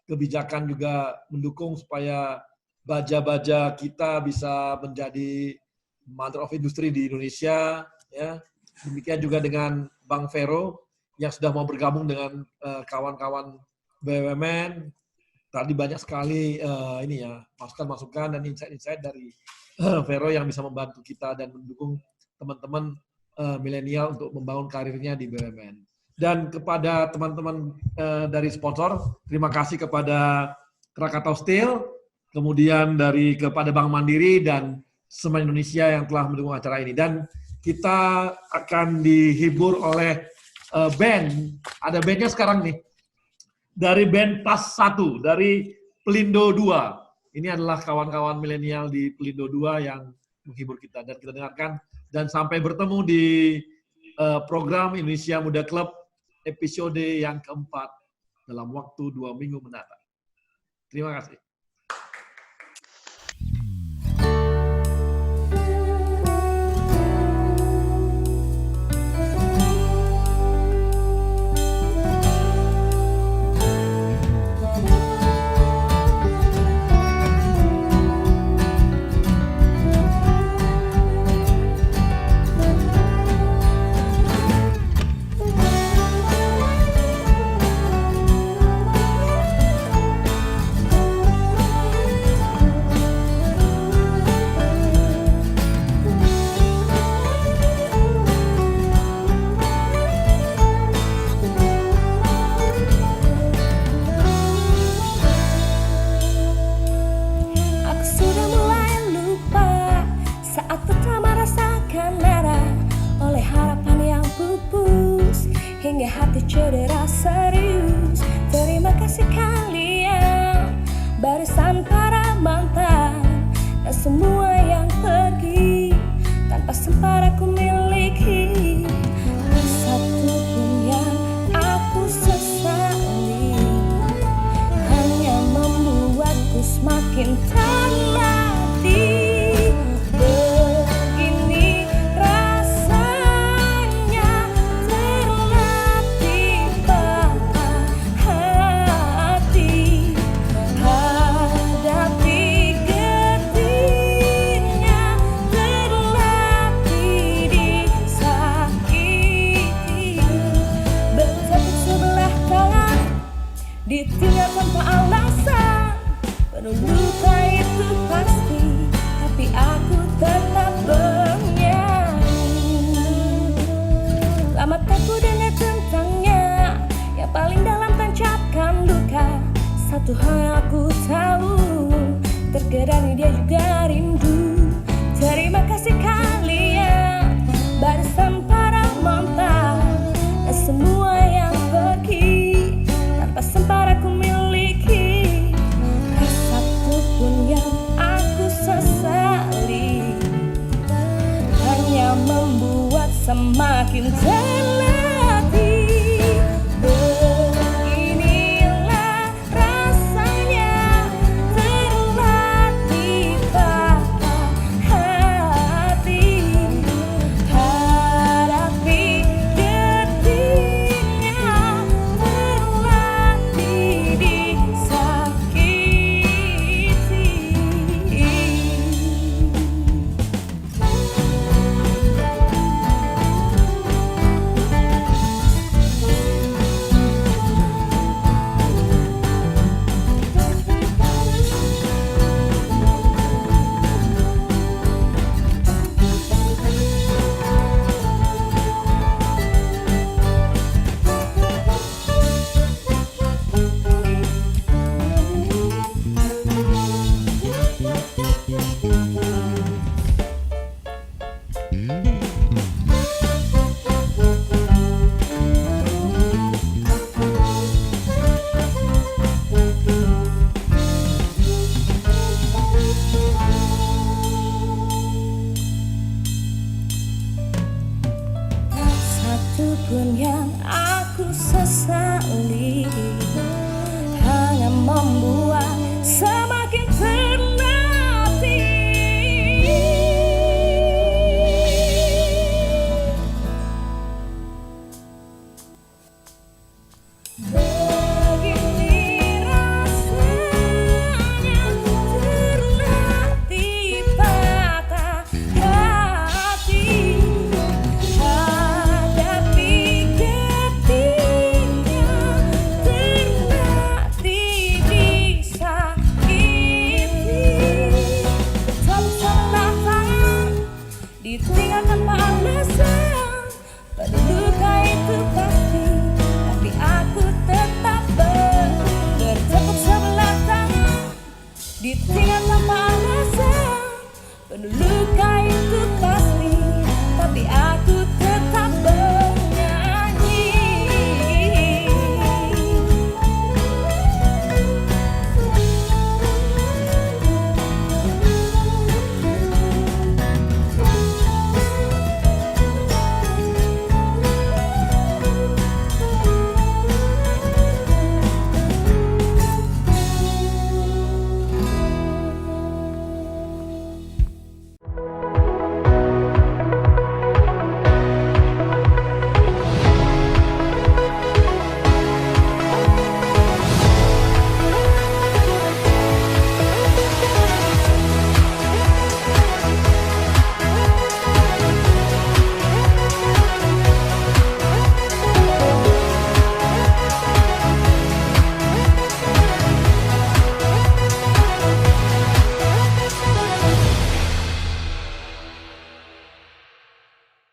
kebijakan juga mendukung supaya baja-baja kita bisa menjadi mother of industry di Indonesia ya. Demikian juga dengan Bank Vero yang sudah mau bergabung dengan kawan-kawan BUMN. Tadi banyak sekali masukan-masukan dan insight-insight dari Vero yang bisa membantu kita dan mendukung teman-teman milenial untuk membangun karirnya di BUMN. Dan kepada teman-teman dari sponsor, terima kasih kepada Krakatau Steel, kemudian kepada Bank Mandiri dan Semen Indonesia yang telah mendukung acara ini. Dan kita akan dihibur oleh band, ada bandnya sekarang nih, dari band PAS 1, dari Pelindo 2. Ini adalah kawan-kawan milenial di Pelindo 2 yang menghibur kita, dan kita dengarkan. Dan sampai bertemu di program Indonesia Muda Club episode yang keempat dalam waktu 2 minggu mendatang. Terima kasih. barisan para mantan dan semua yang pergi tanpa sempat aku miliki. Satu pun yang aku sesali hanya membuatku semakin terlatih. Begini rasanya terlatih patah hati, hadapi getirnya, terlatih disakiti. Bertepuk sebelah tangan, ditinggal tanpa alasan, penuh luka itu pasti, tapi aku tetap bernyanyi. Lama aku dengar tentangnya, yang paling dalam tancapkan luka. Satu hal yang aku tahu, terkadang dia juga rindu. Terima kasih kalian, barisan para mantan dan semua yang pergi tanpa sempat aku miliki. Satu pun yang aku sesali hanya membuat semakin terlatih. Beginilah rasanya terlatih patah hati, hadapi getirnya, terlatih disakiti. Satu pun yang aku sesali hanya membuat semakin terlatih. Begini rasanya terlatih patah hati, hadapi getirnya, terlatih disakiti. Bertepuk sebelah tangan, ditinggal tanpa alasan, pada luka itu pasti, tapi aku tetap bertepuk sebelah tangan, ditinggal tanpa alasan, penuh luka